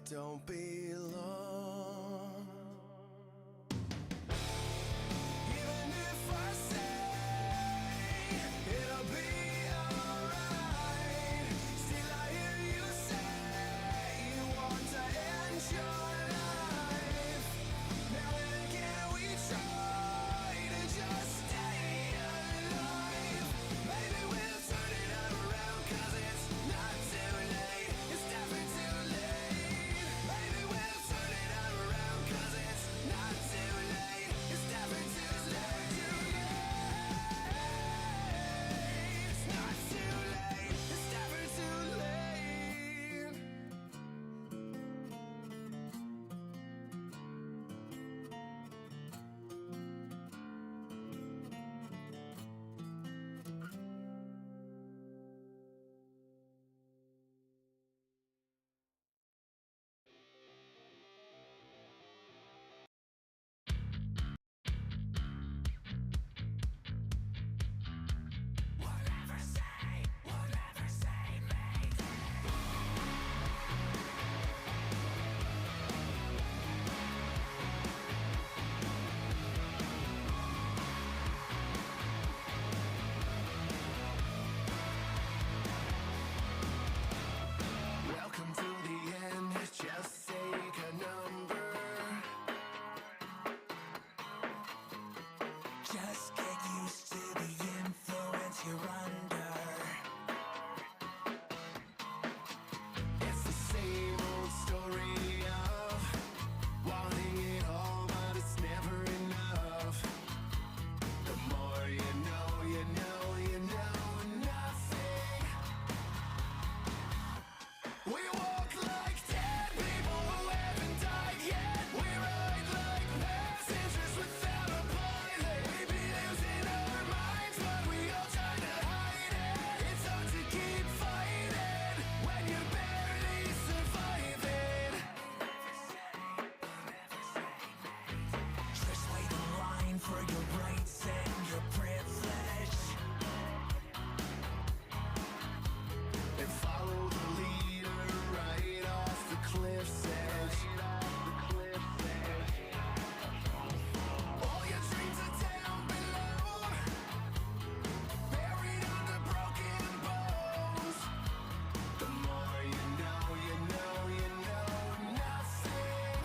don't belong. Even if I say it'll be alright, still I hear you say you want to end your life. Now and again we try to just stay alive. Maybe we'll turn it around, 'cause it's not too late. It's never too late. Maybe we'll turn it around, 'cause it's not too late. It's never too late. It's not too late. It's never too late. Welcome to the end, just take a number. Just get used to the influence you're under. It's the same old story of wanting it all, but it's never enough. The more you know, you know, you know nothing. We walk like dead people who haven't died yet. We ride like passengers without a pilot. We be losing our minds, but we all try to hide it. It's hard to keep fighting when you're barely surviving. Just wait in line for your rights and your privilege, and follow the leader right off the cliff's edge. All your dreams are down below, buried under broken bones. The more you know, you know, you know nothing.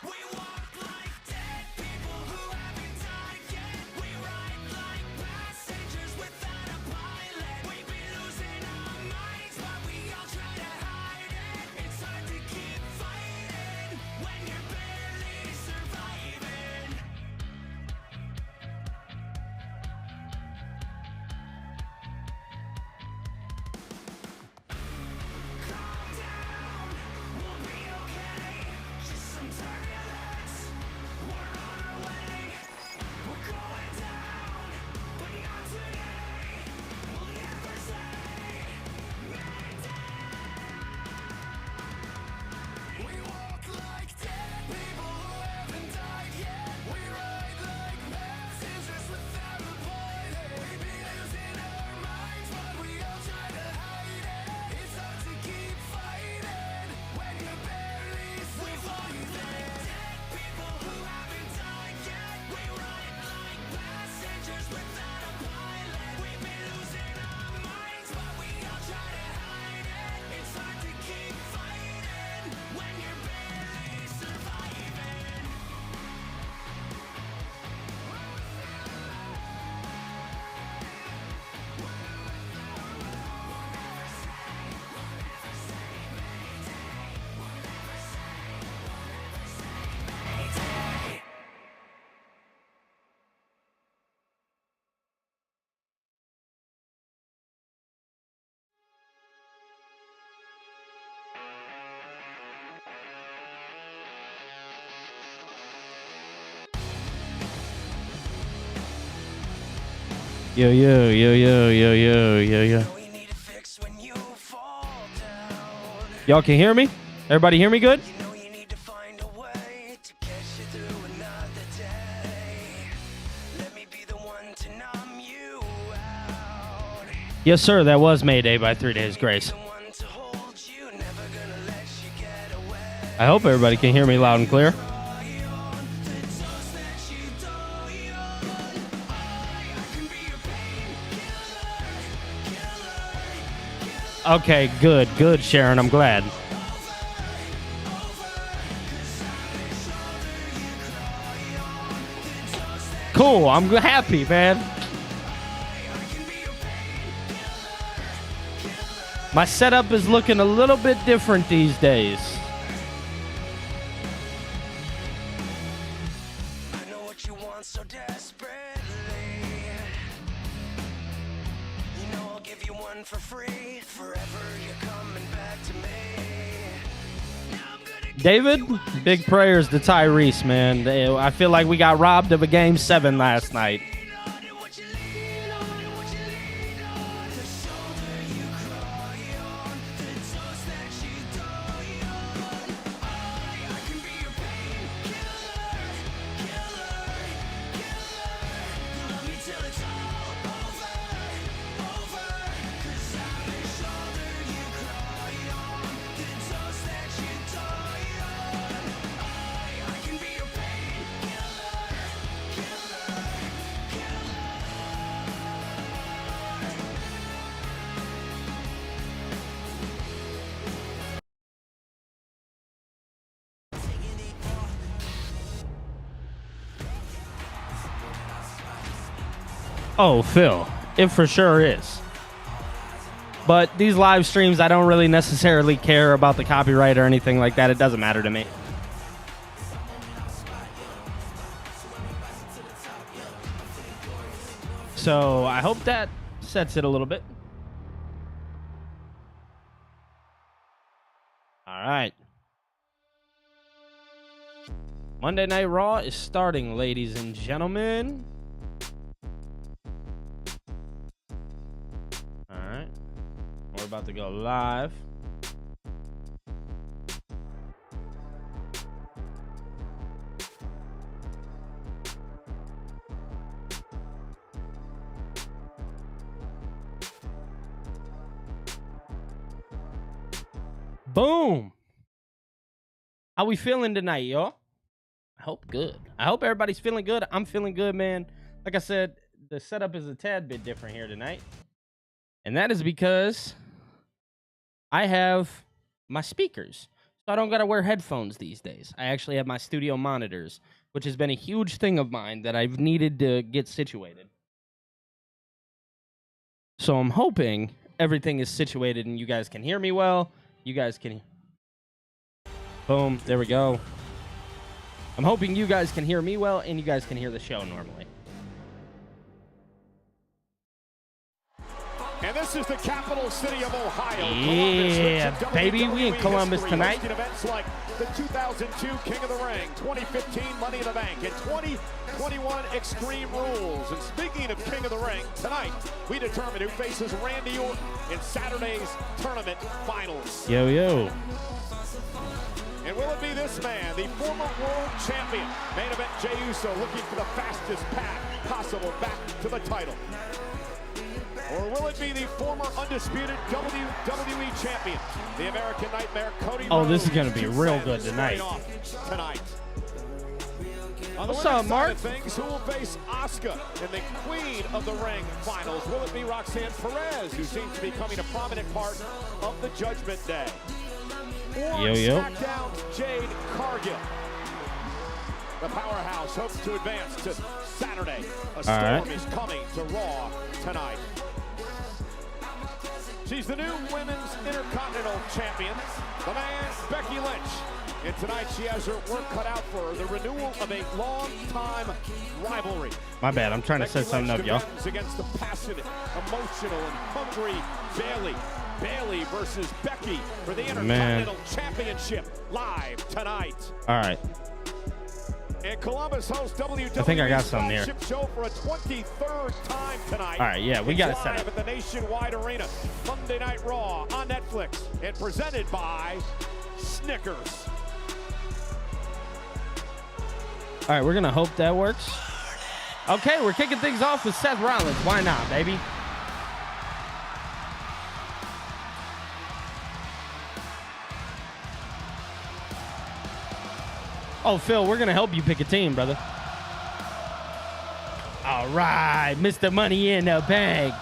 We walk like dead people who haven't died yet. We ride like passengers without a pilot. We be losing our minds, but we all try to hide it. It's hard to keep fighting when you're barely surviving. Calm down, we'll be okay. Just some turbulence, we're on our way. We're going down, but not today. Will you ever say Mayday? We walk like dead people who haven't died yet. We ride like passengers without a pilot. We be losing our minds, but we all try to hide it. It's hard to keep fighting when you're barely surviving. Dead people who haven't died yet. We ride like passengers without a pilot. We be losing our minds, but we all try to hide it. It's hard to keep fighting when you're barely surviving. Yo, yo, yo, yo, yo, yo, yo, yo. We need to fix when you fall down. Y'all can hear me? Everybody hear me good? You know you need to find a way to get you through another day. Let me be the one to numb you out. Yes, sir. That was Mayday by 3 Days Grace. The one to hold you, never I hope everybody can hear me loud and clear. Okay, good, Sharon. I'm glad. Cool. I'm happy, man. My setup is looking a little bit different these days. I know what you want so desperately. You know I'll give you one for free. Forever you're coming back to me. Now I'm gonna David, big prayers to Tyrese, man. I feel like we got robbed of a Game 7 last night. lean on what you lean on, what you lean on. The shoulder you cry on, the toast that you die on. I can be your painkiller, killer, killer. You love me till it's all over, over. 'Cause I'm the shoulder you cry on, the toast that you die on. I can be your painkiller, killer, killer. Oh, Phil, it for sure is. But these live streams, I don't really necessarily care about the copyright or anything like that. It doesn't matter to me. So I hope that sets it a little bit. All right. Monday Night Raw is starting, ladies and gentlemen. All right. We're about to go live. Boom. How we feeling tonight, y'all? I hope good. I hope everybody's feeling good. I'm feeling good, man. Like I said, the setup is a tad bit different here tonight. And that is because I have my speakers. So I don't got to wear headphones these days. I actually have my studio monitors, which has been a huge thing of mine that I've needed to get situated. So I'm hoping everything is situated and you guys can hear me well. You guys can... Boom. There we go. I'm hoping you guys can hear me well and you guys can hear the show normally. And this is the capital city of Ohio. Yeah, Columbus, baby, we in WWE Columbus history, tonight. hosting events like the 2002 King of the Ring, 2015 Money in the Bank, and 2021 Extreme Rules. And speaking of King of the Ring, tonight we determine who faces Randy Orton in Saturday's tournament finals. Yo, yo. And will it be this man, the former world champion? Main event, Jey Uso looking for the fastest path possible back to the title. Or will it be the former undisputed WWE champion, the American Nightmare, Cody Oh, Rhodes? this is gonna be Two real fans good tonight. squaring off tonight. On the What's women's up, side Mark? of things, who will face Asuka in the Queen of the Ring finals? Will it be Roxanne Perez, who seems to be becoming a prominent part of the Judgment Day? Or Yo, yo. SmackDown's Jade Cargill? The powerhouse hopes to advance to Saturday. A storm right. is coming to Raw tonight. She's the new Women's Intercontinental Champion, the man, Becky Lynch. And tonight she has her work cut out for her, the renewal of a long-time rivalry. My bad. I'm trying to set Becky something Lynch up, y'all. contends against the passionate, emotional, and hungry Bayley. Bayley versus Becky for the Intercontinental Championship live tonight. All right. And Columbus hosts WWE's I think I got something here. flagship show for a 23rd time tonight. All right, yeah, we It's got it set live up. at the Nationwide Arena, Monday Night Raw on Netflix, and presented by Snickers. All right, we're going to hope that works. Okay, we're kicking things off with Seth Rollins. Why not, baby? Oh, Phil, we're going to help you pick a team, brother. All right, Mr. Money in the Bank.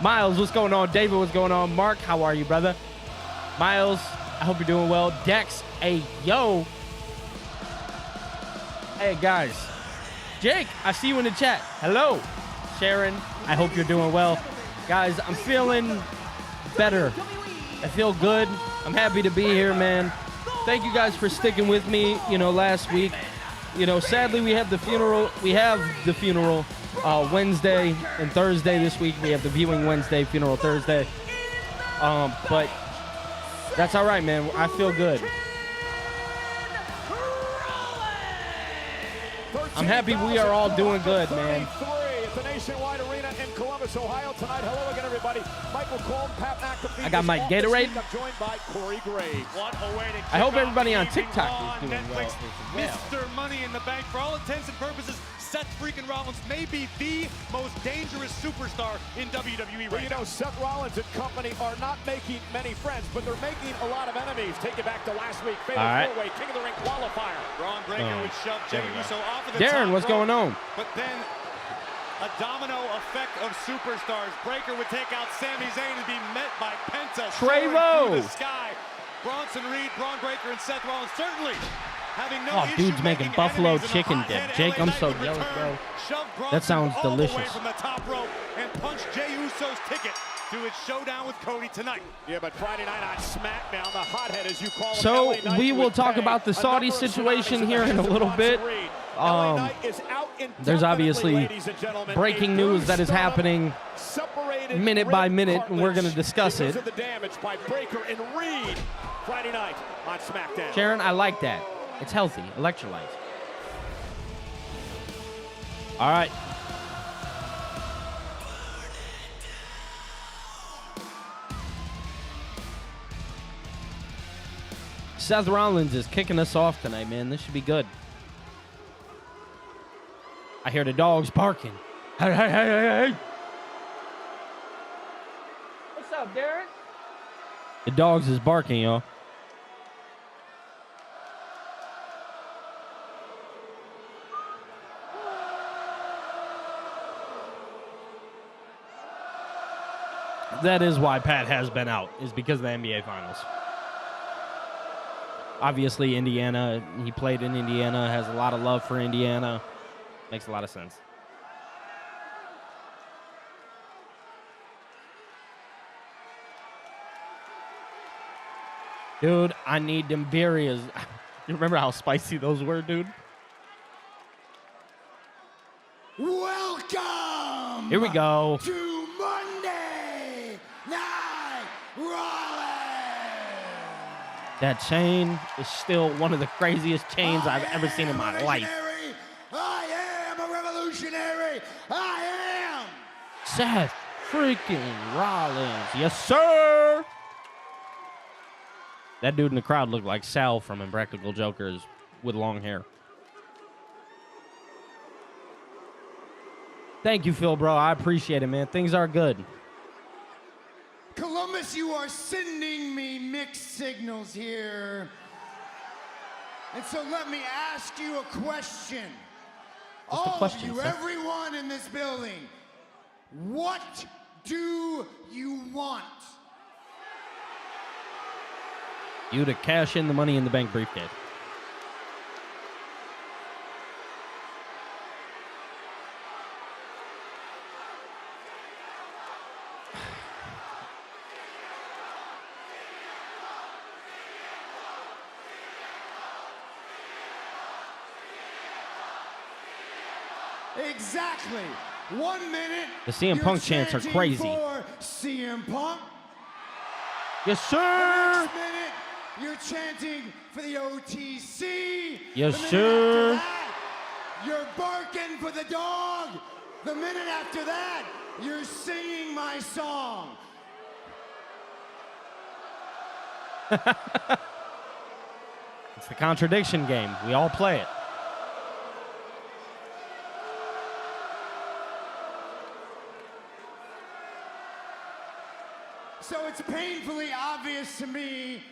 Miles, what's going on? David, what's going on? Mark, how are you, brother? Miles, I hope you're doing well. Dex, hey, yo. Hey, guys. Jake, I see you in the chat. Hello. Sharon, I hope you're doing well. Guys, I'm feeling better. I feel good. I'm happy to be here, man. Thank you guys for sticking with me, last week. Sadly, we have the funeral. Wednesday and Thursday this week. We have the viewing Wednesday, funeral Thursday. But that's all right, man. I feel good. I'm happy we are all doing good, man. The Nationwide Arena in Columbus, Ohio tonight. Hello again, everybody. Michael Cole, Pat McAfee. I got my Gatorade. I'm joined by Corey Graves. I hope everybody on TikTok is doing well. Mr. Money in the Bank. For all intents and purposes, Seth freaking Rollins may be the most dangerous superstar in WWE right now. Seth Rollins and company are not making many friends, but they're making a lot of enemies. Take it back to last week. Fatal four-way King of the Ring qualifier. Braun Breaker would shove Jey Uso off of the Darren, top what's rope, going on? But then a domino effect of superstars. Breaker would take out Sami Zayn and be met by Penta soaring through the sky. Bronson Reed, Braun Breaker, and Seth Rollins certainly having no issue dude's making buffalo chicken dip. Jake, I'm so jealous, bro. That sounds delicious. From the top rope and punch Jey Uso's ticket to its showdown with Cody tonight. Yeah, but Friday night on SmackDown, the hothead, as you call him. So we will talk about the Saudi situation here in a little bit. There's obviously breaking news that is happening minute by minute, and we're going to discuss it. The damage by Breaker and Reed Friday night on SmackDown. Sharon, I like that. It's healthy. Electrolytes. All right. Seth Rollins is kicking us off tonight, man. This should be good. I hear the dogs barking. Hey, hey, hey, hey, hey. What's up, Darren? The dogs is barking, y'all. That is why Pat has been out, is because of the NBA Finals. Obviously, Indiana, he played in Indiana, has a lot of love for Indiana. Makes a lot of sense. Dude, I need them birrias. You remember how spicy those were, dude? Welcome! Here we go. To Monday Night Raw. That chain is still one of the craziest chains I've ever seen in my life. I am a revolutionary. I am. Seth freaking Rollins. Yes, sir. That dude in the crowd looked like Sal from Impractical Jokers with long hair. Thank you, Phil, bro. I appreciate it, man. Things are good. Columbus, you are sending me mixed signals here. And so let me ask you a question. What's the question, All of you, sir? everyone in this building, what do you want? You to cash in the Money in the Bank briefcase. Exactly. 1 minute. The CM Punk chants are chanting crazy. For CM Punk. Yes, The sir. next minute, you're chanting for the OTC. Yes, The minute sir. after that, you're barking for the dog. The minute after that, you're singing my song. It's the contradiction game. We all play it. So it's painfully obvious to me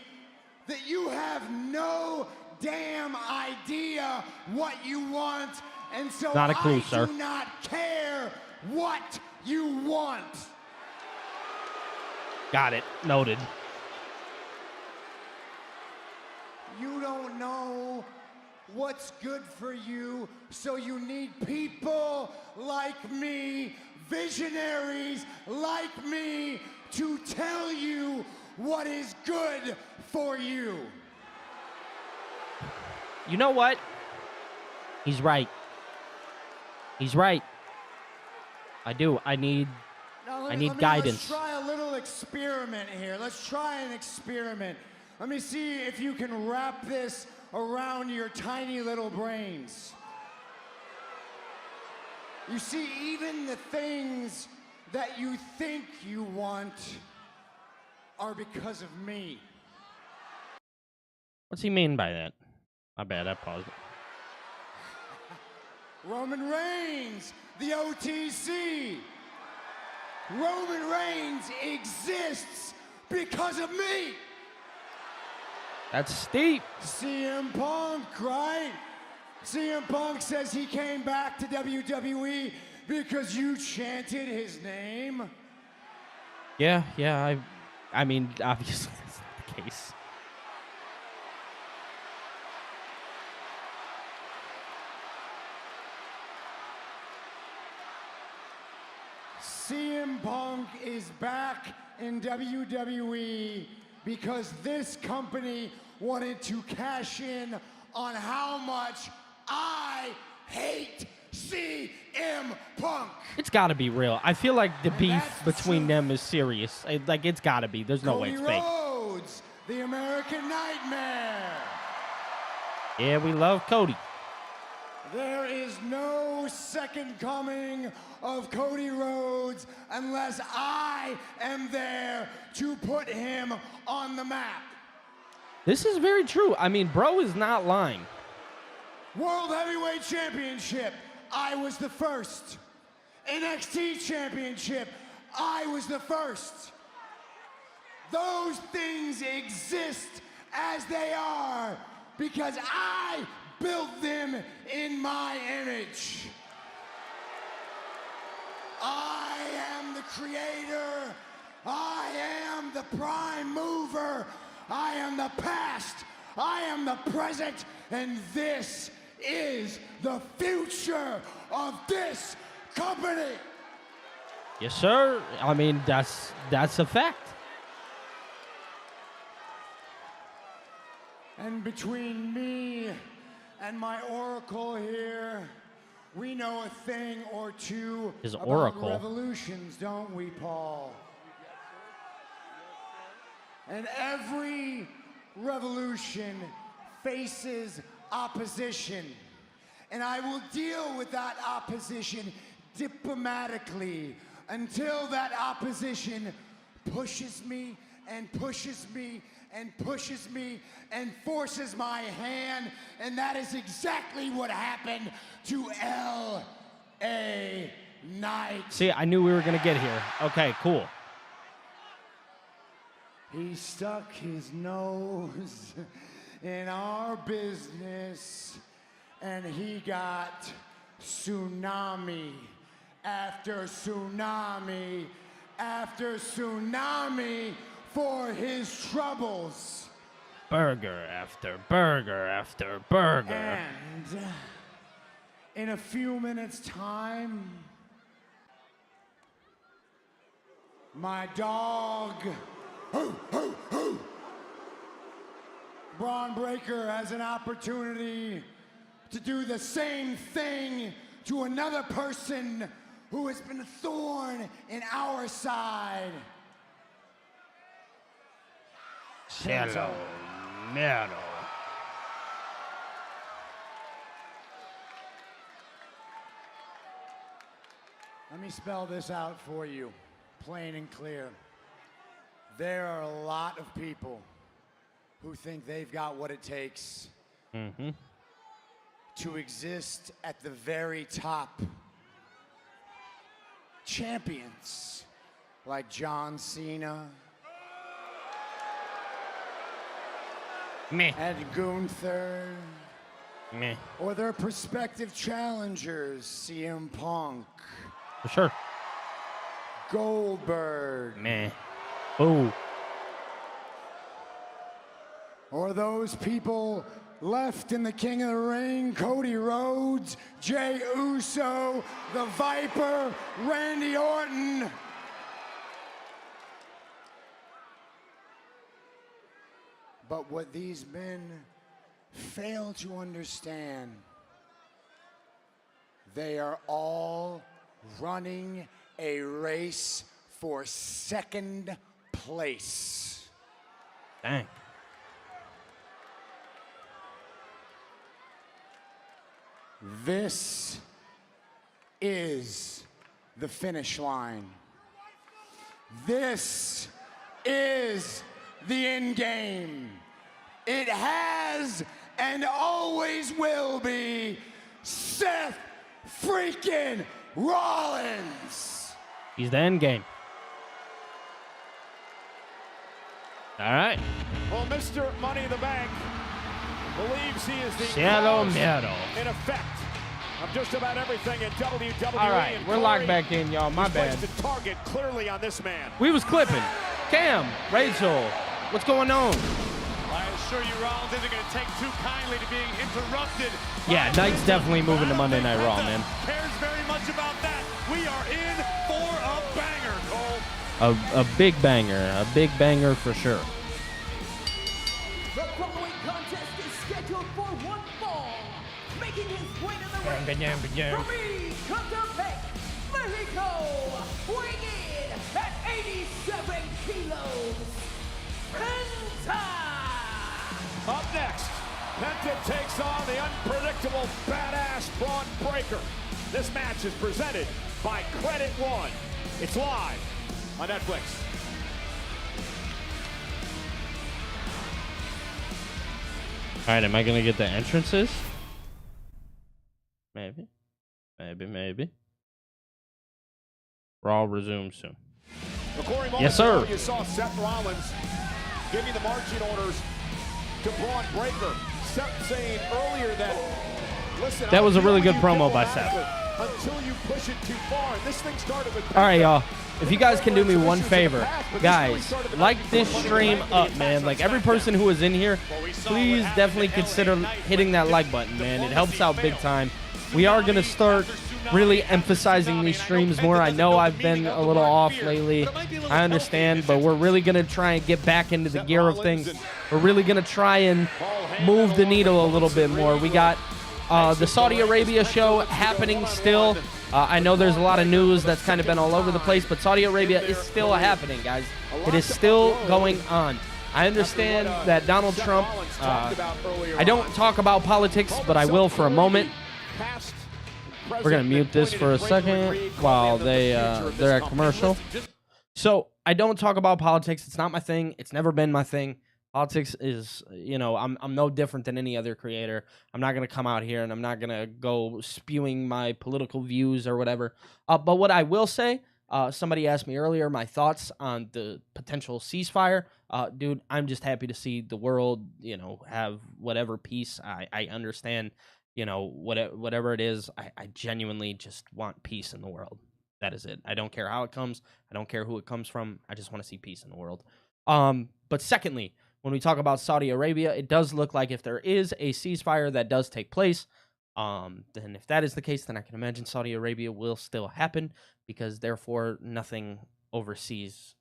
that you have no damn idea what you want, and so Not a clue, I sir. do not care what you want. Got it. Noted. You don't know what's good for you, so you need people like me, visionaries like me, to tell you what is good for you. You know what? He's right. He's right. I do. I need guidance. Let's try a little experiment here. Let's try an experiment. Let me see if you can wrap this around your tiny little brains. You see, even the things that you think you want are because of me. What's he mean by that? My bad. I paused. Roman Reigns, the OTC. Roman Reigns exists because of me. That's steep. CM Punk, right? CM Punk says he came back to WWE because you chanted his name. Yeah. I mean, obviously that's not the case. CM Punk is back in WWE because this company wanted to cash in on how much I hate CM Punk. It's got to be real. I feel like the beef that's the between truth. them is serious. Like, it's got to be. There's no way Cody it's fake. Rhodes, the American Nightmare. Yeah, we love Cody. There is no second coming of Cody Rhodes unless I am there to put him on the map. This is very true. I mean, bro is not lying. World Heavyweight Championship, I was the first. NXT Championship, I was the first. Those things exist as they are because I built them in my image. I am the creator. I am the prime mover. I am the past. I am the present. And this is the future of this company. Yes, sir. I mean, that's a fact. And between me and my oracle here, we know a thing or two His about oracle. revolutions, don't we, Paul? And every revolution faces opposition. And I will deal with that opposition diplomatically until that opposition pushes me and pushes me and pushes me and forces my hand, and that is exactly what happened to L.A. Knight. See, I knew we were going to get here. Okay, cool. He stuck his nose in our business, and he got tsunami after tsunami after tsunami for his troubles. Burger after burger after burger. And in a few minutes' time, my dog, Braun Breaker, has an opportunity to do the same thing to another person who has been a thorn in our side. Hello, Mero. Let me spell this out for you, plain and clear. There are a lot of people who think they've got what it takes to exist at the very top. Champions like John Cena. Meh. and Gunther, Meh. or their prospective challengers, CM Punk, For sure. Goldberg, Meh. Oh. or those people left in the King of the Ring, Cody Rhodes, Jey Uso, the Viper, Randy Orton. But what these men fail to understand, they are all running a race for second place. Dang. This is the finish line. This is the end game. It has and always will be Seth freaking Rollins. He's the end game. All right. Well, Mr. Money in the Bank believes he is the Cielo cause Miedo. in effect of just about everything in WWE. All right, and we're Corey locked back in, y'all. My has bad. placed a target clearly on this man. We was clipping. Cam, Rachel, what's going on? I assure you, Rollins isn't going to take too kindly to being interrupted. Yeah, Knight's definitely moving to Monday Night Raw, man. Cares very much about that. We are in for a banger, Cole. A big banger for sure. The following contest is scheduled for one fall. Making his way to the ring from East Contepec, Mexico, weighing in at 87 kilos, Penta. Up next, Penta takes on the unpredictable badass Braun Breaker. This match is presented by Credit One. It's live on Netflix. All right, am I going to get the entrances? Maybe. Raw resumes soon. Corey, Yes, sir. ago, you saw Seth Rollins giving the marching orders to Braun Breaker. Seth saying earlier that, listen, That was a really good you promo by diplomatically until you push it too far. And this thing started with All right, y'all. If you guys can do me one favor, guys, like this stream up, man. Like every person who is in here, please definitely consider hitting that like button, man. It helps out big time. We are going to start really emphasizing these streams more. I know I've been a little off lately. I understand, but we're really going to try and get back into the gear of things. We're really going to try and move the needle a little bit more. We got the Saudi Arabia show happening still. I know there's a lot of news that's kind of been all over the place, but Saudi Arabia is still happening, guys. It is still going on. I understand that Donald Trump, I don't talk about politics, but I will for a moment. We're going to mute this for a second while they're at commercial. So I don't talk about politics. It's not my thing. It's never been my thing. Politics is, I'm no different than any other creator. I'm not going to come out here and I'm not going to go spewing my political views or whatever. But what I will say, somebody asked me earlier my thoughts on the potential ceasefire. Dude, I'm just happy to see the world, have whatever peace. I understand, whatever it is. I genuinely just want peace in the world. That is it. I don't care how it comes. I don't care who it comes from. I just want to see peace in the world. But secondly, when we talk about Saudi Arabia, it does look like if there is a ceasefire that does take place, then if that is the case, then I can imagine Saudi Arabia will still happen because therefore nothing overseas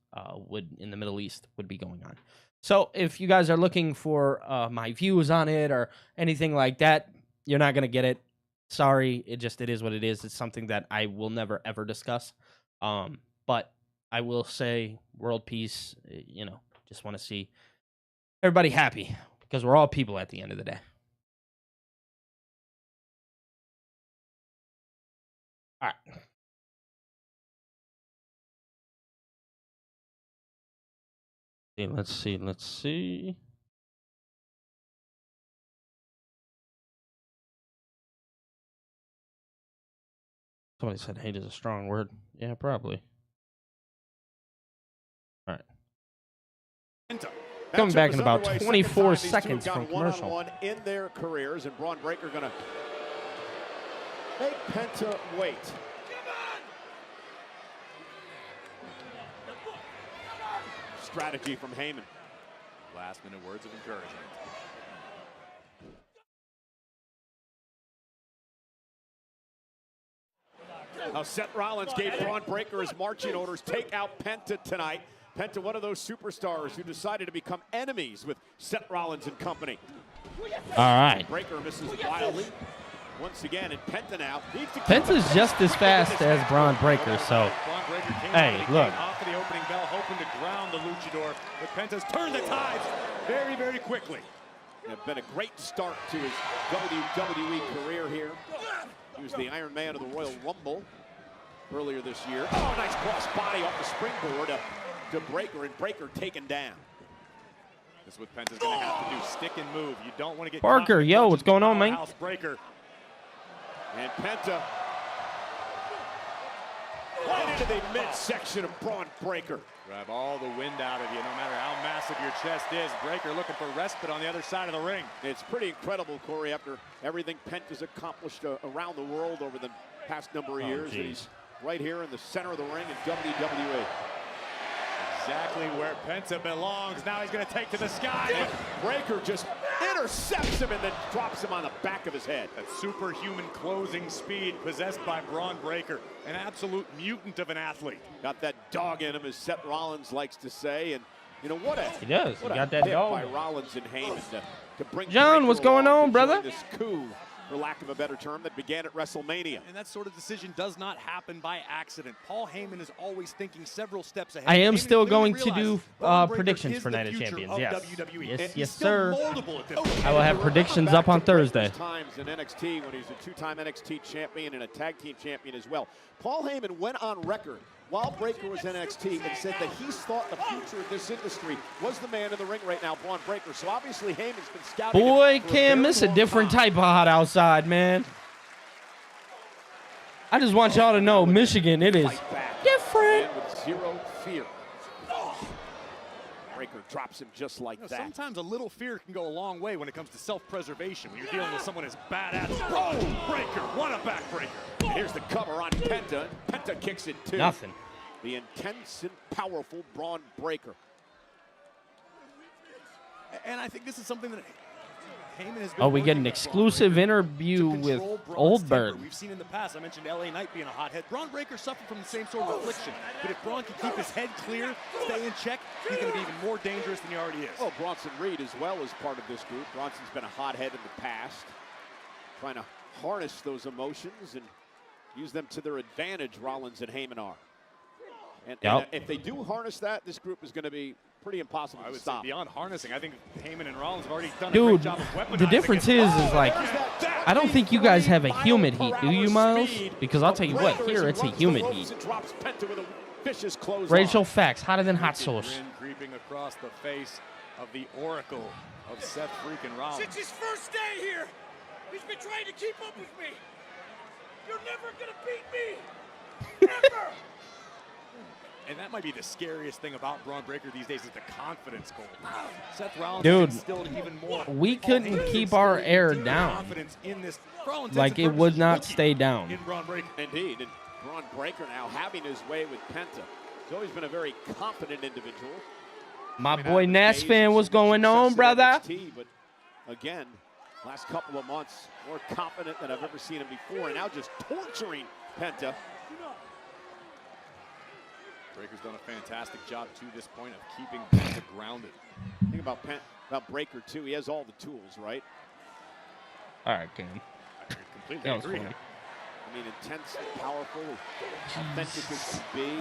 in the Middle East would be going on. So if you guys are looking for my views on it or anything like that, you're not going to get it. Sorry, it is what it is. It's something that I will never, ever discuss. But I will say world peace, just want to see everybody happy because we're all people at the end of the day. All right. Let's see. Somebody said hate is a strong word. Yeah, probably. All right. Coming back in about underway. 24 Second time these two seconds have from gone commercial. one-on-one in their careers, and Braun Breaker gonna make Penta wait. Strategy from Heyman. Last minute words of encouragement. Now Seth Rollins gave Braun Breaker his marching orders. Take out Penta tonight. Penta, one of those superstars who decided to become enemies with Seth Rollins and company. All right. Breaker misses wildly once again, and Penta now needs to. Penta's just as fast as Braun Breaker, so Braun Breaker came hey, out of the look. gate off of the opening bell, hoping to ground the luchador, but Penta's turned the tides very, very quickly. It's been a great start to his WWE career here. He was the Iron Man of the Royal Rumble earlier this year. Oh, nice cross body off the springboard to Breaker, and Breaker taken down. That's what Penta's going to have to do, stick and move. You don't want to get Parker, caught yo, what's going on, man? Powerhouse Breaker. And Penta right into the midsection of Braun Breaker. Grab all the wind out of you, no matter how massive your chest is. Breaker looking for respite on the other side of the ring. It's pretty incredible, Corey, after everything Penta's accomplished around the world over the past number of years. Geez. He's right here in the center of the ring in WWE. Exactly where Penta belongs. Now he's going to take to the sky. And Breaker just intercepts him and then drops him on the back of his head. That superhuman closing speed possessed by Braun Breaker. An absolute mutant of an athlete. Got that dog in him, as Seth Rollins likes to say. And you know what? He does. He What got a that hit dog. by Rollins and Heyman to bring John, Breaker what's going along on, to brother? join this coup, for lack of a better term, that began at WrestleMania. And that sort of decision does not happen by accident. Paul Heyman is always thinking several steps ahead. I am Heyman still clearly going to do realizes Braun Breaker predictions is for the Night of future Champions. of Yes. WWE. Yes, And he's yes, still sir. moldable at this point. I will have predictions up on Thursday. Times in NXT when he's a two-time NXT champion and a tag team champion as well. Paul Heyman went on record while Breaker was in NXT and said that he's thought the future of this industry was the man in the ring right now, Braun Breaker. So obviously Heyman's been scouting. Boy, him for a Cam, very this a long different time. type of hot outside, man. I just want y'all to know, Michigan, it is Fight back. different. And with zero fear. Breaker drops him just like You know, that. sometimes a little fear can go a long way when it comes to self-preservation. When you're dealing with someone as badass. Braun Breaker, what a backbreaker. And here's the cover on Penta. Penta kicks it too. Nothing. The intense and powerful Braun Breaker. And I think this is something that Heyman has been Oh, we get working an with exclusive Braun Breaker interview to with control Braun's Oldberg. temper. We've seen in the past, I mentioned LA Knight being a hothead. Braun Breaker suffered from the same sort of affliction. But if Braun can keep his head clear, stay in check, he's going to be even more dangerous than he already is. Oh, Bronson Reed as well is part of this group. Bronson's been a hothead in the past, trying to harness those emotions and use them to their advantage, Rollins and Heyman are. And if they do harness that, this group is going to be pretty impossible I to would say stop. beyond harnessing, I think Heyman and Rollins have already done a Dude, great job of weaponizing the difference it. is like, I don't think you guys have a humid heat, do you, Miles? Because I'll tell you what, here it's a humid heat. Rachel Facts, hotter than hot sauce. Grin creeping across the face of the Oracle of Seth freaking Rollins. Since his first day here, he's been trying to keep up with me. You're never gonna beat me. Ever. And that might be the scariest thing about Braun Breaker these days is the confidence goal. Seth Rollins Dude, has instilled even more. we Paul couldn't Heyman keep instilled our even air deeper down. confidence in this. For all intents Like, and it would purposes, not rookie stay down. In Braun Breaker. Indeed, and Braun Breaker now having his way with Penta. He's always been a very confident individual. My Been boy having Nash days fan, of what's going success on, at brother? NXT, but again, last couple of months, more confident than I've ever seen him before, and now just torturing Penta. Breaker's done a fantastic job to this point of keeping Penta grounded. Think about Breaker too. He has all the tools, right? All right, Cam. Completely That was agree. funny. I mean, intense, powerful, authentic as can be. I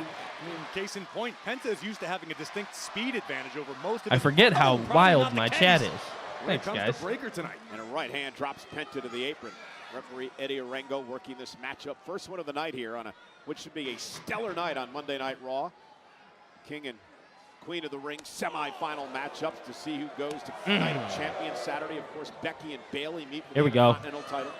mean, case in point, Penta is used to having a distinct speed advantage over most of I his forget how opponents. Probably wild not the my case chat is. when it Thanks, comes guys. to Breaker tonight. And a right hand drops Penta to the apron. Referee Eddie Orengo working this matchup. First one of the night here on which should be a stellar night on Monday Night Raw. King and Queen of the Ring semi-final matchups to see who goes to Night of Champions Saturday. Of course, Becky and Bayley meet for Here the we go. Intercontinental title.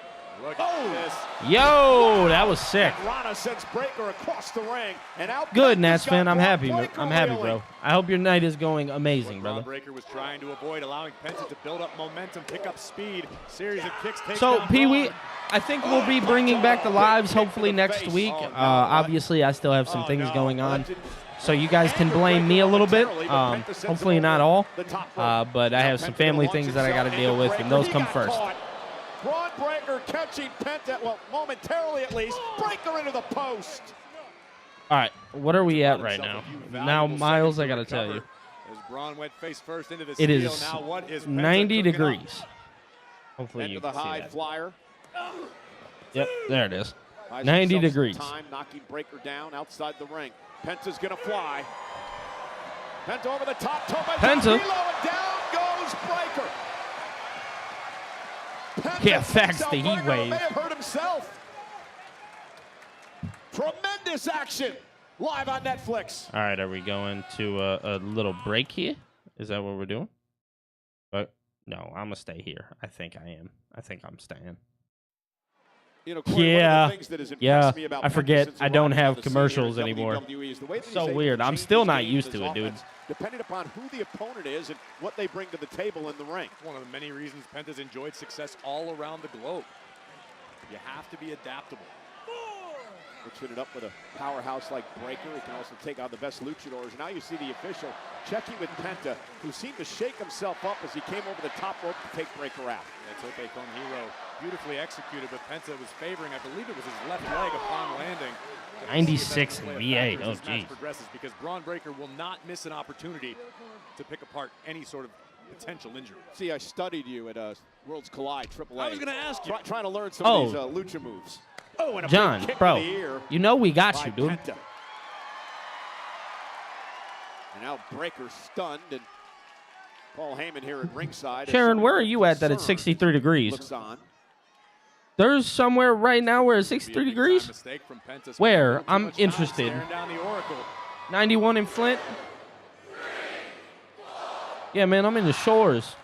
Look at this. Yo, that was sick. And Rana sends Breaker across the ring. And out Good, Penta's Nats got fan. I'm Braun happy. Breaker I'm happy, reeling. bro. I hope your night is going amazing, Braun brother. Breaker was trying to avoid allowing Penta to build up momentum, pick up speed. Series of kicks takes So, down Pee Wee, Braun. I think we'll be bringing back the lives hopefully next week. Obviously, I still have some things going on. So you guys can blame me a little bit. Hopefully not all. But I have some family things that I got to deal with, and those come first. Braun Breaker catching Penta, well, momentarily at least. Breaker into the post. All right, what are we at right now? Now, Miles, I got to tell you, As Braun went face first into the it steel, is now what is Penta 90 cooking up? degrees. Hopefully you Into the can see high that. flyer. Yep, there it is. Buys 90 himself some degrees. Time, knocking Breaker down outside the ring. Penta's gonna fly. Penta over the top. Penta. And down goes Breaker. Penta Yeah, facts, takes out the heat Breaker, wave. May have hurt himself. Tremendous action live on Netflix. All right, are we going to a little break here? Is that what we're doing? But no, I'm gonna stay here. I think I am. I think I'm staying. You know, Corey, one of Yeah, the things that has impressed yeah. me about I Penta forget. since I don't arriving have on the scene commercials here at anymore. WWE is the way that he's So able weird. to I'm change still his not game, used his to it, dude. offense, depending upon who the opponent is and what they bring to the table in the ring. One of the many reasons Penta's enjoyed success all around the globe. You have to be adaptable. Mixing it up with a powerhouse like Breaker. He can also take on the best luchadors. And now you see the official checking with Penta, who seemed to shake himself up as he came over the top rope to take Breaker out. Yeah, Tope con Hero beautifully executed, but Penta was favoring, I believe it was his left leg upon landing. 96 in Play a VA. factor as Oh, this match geez. progresses, because Braun Breaker will not miss an opportunity to pick apart any sort of potential injury. See, I studied you at Worlds Collide, AAA. I was going to ask you. Trying to learn some of these lucha moves. Oh, and a big John, kick bro, to the ear you know we got by you, dude. Penta. And now Breaker stunned, and Paul Heyman here at ringside. is Sharon, where are you at that it's concerned. 63 degrees? Looks on. There's somewhere right now where it's 63 degrees? Mistake from Penta. Where? Too I'm much time interested. staring down the Oracle. 91 in Flint? Yeah, man, I'm in the shores.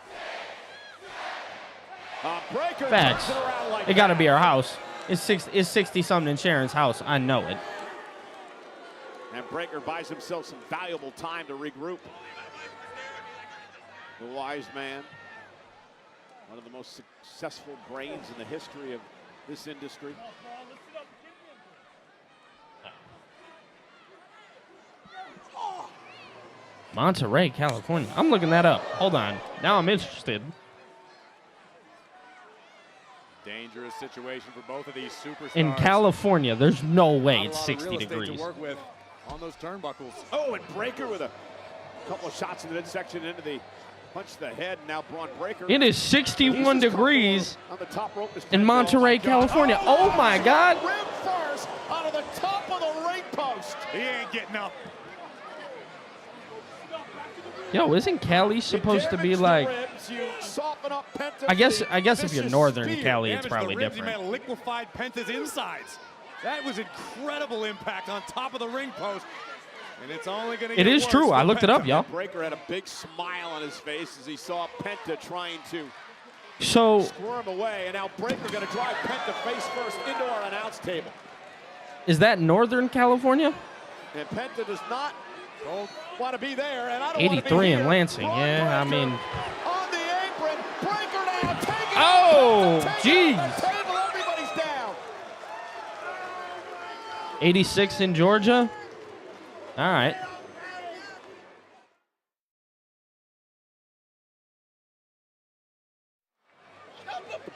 Breaker Facts. turns it around like It got to that. be our house. It's 60-something in Sharon's house. I know it. And Breaker buys himself some valuable time to regroup. The wise man, one of the most successful brains in the history of this industry. Monterey, California. I'm looking that up. Hold on. Now I'm interested. Dangerous situation for both of these superstars. In California, there's no way Not a it's lot of 60 real estate degrees. to work with on those turnbuckles. Oh, and Breaker with a couple of shots in the midsection into the punch to the head. Now Braun Breaker. It is 61 degrees on the top rope. in Monterey, California. Oh, my God. Rib first out of the top of the ring post. He ain't getting up. Yo, isn't Cali supposed to be like... I guess if you're northern Cali, it's Damage probably the ribs, different. He may have liquefied Penta's insides. That was incredible impact on top of the ring post. And it's only going to get It is worse true. for I looked it up, Penta. y'all. Breaker had a big smile on his face as he saw Penta trying to So, squirm away, and now Breaker going to drive Penta face first into our announce table. is that northern California? And Penta does not want to be there, and I don't want to be 83 in here. Lansing. Braun Yeah, I Breaker mean... on the apron. Breaker now taking Oh, the jeez. table. Everybody's down. 86 in Georgia? All right.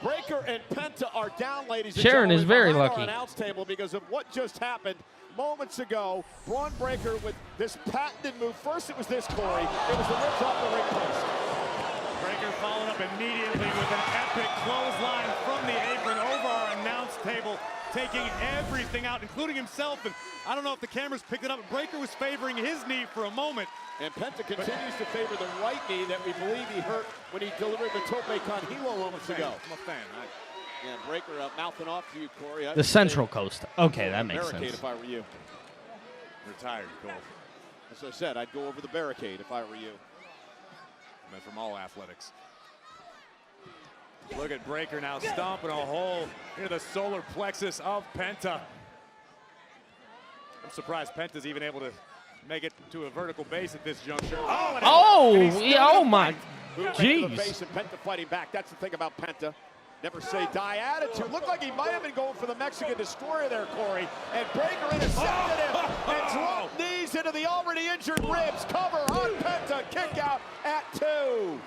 Breaker and Penta are down, ladies and Sharon gentlemen. is very behind our lucky. Announce table because of what just happened moments ago. Braun Breaker with this patented move. First it was this, Corey. It was the ribs off the ring post. Breaker followed up immediately with an epic clothesline from the apron over our announce table, taking everything out, including himself. And I don't know if the cameras picked it up. Breaker was favoring his knee for a moment. And Penta continues to favor the right knee that we believe he hurt when he delivered the tope con hilo moments ago. I'm a fan. Yeah, Breaker mouthing off to you, Corey. The Central Coast. Okay, that makes barricade sense. if I were you. Retired, Cole. As I said, I'd go over the barricade if I were you. Man, from all athletics. Look at Breaker now stomping a hole into the solar plexus of Penta. I'm surprised Penta's even able to make it to a vertical base at this juncture. Oh my, jeez. Penta fighting back. That's the thing about Penta. Never say die attitude. Looked like he might have been going for the Mexican Destroyer there, Corey. And Breaker intercepted him and dropped knees into the already injured ribs. Cover on Penta. Kick out at 2.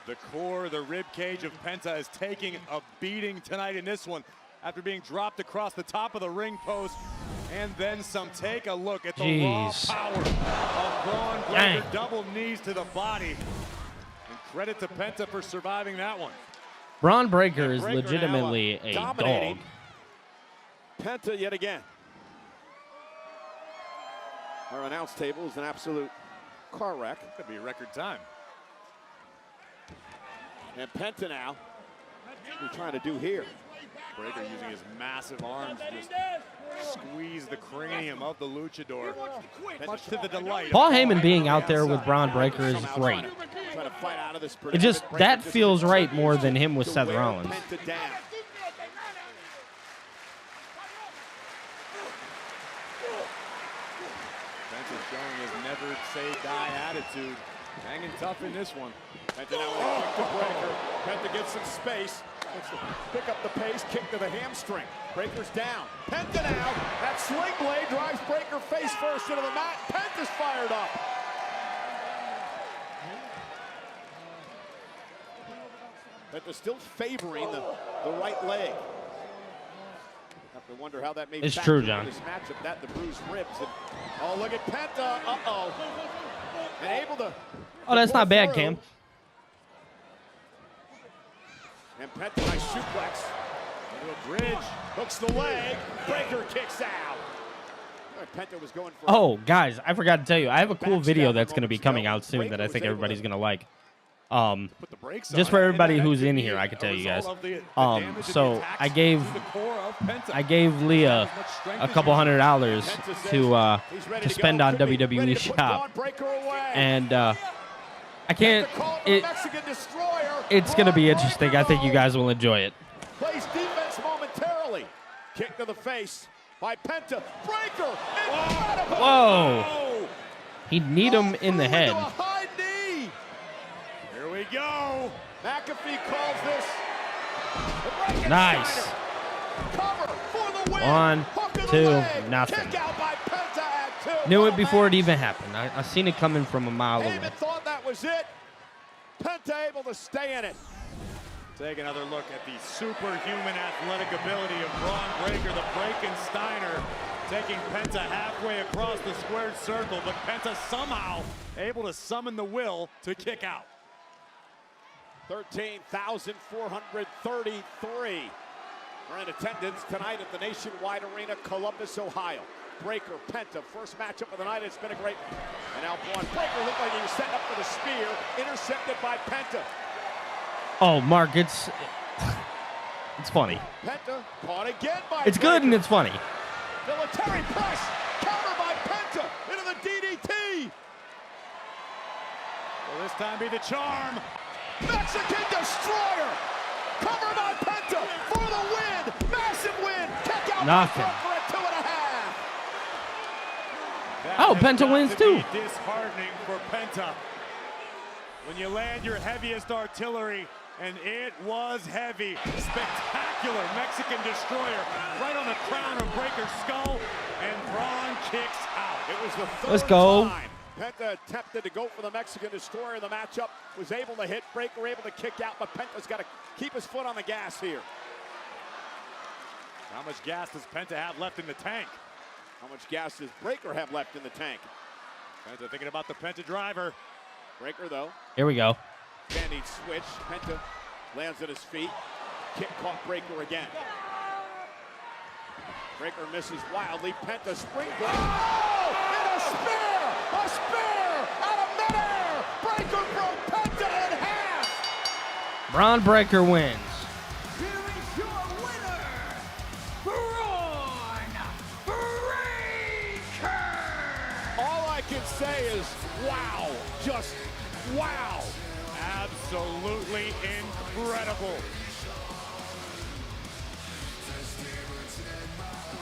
The core, the rib cage of Penta is taking a beating tonight in this one after being dropped across the top of the ring post and then some. Take a look at the raw power of Braun Breaker. Double knees to the body. And credit to Penta for surviving that one. Braun Breaker is legitimately a dog. Penta yet again. Our announce table is an absolute car wreck. Could be a record time. And Penta now, what we're trying to do here. Breaker using his massive arms to just squeeze the cranium of the luchador, much to the delight. Paul Heyman being out there with Braun Breaker is great. It just, that feels right more than him with Seth Rollins. Penta showing his never say die attitude. Hanging tough in this one. Penta now with a kick to Breaker. Penta gets some space. Pick up the pace, kick to the hamstring. Breaker's down. Penta now. That sling blade drives Breaker face first into the mat. Penta's fired up. Penta still favoring the right leg. Have to wonder how that may it's true, factor John. into this matchup. That the bruised ribs. And, oh, look at Penta. Uh-oh. And able to. Oh, that's not bad, Cam. And Penta, nice suplex. Into a bridge. Hooks the leg. Breaker kicks out. Penta was going for. Oh, guys, I forgot to tell you. I have a cool video that's going to be coming out soon that I think everybody's going to like. Just for everybody who's in here, I can tell you guys. So I gave Leah a couple $100 to spend on WWE Shop, and I can't. It's gonna be interesting. I think you guys will enjoy it. Plays defense momentarily. Kick to the face by Penta. Breaker. Whoa! He'd need him in the head. Here we go. McAfee calls this. Nice. Cover for the win. 1, 2, nothing. Kick out by Penta at 2. Knew it before it even happened. I seen it coming from a mile away. Heyman thought that was it. Penta able to stay in it. Take another look at the superhuman athletic ability of Braun Breaker, the Frankensteiner, taking Penta halfway across the squared circle, but Penta somehow able to summon the will to kick out. 13,433 are in attendance tonight at the Nationwide Arena, Columbus, Ohio. Breaker, Penta, first matchup of the night. It's been a great. And now Braun Breaker looked like he was setting up for the spear, intercepted by Penta. Oh, Mark, it's funny. Penta caught again by It's good and it's funny. Military press, counter by Penta into the DDT. Will this time be the charm? Mexican Destroyer, cover by Penta for the win. Massive win. Kick out Nothing. for a 2.5. Oh, Penta wins too. Disheartening for Penta. When you land your heaviest artillery, and it was heavy. Spectacular Mexican Destroyer right on the crown of Breaker's skull, and Braun kicks out. It was the third Let's go. time Penta attempted to go for the Mexican Destroyer in the matchup, was able to hit, Breaker able to kick out, but Penta's got to keep his foot on the gas here. How much gas does Penta have left in the tank? How much gas does Breaker have left in the tank? Penta thinking about the Penta driver. Breaker, though. Here we go. Standing switch. Penta lands at his feet. Kick caught Breaker again. Breaker misses wildly. Penta springboard. Oh! And a spear! A spear! Out of midair! Breaker broke Penta in half! Braun Breaker wins. Here is your winner, Braun Breaker! All I can say is, wow. Just wow. Absolutely. Absolutely incredible.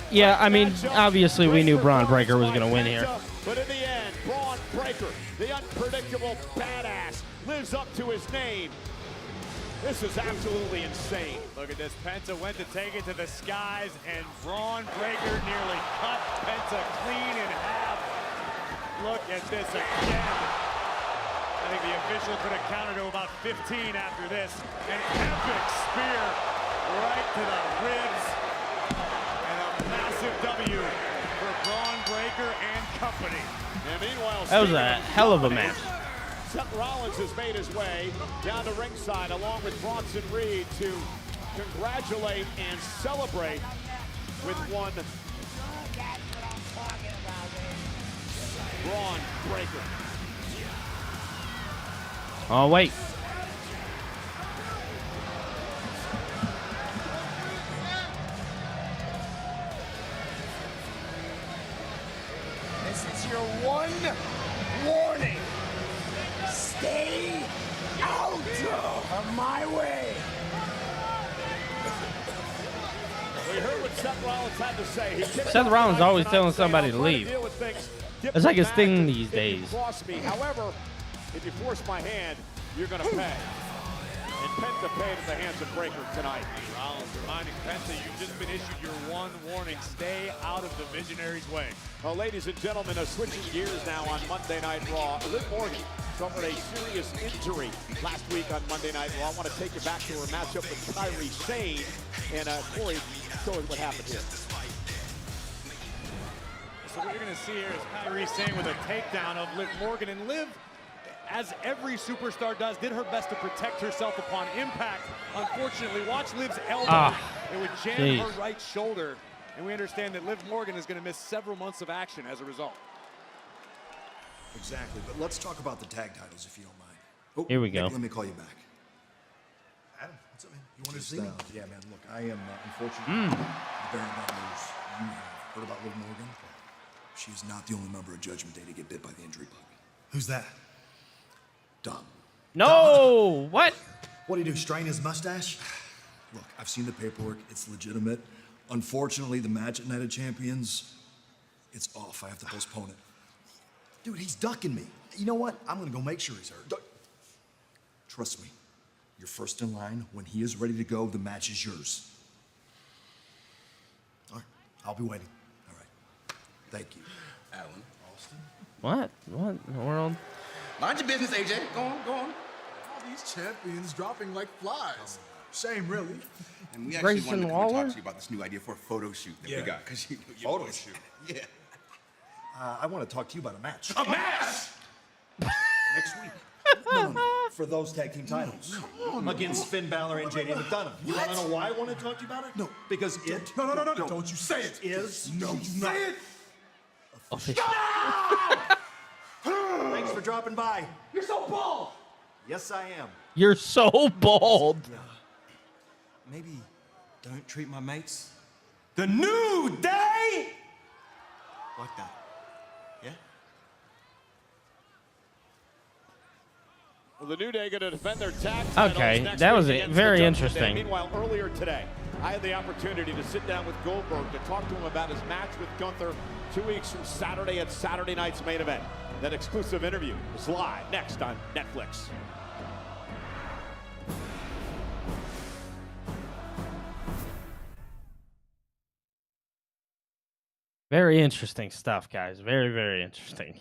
Yeah, I mean, obviously we knew Braun Breaker was going to win here. But in the end, Braun Breaker, the unpredictable badass, lives up to his name. This is absolutely insane. Look at this. Penta went to take it to the skies, and Braun Breaker nearly cut Penta clean in half. Look at this again. I think the official could have counted to about 15 after this. An epic spear right to the ribs. And a massive W for Braun Breaker and company. And meanwhile, That was a hell of a match. Seth Rollins has made his way down to ringside along with Bronson Reed to congratulate and celebrate with one Braun Breaker. Oh, wait. This is your one warning. Stay out of my way. We heard what Seth Rollins had to say. Seth Rollins always telling somebody to leave. It's like his thing these days. However, if you force my hand, you're going to pay. And Penta paid at the hands of Breaker tonight. Rollins reminding Penta, you've just been issued your one warning. Stay out of the Visionary's way. Well, ladies and gentlemen, switching gears now on Monday Night Raw. Liv Morgan suffered a serious injury last week on Monday Night Raw. I want to take you back to her matchup with Kairi Sane. And Corey, show us what happened here. So what you're going to see here is Kairi Sane with a takedown of Liv Morgan. And Liv, as every superstar does, did her best to protect herself upon impact. Unfortunately, watch Liv's elbow. It would jam her right shoulder. And we understand that Liv Morgan is going to miss several months of action as a result. Exactly, but let's talk about the tag titles if you don't mind. Oh, Here we go. Nick, let me call you back. Adam, what's up, man? You want to see me? Yeah, man, look, I am unfortunately bearing bad news. You have heard about Liv Morgan? She is not the only member of Judgment Day to get bit by the injury bug. Who's that? Dom. No! What? What do you do, strain his mustache? Look, I've seen the paperwork. It's legitimate. Unfortunately, the match at Night of Champions, it's off. I have to postpone it. Dude, he's ducking me. You know what? I'm going to go make sure he's hurt. Trust me. You're first in line. When he is ready to go, the match is yours. All right. I'll be waiting. All right. Thank you. Alan, Austin. What? What in the world? Mind your business, AJ. Go on, go on. All these champions dropping like flies. Shame, really. And we actually Grayson wanted to come Waller? talk to you about this new idea for a photo shoot that we got. Cause you Photo shoot? Yeah. I want to talk to you about a match. A match! Next week. No. For those tag team titles. Against Finn Balor and JD McDonough. You want to know why I want to talk to you about it? No. Because it... No. Don't you say it. ...is... No, you say it. Official. Thanks for dropping by. You're so bald. Yes, I am. You're so bald. Maybe don't treat my mates The New Day! like that. Yeah? Well, the New Day going to defend their tag titles Okay, next that week was against very the Judgment Day. interesting. Meanwhile, earlier today, I had the opportunity to sit down with Goldberg to talk to him about his match with Gunther 2 weeks from Saturday at Saturday night's main event. That exclusive interview is live next on Netflix. Very interesting stuff, guys. Very, very interesting.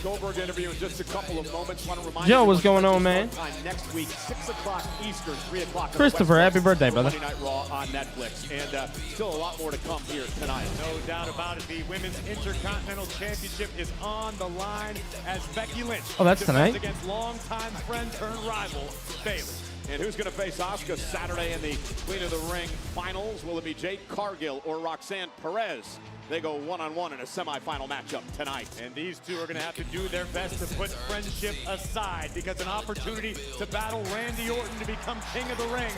Goldberg interview in just a couple of moments. Want to remind Joe, you what's going on, man? time next week, 6 o'clock Eastern, 3 o'clock. Christopher, happy birthday, brother. Monday Night Raw on Netflix, and still a lot more to come here tonight. No doubt about it. The Women's Intercontinental Championship is on the line as Becky Lynch Oh, that's defends tonight? against longtime friend turned rival Bayley. And who's going to face Asuka Saturday in the Queen of the Ring finals? Will it be Jade Cargill or Roxanne Perez? They go one-on-one in a semifinal matchup tonight. And these two are going to have to do their best to put friendship aside because an opportunity to battle Randy Orton to become King of the Ring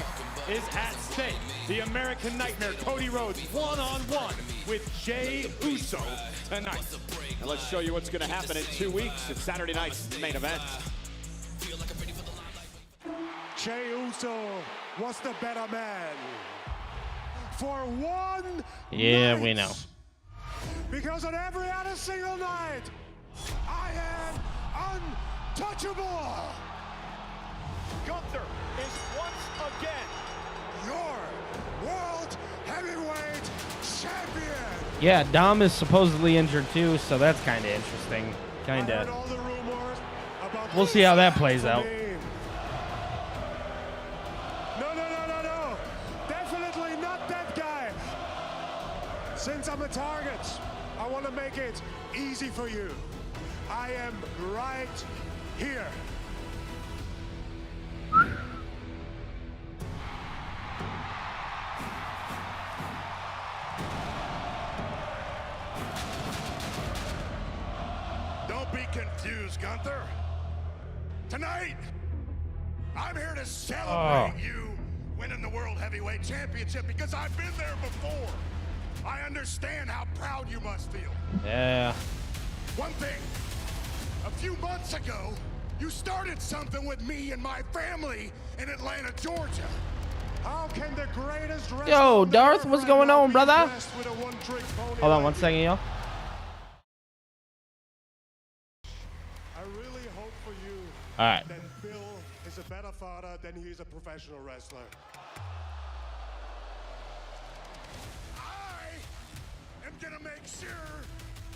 is at stake. The American Nightmare, Cody Rhodes, one-on-one with Jey Uso tonight. And let's show you what's going to happen in 2 weeks. It's Saturday night's main event. Jey Uso was the better man. For one night. We know. Because on every other single night, I am untouchable. Gunther is once again Your world heavyweight champion. Yeah, Dom is supposedly injured too, so that's kind of interesting. Kind I heard of. all the rumors about We'll see how that plays for out. me. No. Definitely not that guy. Since I'm a target, I want to make it easy for you. I am right here. Don't be confused, Gunther. Tonight, I'm here to celebrate you winning the World Heavyweight Championship because I've been there before. I understand how proud you must feel. Yeah. One thing, a few months ago, you started something with me and my family in Atlanta, Georgia. How can the greatest wrestler Yo, on the Darth, earth what's right going now on, be brother? blessed with a one-trick pony Hold on like one you? second, y'all. I really hope for you All right. that Bill is a better father than he is a professional wrestler. I am gonna make sure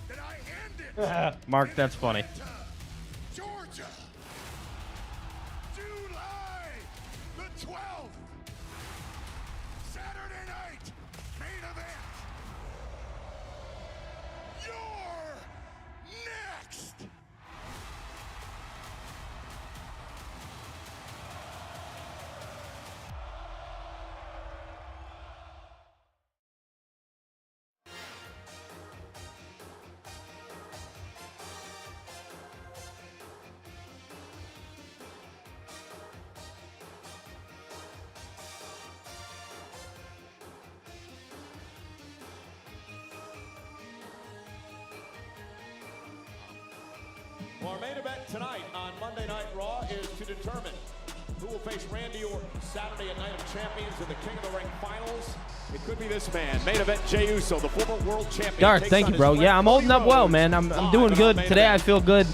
that I end it. Mark, that's funny. Atlanta, Georgia, July the 12th, Saturday night, main event. You're next. Well, our main event tonight on Monday Night Raw is to determine who will face Randy Orton Saturday at Night of Champions in the King of the Ring finals. It could be this man. Main event, Jey Uso, the former world champion. Darth, takes thank on you, his bro. friend Yeah, I'm holding Cody up well, Rhodes man. I'm live doing on good Main today. I Event. feel good.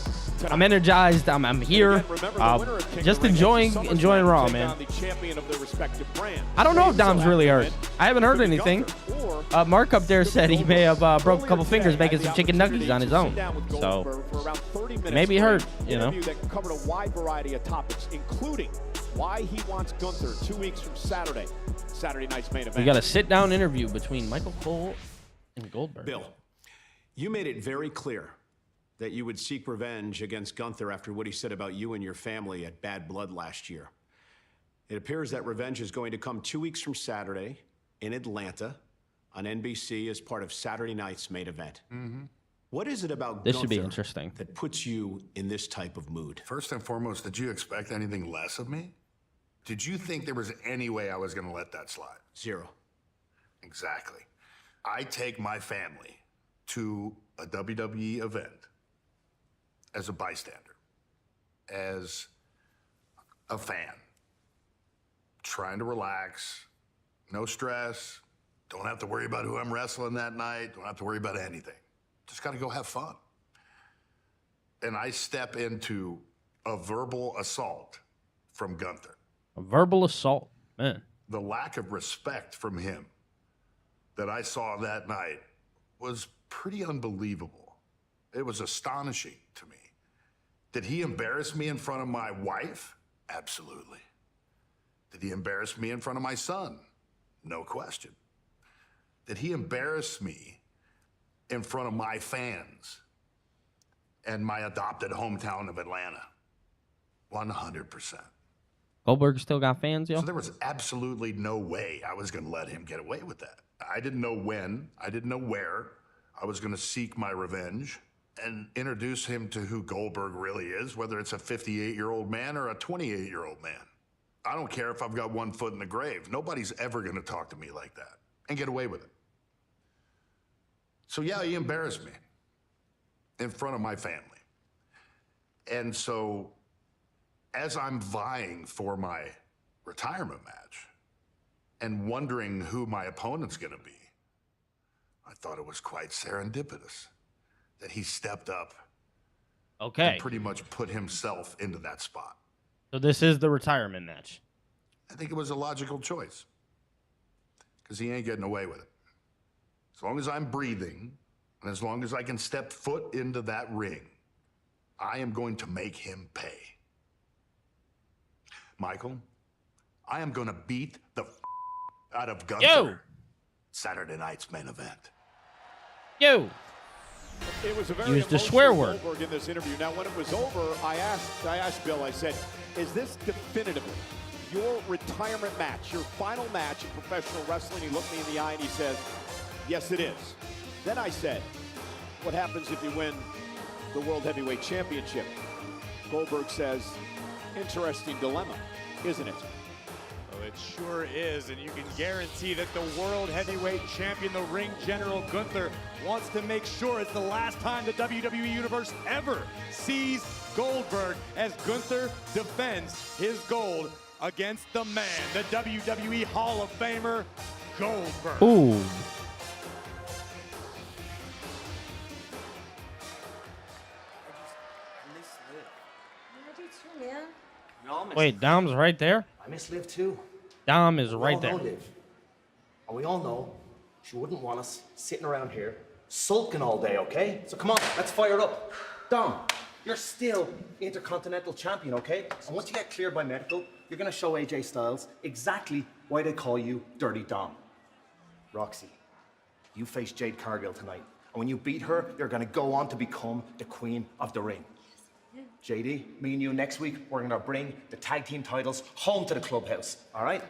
I'm energized. I'm here. Again, remember, the winner of King Just of the Ring enjoying heads to enjoying SummerSlam Raw, take man. on the champion of their respective brands. I don't know Jey if Dom's Uso really has hurt. to win. I haven't heard Could be anything. Gunther or Mark up there said he may have broke a Earlier couple fingers today, I making had some the chicken nuggets on his own. opportunity to sit down with So Goldberg for around 30 minutes maybe for an hurt, you know. interview that covered a wide variety of topics, including why he wants Gunther 2 weeks from Saturday night's main event. we got a sit-down interview between Michael Cole and Goldberg. Bill, you made it very clear that you would seek revenge against Gunther after what he said about you and your family at Bad Blood last year. It appears that revenge is going to come 2 weeks from Saturday in Atlanta on NBC as part of Saturday night's main event. What is it about This Gunther should be interesting. that puts you in this type of mood? First and foremost, did you expect anything less of me? Did you think there was any way I was going to let that slide? Zero. Exactly. I take my family to a WWE event as a bystander, as a fan, trying to relax, no stress, don't have to worry about who I'm wrestling that night, don't have to worry about anything. Just got to go have fun. And I step into a verbal assault from Gunther. A verbal assault, man. The lack of respect from him that I saw that night was pretty unbelievable. It was astonishing to me. Did he embarrass me in front of my wife? Absolutely. Did he embarrass me in front of my son? No question. Did he embarrass me in front of my fans and my adopted hometown of Atlanta? 100%. Goldberg still got fans, yo? So there was absolutely no way I was going to let him get away with that. I didn't know when, I didn't know where I was going to seek my revenge and introduce him to who Goldberg really is, whether it's a 58-year-old man or a 28-year-old man. I don't care if I've got one foot in the grave. Nobody's ever going to talk to me like that and get away with it. So yeah, he embarrassed me in front of my family. And so as I'm vying for my retirement match and wondering who my opponent's going to be, I thought it was quite serendipitous that he stepped up Okay. and pretty much put himself into that spot. So this is the retirement match. I think it was a logical choice because he ain't getting away with it. As long as I'm breathing and as long as I can step foot into that ring, I am going to make him pay. Michael, I am going to beat the out of Gunther. Saturday night's main event. Yo. It was a very Use the emotional swear word. Goldberg in this interview. Now, when it was over, I asked Bill, I said, is this definitively your retirement match, your final match in professional wrestling? He looked me in the eye and he said, yes, it is. Then I said, what happens if you win the World Heavyweight Championship? Goldberg says, interesting dilemma, isn't it? Oh, it sure is, and you can guarantee that the World Heavyweight Champion, the Ring General Gunther, wants to make sure it's the last time the WWE Universe ever sees Goldberg as Gunther defends his gold against the man, the WWE Hall of Famer, Goldberg. Ooh. Wait, Dom's right there? I miss Liv too. Dom is We right all there. know Liv. And we all know she wouldn't want us sitting around here sulking all day, okay? So come on, let's fire up. Dom, you're still Intercontinental Champion, okay? And once you get cleared by medical, you're gonna show AJ Styles exactly why they call you Dirty Dom. Roxy, you face Jade Cargill tonight. And when you beat her, you're gonna go on to become the Queen of the Ring. JD, me and you next week, we're gonna bring the tag team titles home to the clubhouse, all right?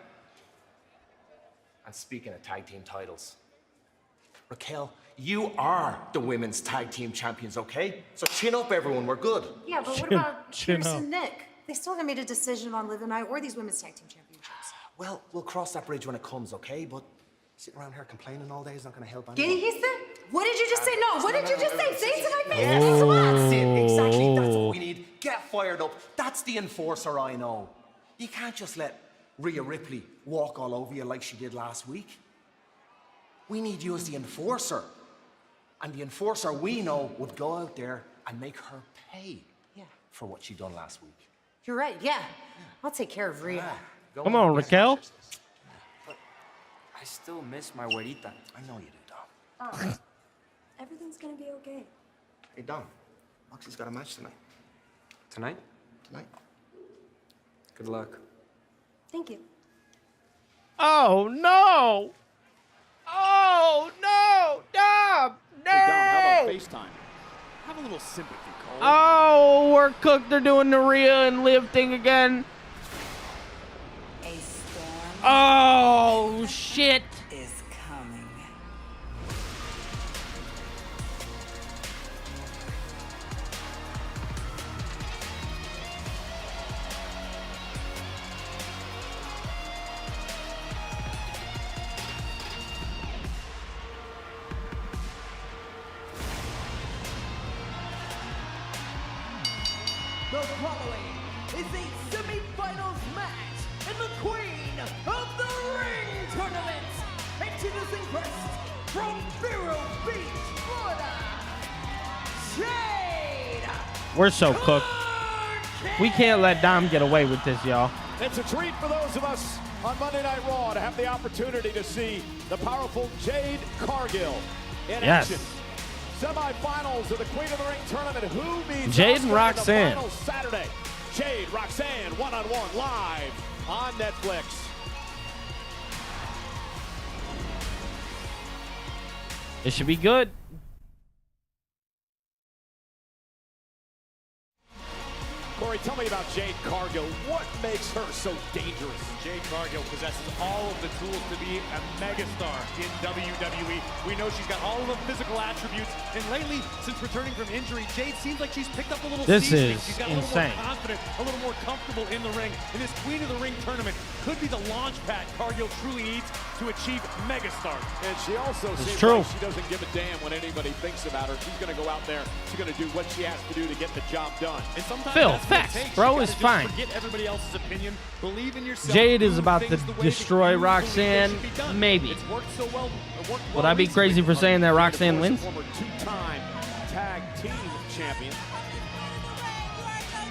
And speaking of tag team titles, Raquel, you are the women's tag team champions, okay? So chin up, everyone, we're good. Yeah, but what about Pierce and Nick? They still haven't made a decision on Liv and I or these women's tag team championships. Well, we'll cross that bridge when it comes, okay? But sitting around here complaining all day is not gonna help anyone. Giddy, he said? What did you just say? No, what did you just say? Say it to my face. Yes, that's it, exactly. That's what we need. Get fired up. That's the enforcer I know. You can't just let Rhea Ripley walk all over you like she did last week. We need you as the enforcer. And the enforcer we know would go out there and make her pay for what she done last week. You're right, yeah. I'll take care of Rhea. Come on, Raquel. I still miss my güerita. I know you do, Dom. Everything's gonna be okay. Hey, Dom. Moxie's got a match tonight. Tonight? Tonight. Good luck. Thank you. Oh, no. Oh, no. Dom. No. Hey, Dom, how about FaceTime? Have a little sympathy, Cole. Oh, we're cooked. They're doing the Rhea and Liv thing again. Oh, shit. Is coming. The following is a semi-finals match in the Queen of the Ring tournament. Introducing first from Vero Beach, Florida, Jade. We're so cooked. We can't let Dom get away with this, y'all. It's a treat for those of us on Monday Night Raw to have the opportunity to see the powerful Jade Cargill in action. Semifinals of the Queen of the Ring tournament. Who meets Jade and Roxanne. in the final Saturday? Jade, Roxanne, one-on-one live on Netflix. It should be good. Corey, tell me about Jade Cargill. What makes her so dangerous? Jade Cargill possesses all of the tools to be a megastar in WWE. We know she's got all of the physical attributes, and lately, since returning from injury, Jade seems like she's picked up a little This seasoning. is She's got a insane. little more confident, a little more comfortable in the ring. In this Queen of the Ring tournament, could be the launch pad Cargill truly needs to achieve megastar. And she also seems true. like she doesn't give a damn what anybody thinks about her. She's going to go out there. She's going to do what she has to do to get the job done. And sometimes Phil, that's what it facts, takes. bro, You it's gotta fine. just forget everybody else's opinion. Believe in yourself. Jade is do about to things the way that destroy you believe they Roxanne. should be done. Maybe. It's worked so well. Would I be crazy for saying that Roxanne wins? Former two-time tag team champion.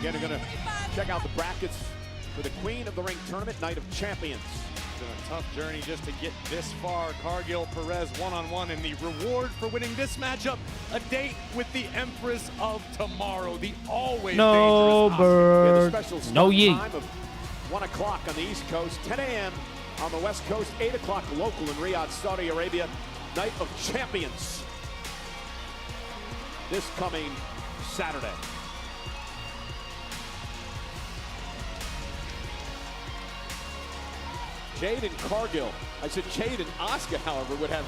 Again, we're going to check out the brackets for the Queen of the Ring Tournament, Night of Champions. It's been a tough journey just to get this far. Cargill, Perez one-on-one, and the reward for winning this matchup, a date with the Empress of Tomorrow, the always No dangerous bird. The special No start yeet. time of 1 o'clock on the East Coast, 10 a.m. on the West Coast, 8 o'clock local in Riyadh, Saudi Arabia. Night of Champions. This coming Saturday. Jade and Cargill. I said Jade and Asuka, however, would have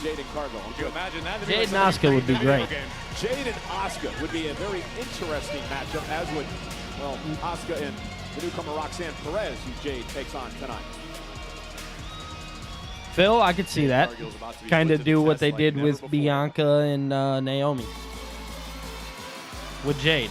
Jade and Cargill. Could you imagine that? Jade and Asuka would be great. Jade and Asuka would be a very interesting matchup, as would, well, Asuka and the newcomer Roxanne Perez, who Jade takes on tonight. Phil, I could see that. Kind of do what they did with Bianca and Naomi. With Jade.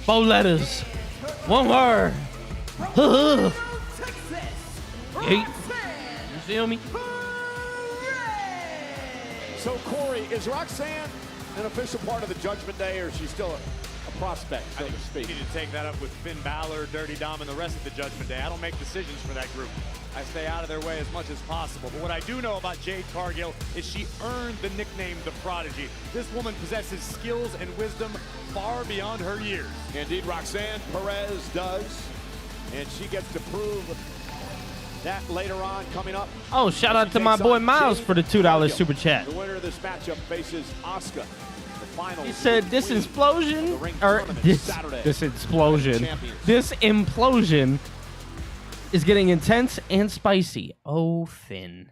Four letters. One word. Hey. You feel me? So, Corey, is Roxanne an official part of the Judgment Day, or is she still a prospect, so to speak? You need to take that up with Finn Balor, Dirty Dom, and the rest of the Judgment Day. I don't make decisions for that group. I stay out of their way as much as possible. But what I do know about Jade Cargill is she earned the nickname The Prodigy. This woman possesses skills and wisdom far beyond her years. Indeed, Roxanne Perez does, and she gets to prove that later on coming up. Oh, shout out to my boy Miles for the $2 super chat. The winner of this matchup faces Asuka. The final. He said this explosion, or this explosion, this implosion is getting intense and spicy. Oh, Finn.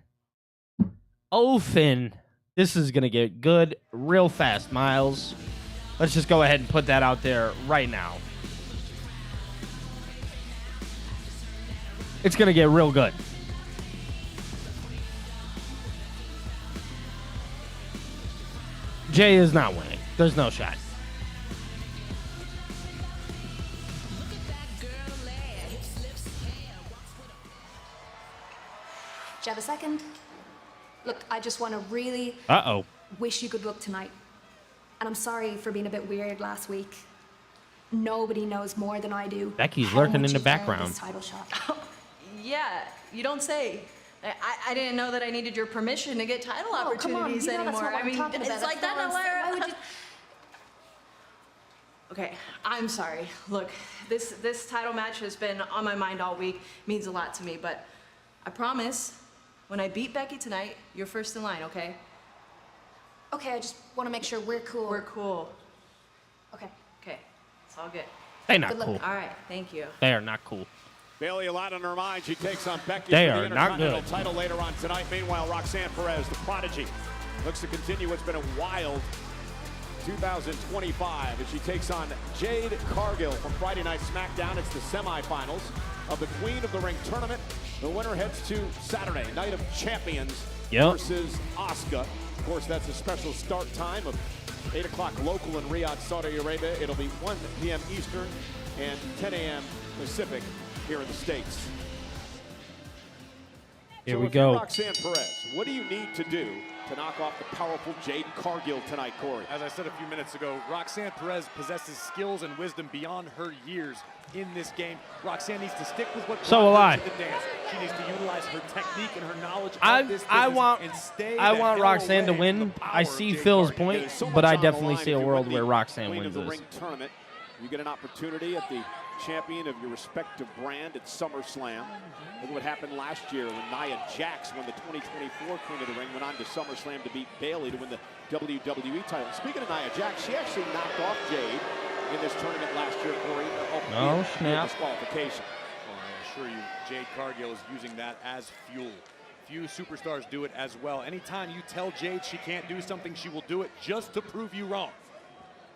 Oh, Finn. This is going to get good real fast, Miles. Let's just go ahead and put that out there right now. It's going to get real good. Jay is not winning. There's no shot. Do you have a second? Look, I just want to really wish you good luck tonight. And I'm sorry for being a bit weird last week. Nobody knows more than I do. Becky's how lurking much in the you've earned background. this title shot. Yeah, you don't say. I didn't know that I needed your permission to get title Oh, come on, opportunities you know that's anymore. not what I mean, I'm talking about. it's like That's that not what I'm saying. now. Why would you? Okay, I'm sorry. Look, this title match has been on my mind all week. Means a lot to me, but I promise, when I beat Becky tonight, you're first in line, okay? Okay, I just want to make sure we're cool. We're cool. Okay. Okay, it's all good. They not Good luck. cool. All right, thank you. They are not cool. Bailey, a lot on her mind. She takes on Becky They for are the not Intercontinental good. title later on tonight. Meanwhile, Roxanne Perez, the Prodigy, looks to continue what's been a wild 2025 as she takes on Jade Cargill from Friday Night SmackDown. It's the semifinals of the Queen of the Ring tournament. The winner heads to Saturday, Night of Champions versus Asuka. Of course, that's a special start time of 8 o'clock local in Riyadh, Saudi Arabia. It'll be 1 p.m. Eastern and 10 a.m. Pacific here in the States. Here so we if you're go. Roxanne Perez, what do you need to do to knock off the powerful Jade Cargill tonight, Corey? As I said a few minutes ago, Roxanne Perez possesses skills and wisdom beyond her years in this game. Roxanne needs to stick with what So brought will her I. to the dance. She needs to utilize her technique and her knowledge I of this I business want and stay I the want hell Roxanne to away win. from the power I of see Jade Phil's Cargill. point, There's so but much I on the definitely line see a if you world win where the Roxanne Queen wins of the this. Ring tournament. You get an opportunity at the champion of your respective brand at SummerSlam. Look at what happened last year when Nia Jax won the 2024 Queen of the Ring, went on to SummerSlam to beat Bayley to win the WWE title. Speaking of Nia Jax, she actually knocked off Jade in this tournament last year, Corey. Oh, snap. Disqualification. Well, I assure you, Jade Cargill is using that as fuel. Few superstars do it as well. Anytime you tell Jade she can't do something, she will do it just to prove you wrong.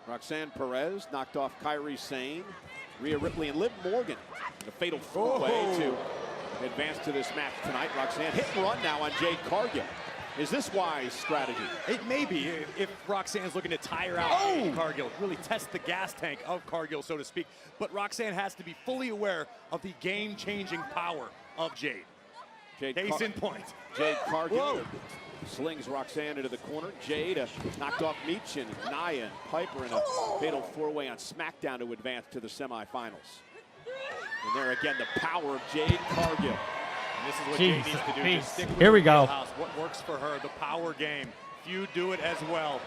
Roxanne Perez knocked off Kairi Sane, Rhea Ripley, and Liv Morgan in a fatal four-way to advance to this match tonight. Roxanne hit and run now on Jade Cargill. Is this wise strategy? It may be if Roxanne's looking to tire out Cargill, really test the gas tank of Cargill, so to speak. But Roxanne has to be fully aware of the game-changing power of Jade. Case in point. Jade Cargill slings Roxanne into the corner. Jade knocked off Meech and Nia and Piper in a fatal four-way on SmackDown to advance to the semifinals. And there again, the power of Jade Cargill. And this is what Jade needs to do. Just stick with Here we the go. wheelhouse. What works for her, the power game. Few do it as well.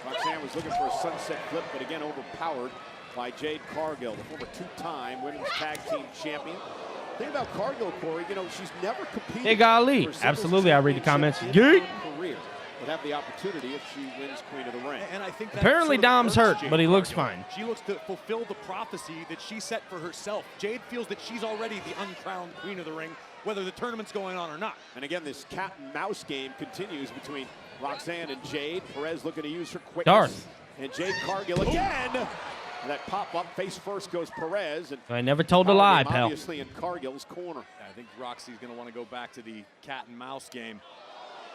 Roxanne was looking for a sunset flip, but again overpowered by Jade Cargill, the former two-time women's tag team champion. The thing about Cargill, Corey, you know, she's never competed. Hey, golly. Absolutely, I read the comments. Yeet. Career, but have the opportunity if she wins Queen of the Ring. And I think that Apparently sort of Dom's hurts hurt, Jade but he looks Cargill. fine. She looks to fulfill the prophecy that she set for herself. Jade feels that she's already the uncrowned Queen of the Ring, whether the tournament's going on or not. And again, this cat and mouse game continues between Roxanne and Jade. Perez looking to use her quickness. Darth. And Jade Cargill again. And that pop-up face first goes Perez. And I never told a lie, pal. Obviously in Cargill's corner. I think Roxy's going to want to go back to the cat and mouse game.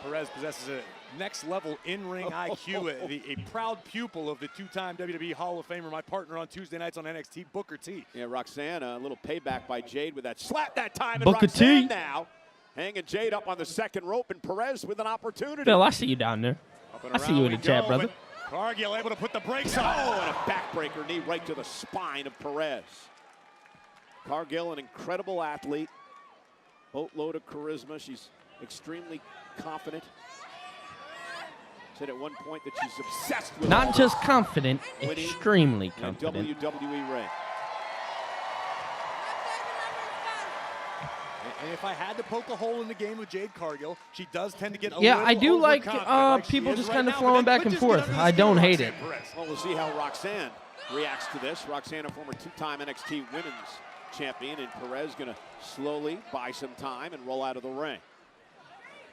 Perez possesses a next-level in-ring IQ, a proud pupil of the two-time WWE Hall of Famer, my partner on Tuesday nights on NXT, Booker T. Yeah, Roxanne, a little payback by Jade with that slap that time. And Booker Roxanne T. now hanging Jade up on the second rope, and Perez with an opportunity. Phil, I see you down there. I see you in the chat, brother. Cargill able to put the brakes on. Oh, and a backbreaker knee right to the spine of Perez. Cargill, an incredible athlete. Boatload of charisma. She's extremely confident. Said at one point that she's obsessed with Not just confident, extremely confident. WWE ring. And if I had to poke a hole in the game with Jade Cargill, she does tend to get a Yeah, little I do like overconfident, people she just is kind of right now, flowing but that back could and just get forth. under the I skin don't of hate it. Roxanne Perez. Well, we'll see how Roxanne reacts to this. Roxanne, a former two-time NXT Women's Champion, and Perez going to slowly buy some time and roll out of the ring.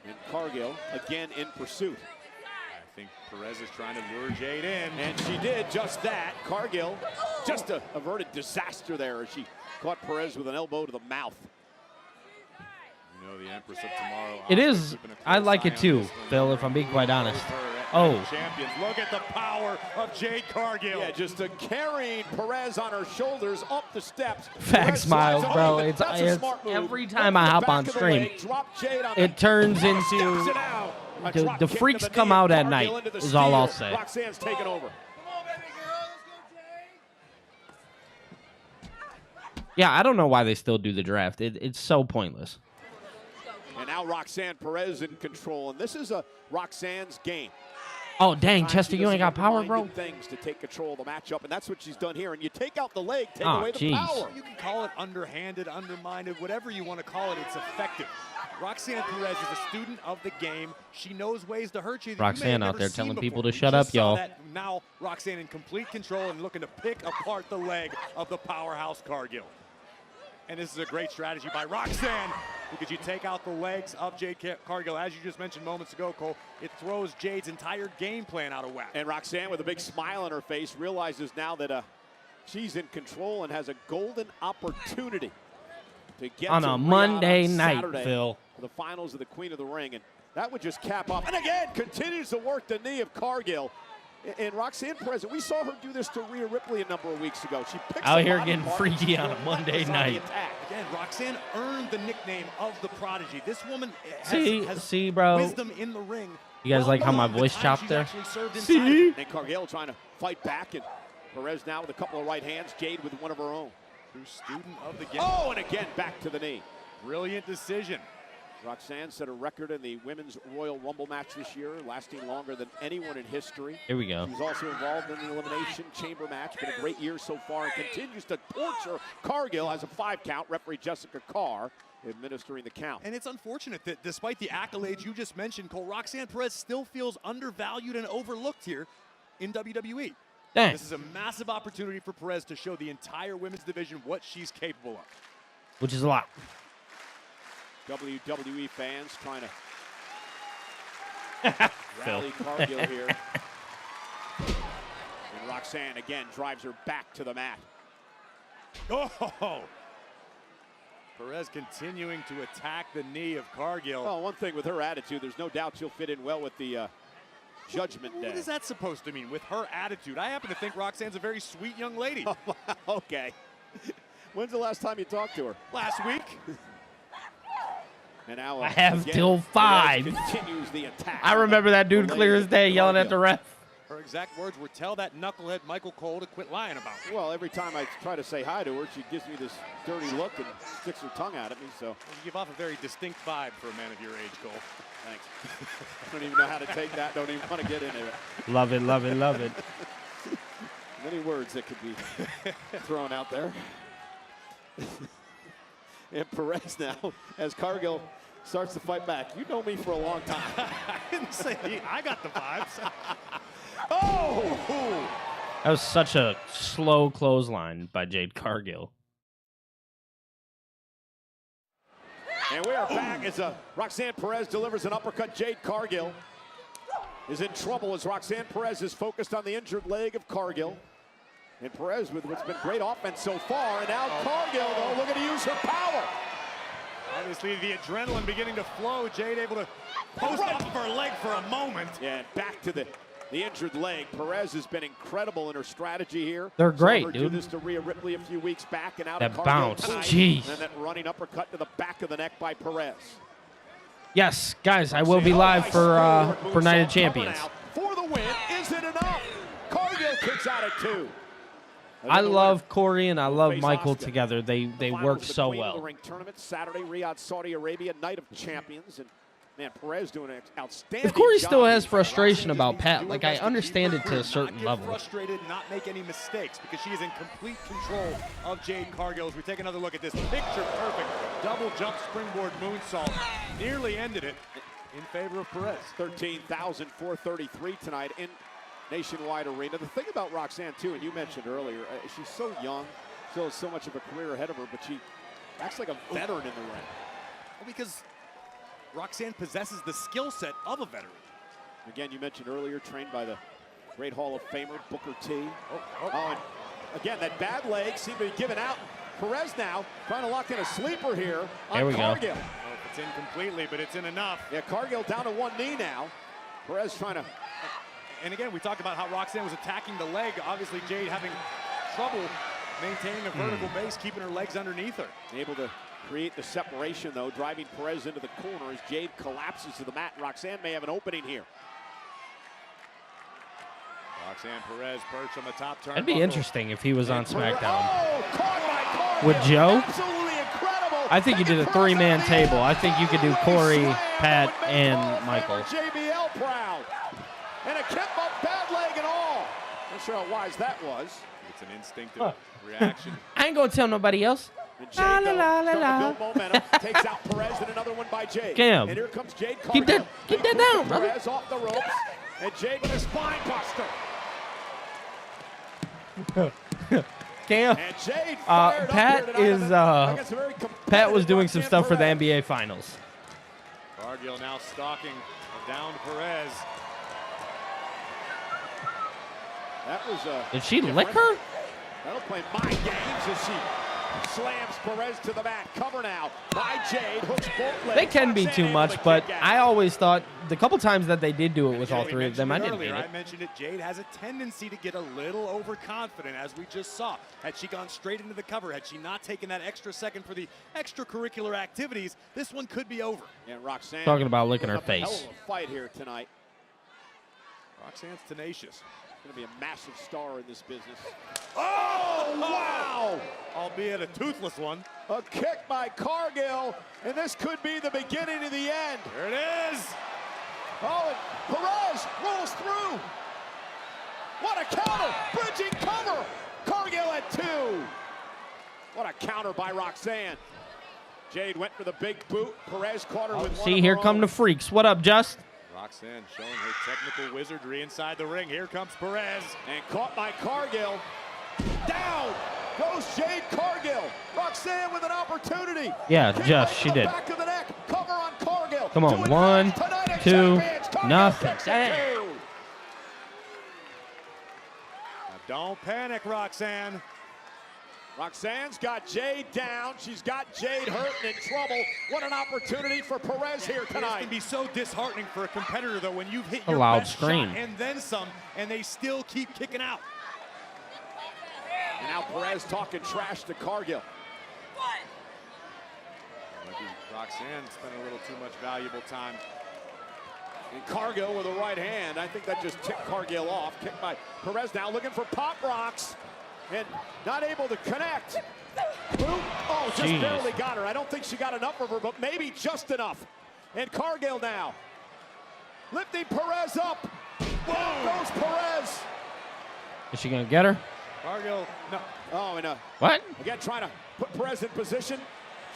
And Cargill again in pursuit. I think Perez is trying to lure Jade in. And she did just that. Cargill, just a averted disaster there as she caught Perez with an elbow to the mouth. You know, the Empress of Tomorrow. It is. I like it too, Phil, if I'm being quite honest. Oh. Champions, look at the power of Jade Cargill. Yeah, just carrying Perez on her shoulders up the steps. Facts, Miles, bro. It's every time I hop on stream, it turns into the freaks come out at night, is all I'll say. Roxanne's taking over. Yeah, I don't know why they still do the draft. It's so pointless. And now Roxanne Perez in control, and this is a Roxanne's game. Oh, dang, Chester, you ain't got power, bro? Things to take control of the matchup, and that's what she's done here. And you take out the leg, take Oh, away the geez. power. You can call it underhanded, undermined, whatever you want to call it. It's effective. Roxanne Perez is a student of the game. She knows ways to hurt you. That Roxanne you may have out there never seen telling before. people to We shut just up, saw y'all. that. Now Roxanne in complete control and looking to pick apart the leg of the powerhouse Cargill. And this is a great strategy by Roxanne, because you take out the legs of Jade Cargill. As you just mentioned moments ago, Cole, it throws Jade's entire game plan out of whack. And Roxanne, with a big smile on her face, realizes now that she's in control and has a golden opportunity to get On to a Riyadh Monday on night, Saturday Phil. for the finals of the Queen of the Ring. And that would just cap off. And again, continues to work the knee of Cargill. And Roxanne Perez, we saw her do this to Rhea Ripley a number of weeks ago. She picks Out the here body getting part, freaky she's on a Monday relentless on the night. attack. Again, Roxanne earned the nickname of the Prodigy. This woman has See, bro. wisdom in the ring. You guys like how my beyond the voice time chopped she's there? actually served inside See? of it. And Cargill trying to fight back, and Perez now with a couple of right hands, Jade with one of her own. True student of the game. Oh, and again, back to the knee. Brilliant decision. Roxanne set a record in the Women's Royal Rumble match this year, lasting longer than anyone in history. Here we go. She was also involved in the Elimination Chamber match. Been a great year so far and continues to torture Cargill. Has a 5 count. Referee Jessica Carr administering the count. And it's unfortunate that despite the accolades you just mentioned, Cole, Roxanne Perez still feels undervalued and overlooked here in WWE. Dang. This is a massive opportunity for Perez to show the entire women's division what she's capable of. Which is a lot. WWE fans trying to rally Cargill here. And Roxanne again drives her back to the mat. Oh! Perez continuing to attack the knee of Cargill. Well, one thing with her attitude, there's no doubt she'll fit in well with the Judgment Day. What is that supposed to mean with her attitude? I happen to think Roxanne's a very sweet young lady. Oh, wow, okay. When's the last time you talked to her? Last week. And now, I have again, till 5. Continues the attack. I remember that dude clear as day yelling at the ref. Her exact words were, "Tell that knucklehead Michael Cole to quit lying about it." Well, every time I try to say hi to her, she gives me this dirty look and sticks her tongue out at me. So you give off a very distinct vibe for a man of your age, Cole. Thanks. I don't even know how to take that. Don't even want to get into it. Love it, love it, love it. Many words that could be thrown out there. And Perez now, as Cargill starts to fight back. You know me for a long time. I didn't say I got the vibes. Oh! That was such a slow clothesline by Jade Cargill. And we are back as Roxanne Perez delivers an uppercut. Jade Cargill is in trouble as Roxanne Perez is focused on the injured leg of Cargill. And Perez with what's been great offense so far. And now Cargill, though, looking to use her power. Obviously, the adrenaline beginning to flow. Jade able to post off of her leg for a moment. Yeah, and back to the injured leg. Perez has been incredible in her strategy here. They're great, Saw her dude. Do this to Rhea Ripley a few weeks back, and out That of Cargill bounce, tonight. jeez. And that running uppercut to the back of the neck by Perez. Yes, guys, I will be live for Night of Champions. For the win, is it enough? Cargill kicks out at 2. I love Corey and I love Michael together. They work so Queen of the well. Ring tournament Saturday, Riyadh, Saudi Arabia, Night of Champions, and man, Perez doing an outstanding If Corey job. still has frustration about Pat, like I understand it to a certain Not get level. frustrated, not make any mistakes, because she is in complete control of Jade Cargill. As we take another look at this picture-perfect double jump springboard moonsault, nearly ended it in favor of Perez. 13,433 tonight in Nationwide Arena. The thing about Roxanne, too, and you mentioned earlier, she's so young, still has so much of a career ahead of her, but she acts like a veteran in the ring. Well, because Roxanne possesses the skill set of a veteran. Again, you mentioned earlier, trained by the great Hall of Famer, Booker T. And again, that bad leg seemed to be given out. Perez now trying to lock in a sleeper here on There we Cargill. go. Well, it's in completely, but it's in enough. Yeah, Cargill down to one knee now. Perez trying to... And again, we talked about how Roxanne was attacking the leg. Obviously, Jade having trouble maintaining a vertical base, keeping her legs underneath her. Able to create the separation, though, driving Perez into the corner as Jade collapses to the mat. Roxanne may have an opening here. Roxanne Perez perched on the top turnbuckle. That'd be interesting if he was on SmackDown. Oh, caught by Cargill. With Joe? Absolutely incredible. I think you did a 3-man table. I think you could do Corey, Pat, and Michael. JBL proud. And a kick up, bad leg and all. Not sure how wise that was. It's an instinctive reaction. I ain't gonna tell nobody else. And Jade, though, trying to build momentum, takes out Perez and another one by Jade. Damn. And here comes Jade Cargill. Keep that down, brother. Perez off the ropes. And Jade with a spine buster. Damn. And Jade fired up Pat here tonight. is I guess a very Pat was doing competitive some stuff for the Perez. NBA Finals. Cargill now stalking down Perez. That was Did she lick her? That'll play mind games as she slams Perez to the mat. Cover now by Jade. Hooks both legs. They can be too much, but I always thought the couple times that they did do it with all three of them, I didn't hate I it. mentioned it. Jade has a tendency to get a little overconfident, as we just saw. Had she gone straight into the cover, had she not taken that extra second for the extracurricular activities, this one could be over. And Roxanne Talking about licking her putting up a face. hell of a fight here tonight. Roxanne's tenacious. Going to be a massive star in this business. Oh, wow! Albeit a toothless one. A kick by Cargill, and this could be the beginning of the end. There it is. Oh, and Perez rolls through. What a counter! Bridging cover! Cargill at 2. What a counter by Roxanne. Jade went for the big boot. Perez caught her with one See, of here her come own. the freaks. What up, Just? Roxanne showing her technical wizardry inside the ring. Here comes Perez. And caught by Cargill. Down goes Jade Cargill. Roxanne with an opportunity. Yeah, Kick just right she to the did. back of the neck. Cover on Cargill. Come on, Doing 1, that tonight at 2, Champions. Cargill nothing. takes it Dang. 2. Now don't panic, Roxanne. Roxanne's got Jade down. She's got Jade hurt and in trouble. What an opportunity for Perez here tonight. It can be so disheartening for a competitor, though, when you've hit A your loud best scream. shot and then some, and they still keep kicking out. And now Perez talking trash to Cargill. Roxanne spent a little too much valuable time. And Cargill with a right hand. I think that just ticked Cargill off. Kicked by Perez now looking for pop rocks. And not able to connect. Boom. Oh, just Jeez. barely got her. I don't think she got enough of her, but maybe just enough. And Cargill now lifting Perez up. Whoa, goes Perez. Is she gonna get her? Cargill, no. Oh, and What? again, trying to put Perez in position.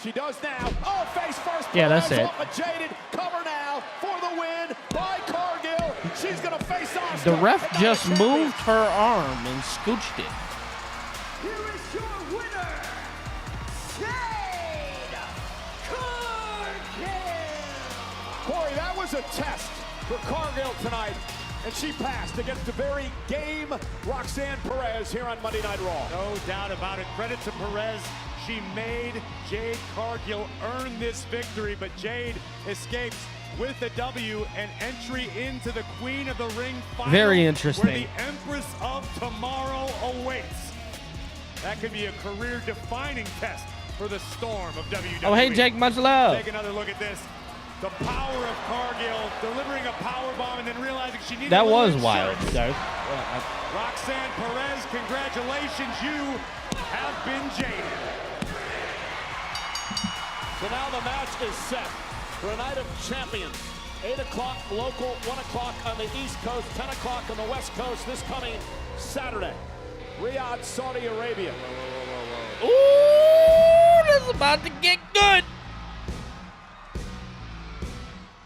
She does now. Oh, face first. Yeah, that's Perez it. off a jaded cover now for the win by Cargill. She's going to face Asuka. The ref at just Night moved her arm and scooched it. Here is your winner, Jade Cargill. Corey, that was a test for Cargill tonight, and she passed against the very game Roxanne Perez here on Monday Night Raw. No doubt about it. Credit to Perez. She made Jade Cargill earn this victory, but Jade escapes with a W and entry into the Queen of the Ring final. Very interesting. Where the Empress of Tomorrow awaits. That could be a career-defining test for the Storm of WWE. Oh, hey, Jake, much love. Take another look at this. The power of Cargill delivering a power bomb and then realizing she needed That a little was wild, insurance. guys. Roxanne Perez, congratulations. You have been jaded. So now the match is set for a night of champions. 8 o'clock local, 1 o'clock on the East Coast, 10 o'clock on the West Coast this coming Saturday. Riyadh, Saudi Arabia. Ooh, this is about to get good.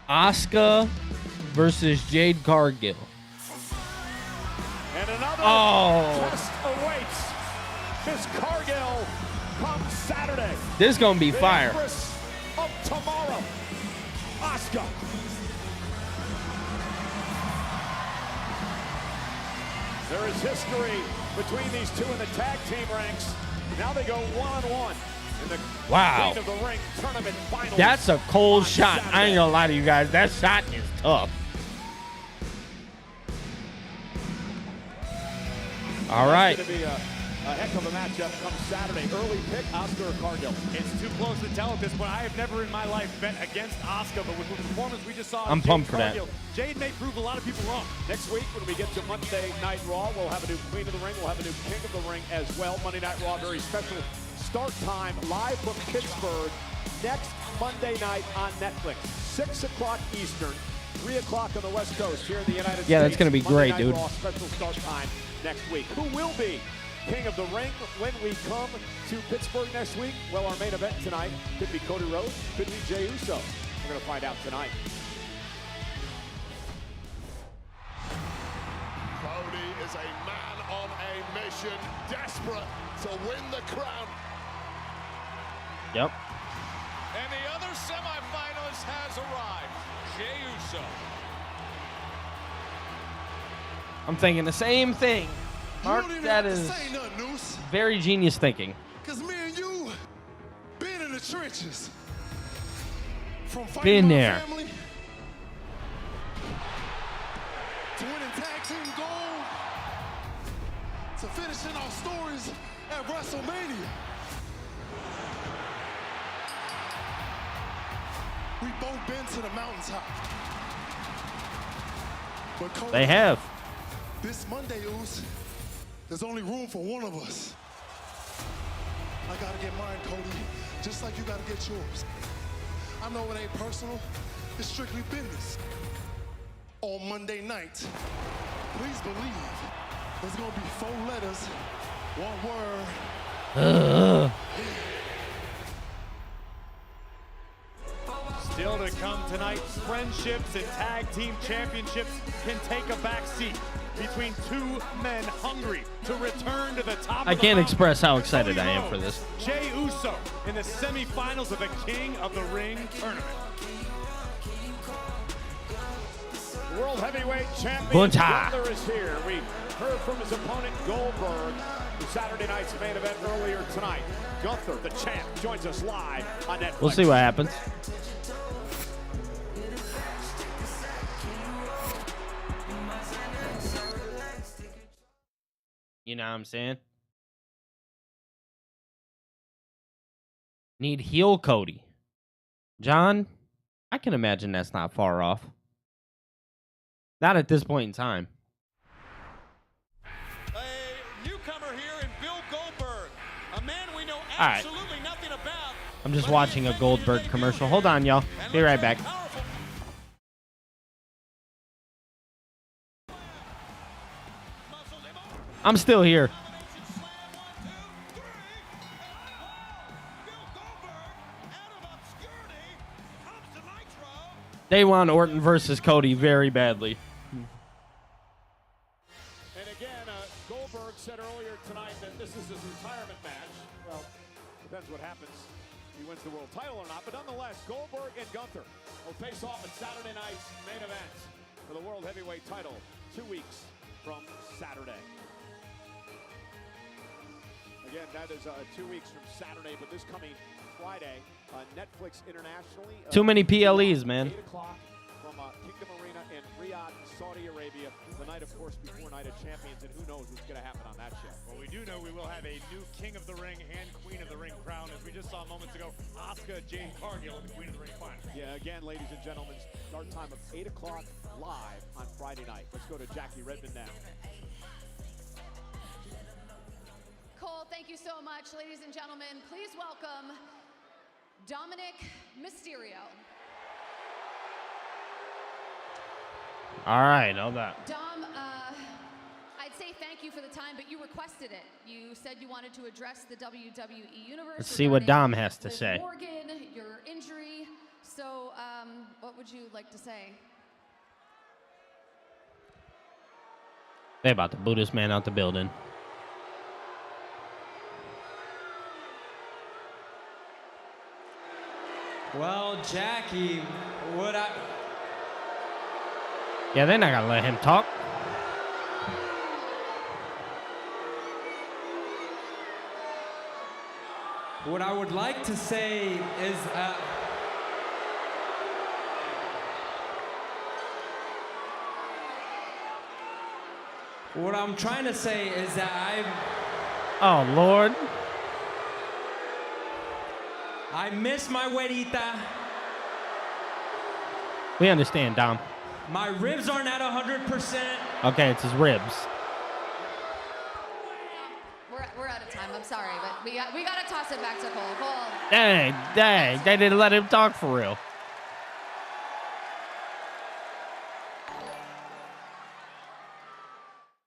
Asuka versus Jade Cargill. And another Oh. test awaits. Miss Cargill comes Saturday. This is going to be The fire. Empress of Tomorrow, Asuka. There is history between these two in the tag team ranks. Now they go one-on-one in the Wow. Queen of the Ring tournament finals. That's a cold on shot. I ain't gonna lie to you guys. That shot is tough. All right. It's going to be a heck of a matchup come Saturday. Early pick, Asuka or Cargill. It's too close to tell at this point. I have never in my life bet against Asuka, but with the performance we just saw, I'm Jade pumped for that. Cargill, Jade may prove a lot of people wrong. Next week, when we get to Monday Night Raw, we'll have a new Queen of the Ring. We'll have a new King of the Ring as well. Monday Night Raw, very special start time, live from Pittsburgh, next Monday night on Netflix. 6 o'clock Eastern, 3 o'clock on the West Coast here in the United States. Yeah, that's gonna be Monday great, Night dude. Raw, special start time next week. Who will be King of the Ring when we come to Pittsburgh next week? Well, our main event tonight could be Cody Rhodes, could be Jey Uso. We're going to find out tonight. Cody is a man on a mission, desperate to win the crown. Yep. And the other semifinalist has arrived, Jey Uso. I'm thinking the same thing. Mark, you don't even that have to is say nothing, Noose. very genius thinking. Because me and you been in the trenches. From Been fighting my there. family to winning tag team gold to finishing our stories at WrestleMania. We both been to the mountaintop. But Cody, They have. this Monday, Oos, there's only room for one of us. I gotta get mine, Cody, just like you gotta get yours. I know it ain't personal, it's strictly business. On Monday night, please believe there's gonna be 4 letters, 1 word. Still to come tonight, friendships and tag team championships can take a back seat between two men hungry to return to the top I of the can't mountain. express how excited Cody I am for Rhodes, this. Jey Uso in the semifinals of the King of the Ring tournament. World Heavyweight Champion Bunta. Gunther is here. We heard from his opponent Goldberg in Saturday night's main event earlier tonight. Gunther, the champ, joins us live on Netflix. We'll see what happens. You know what I'm saying? Need heel Cody. John, I can imagine that's not far off. Not at this point in time. A newcomer here in Bill Goldberg, a man we know All right. absolutely nothing about. I'm just watching a Goldberg commercial. Hold on, y'all. Be right back. I'm still here. They want Orton versus Cody very badly. And again, Goldberg said earlier tonight that this is his retirement match. Well, depends what happens. He wins the world title or not. But nonetheless, Goldberg and Gunther will face off at Saturday night's main event for the World Heavyweight title 2 weeks from Saturday. Again, that is 2 weeks from Saturday, but this coming Friday, Netflix internationally. Too many PLEs, man. 8 o'clock from Kingdom Arena in Riyadh, Saudi Arabia. The night, of course, before Night of Champions, and who knows what's going to happen on that show. Well, we do know we will have a new King of the Ring and Queen of the Ring crown, as we just saw moments ago, Asuka Jade Cargill in the Queen of the Ring final. Yeah, again, ladies and gentlemen, start time of 8 o'clock live on Friday night. Let's go to Jackie Redmond now. Cole, thank you so much. Ladies and gentlemen, please welcome Dominic Mysterio. All right, all that. Dom, I'd say thank you for the time, but you requested it. You said you wanted to address the WWE Universe. Let's see what Dom regarding has to Liv say. Morgan, your injury. So, what would you like to say? They about to boot this man out the building. Well, Jackie, would I... Yeah, they're not gonna let him talk. What I would like to say is... what I'm trying to say is that Oh, Lord. I miss my güerita. We understand, Dom. My ribs aren't at 100%. Okay, it's his ribs. We're out of time. I'm sorry, but we got to toss it back to Cole. Cole. Dang, they didn't let him talk for real.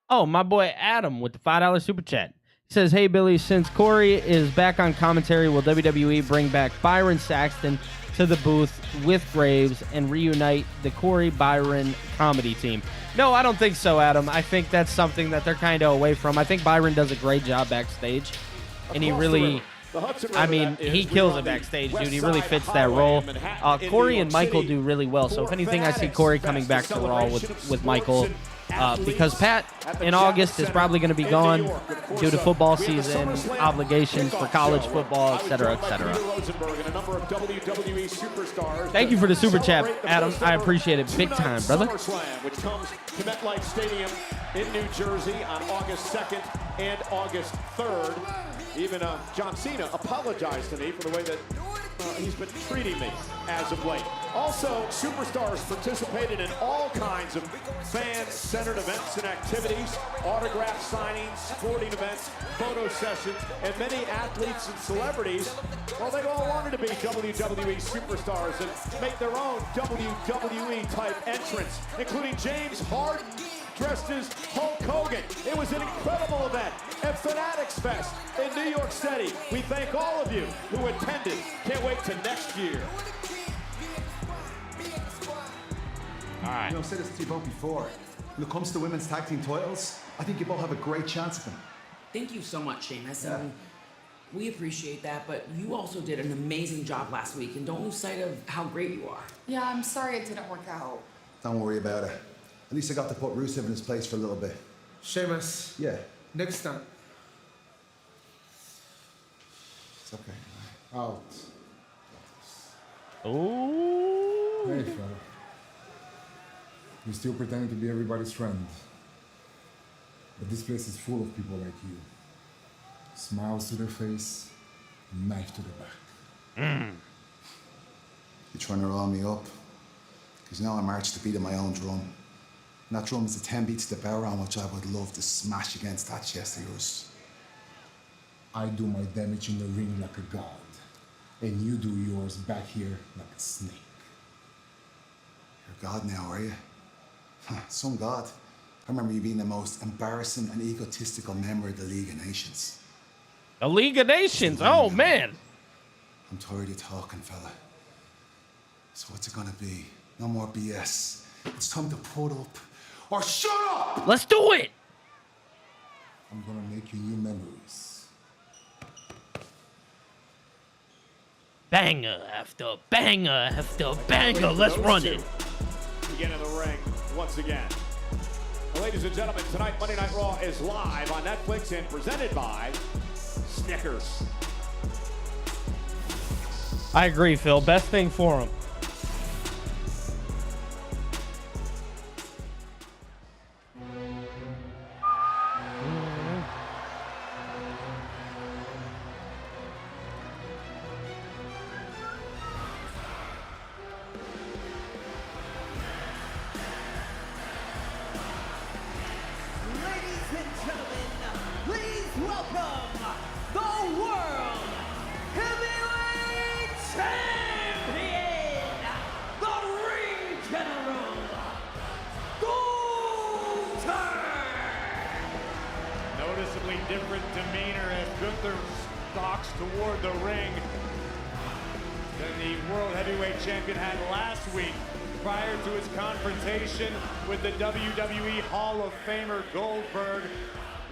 Oh, my boy Adam with the $5 super chat. He says, hey, Billy, since Corey is back on commentary, will WWE bring back Byron Saxton to the booth with Graves and reunite the Corey Byron comedy team? No, I don't think so, Adam. I think that's something that they're kind of away from. I think Byron does a great job backstage, and he really... I mean, he kills it backstage, dude. He really fits that role. Corey and Michael do really well. So if anything, I see Corey coming back to Raw with Michael. Because Pat in August is probably going to be gone due to football season, obligations for college football, etc., etc. Thank you for the super chat, Adam. I appreciate it big time, brother. Which comes to MetLife Stadium in New Jersey on August 2nd and August 3rd. Even John Cena apologized to me for the way that he's been treating me as of late. Also, superstars participated in all kinds of fan-centered events and activities, autograph signings, sporting events, photo sessions, and many athletes and celebrities, well, they all wanted to be WWE superstars and make their own WWE-type entrance, including James Harden, dressed as Hulk Hogan. It was an incredible event at Fanatics Fest in New York City. We thank all of you who attended. Can't wait to next year. right. You know, I've said this to you both before. When it comes to women's tag team titles, I think you both have a great chance at them. Thank you so much, Sheamus. And we appreciate that, but you also did an amazing job last week, and don't lose sight of how great you are. Yeah, I'm sorry it didn't work out. Don't worry about it. At least I got to put Rusev in his place for a little bit. Sheamus. Yeah. Next time. It's okay. Out. Oh. Hey, fella. You're still pretending to be everybody's friend. But this place is full of people like you. Smiles to their face, knife to the back. You're trying to roll me up? Because you know I marched to beat my own drum. And that drum is a 10 beats to the power on which I would love to smash against that chest of yours. I do my damage in the ring like a god. And you do yours back here like a snake. You're God now, are you? Some god. I remember you being the most embarrassing and egotistical member of the League of Nations. The League of Nations. Oh, man. I'm tired of talking, fella. So what's it gonna be? No more BS. It's time to put up or shut up! Let's do it! I'm gonna make you new memories. Banger after banger after banger. Let's run it. Begin in the ring once again. Well, ladies and gentlemen, tonight Monday Night Raw is live on Netflix and presented by Snickers. I agree, Phil. Best thing for him. Ladies and gentlemen, please welcome the World Heavyweight Champion, the Ring General, Gunther. Noticeably different demeanor as Gunther stalks toward the ring than the World Heavyweight Champion had last week prior to his confrontation with the WWE Hall of Famer Goldberg.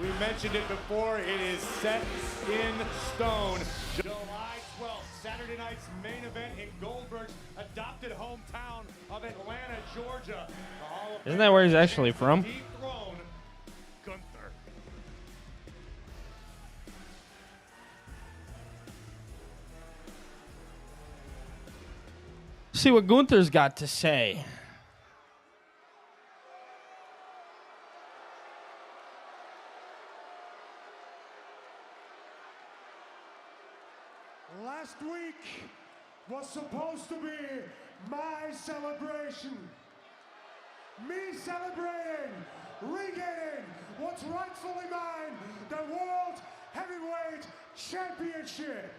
We mentioned it before, it is set in stone. July 12th, Saturday night's main event in Goldberg's adopted hometown of Atlanta, Georgia. The Hall of Isn't that where he's actually from? dethrone Gunther. See what Gunther's got to say. Last week was supposed to be my celebration. Me celebrating, regaining what's rightfully mine, the World Heavyweight Championship.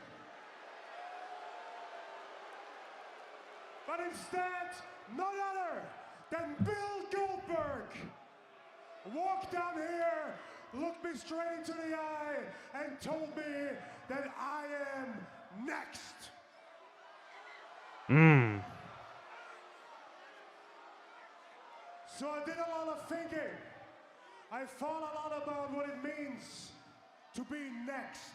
But instead, none other than Bill Goldberg walked down here, looked me straight into the eye, and told me that I am next. So I did a lot of thinking. I thought a lot about what it means to be next.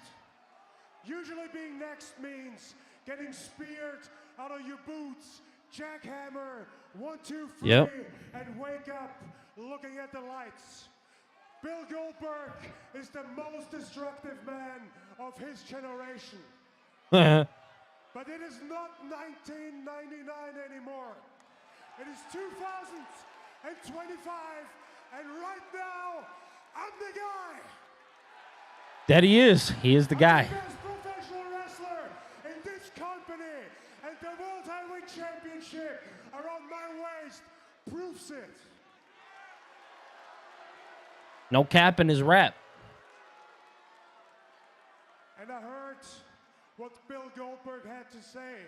Usually being next means getting speared out of your boots, jackhammer, 1, 2, 3, Yep. and wake up looking at the lights. Bill Goldberg is the most destructive man of his generation. But it is not 1999 anymore. It is 2025, and right now, I'm the guy. That he is. He is the guy. I'm the best professional wrestler in this company, and the World Heavyweight Championship around my waist proves it. No cap in his rap. And I heard what Bill Goldberg had to say.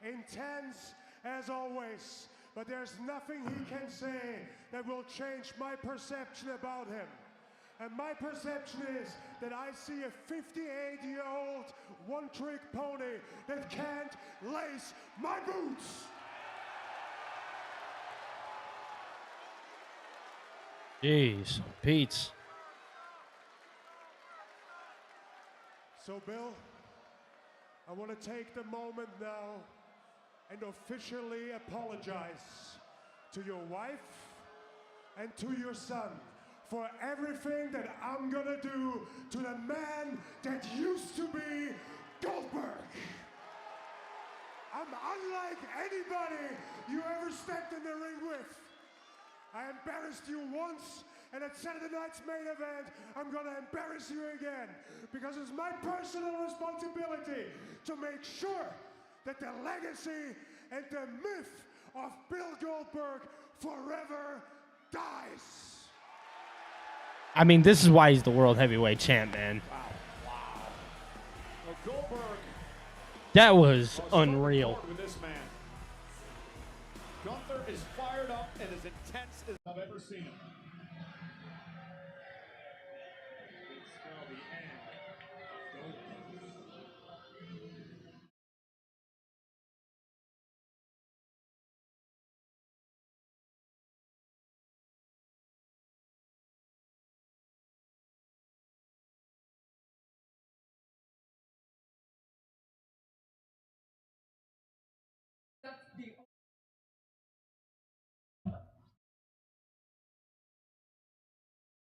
Intense as always, but there's nothing he can say that will change my perception about him. And my perception is that I see a 58-year-old one-trick pony that can't lace my boots. Jeez, Pete's. So, Bill, I want to take the moment now and officially apologize to your wife and to your son for everything that I'm gonna do to the man that used to be Goldberg. I'm unlike anybody you ever stepped in the ring with. I embarrassed you once, and at Saturday night's main event, I'm gonna embarrass you again, because it's my personal responsibility to make sure that the legacy and the myth of Bill Goldberg forever dies. I mean, this is why he's the world heavyweight champ, man. Well, Goldberg That was unreal. with this man. Gunther is fired up and as intense as I've ever seen him.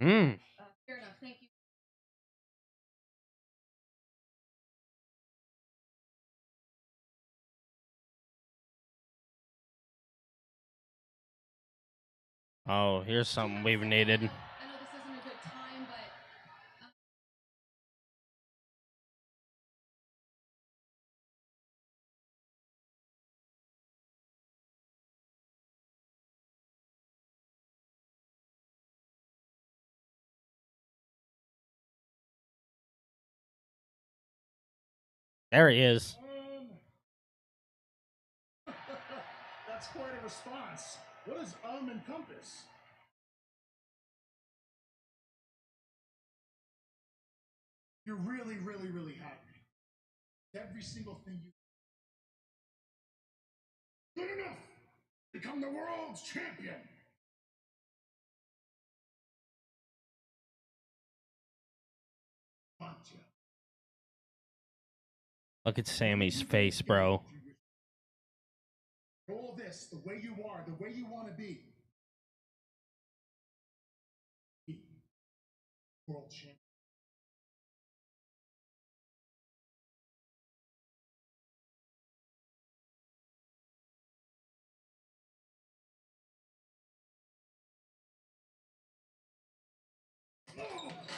Mm. Fair enough. Thank you. Oh, here's something we've needed. I know this isn't a good time, but There he is. That's quite a response. What does encompass? You're really, really, really happy. Every single thing you... Good enough! Become the world's champion! Gotcha. Look at Sammy's face, bro. All this, the way you are, the way you want to be. World champion.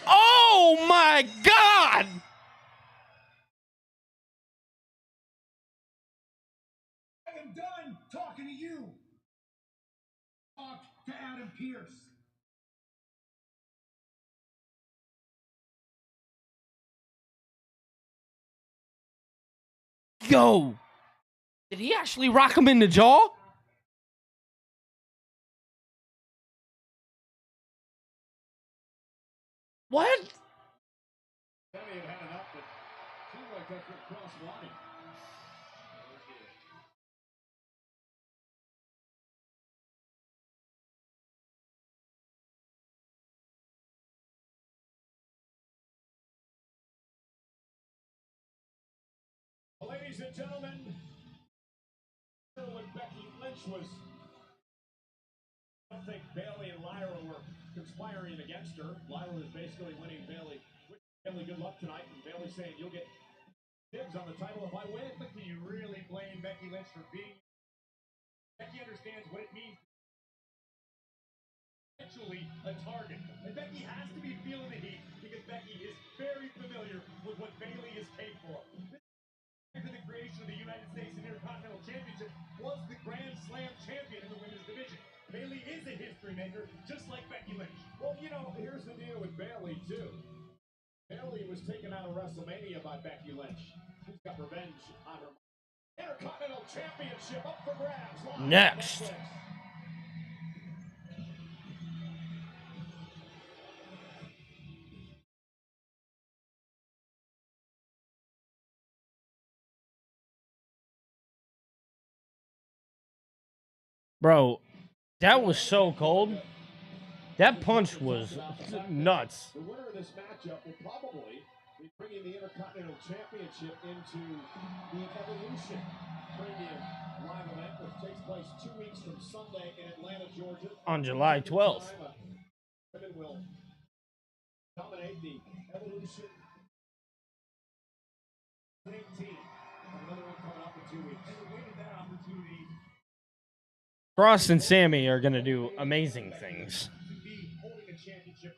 Oh my God! I am done talking to you. Talk to Adam Pierce. Yo! Did he actually rock him in the jaw? What? Sammy had had enough, but seemed like that could cross line. Ladies and gentlemen, when Becky Lynch was, I think Bailey and Lyra were conspiring against her. Lyra was basically winning Bailey. Bailey, good luck tonight. And Bailey saying you'll get dibs on the title if I win. But do you really blame Becky Lynch for being? Becky understands what it means. Actually, a target. And Becky has to be feeling the heat because Becky is very familiar with what Bailey is capable of. After the creation of the United States Intercontinental Championship, was the Grand Slam champion in the women's division. Bailey is a history maker, just like Becky Lynch. Well, you know, here's the deal with Bailey, too. Bailey was taken out of WrestleMania by Becky Lynch. She's got revenge on her. Intercontinental Championship up for grabs. Next. Bro, that was so cold. That punch was nuts. The winner of this matchup will probably be bringing the Intercontinental Championship into the Evolution Premium live event, which takes place 2 weeks from Sunday in Atlanta, Georgia. On July 12th. Women will dominate the Evolution team. Another one coming up in 2 weeks. And we waited that opportunity. Cross and Sammy are going to do amazing things. To be holding a championship,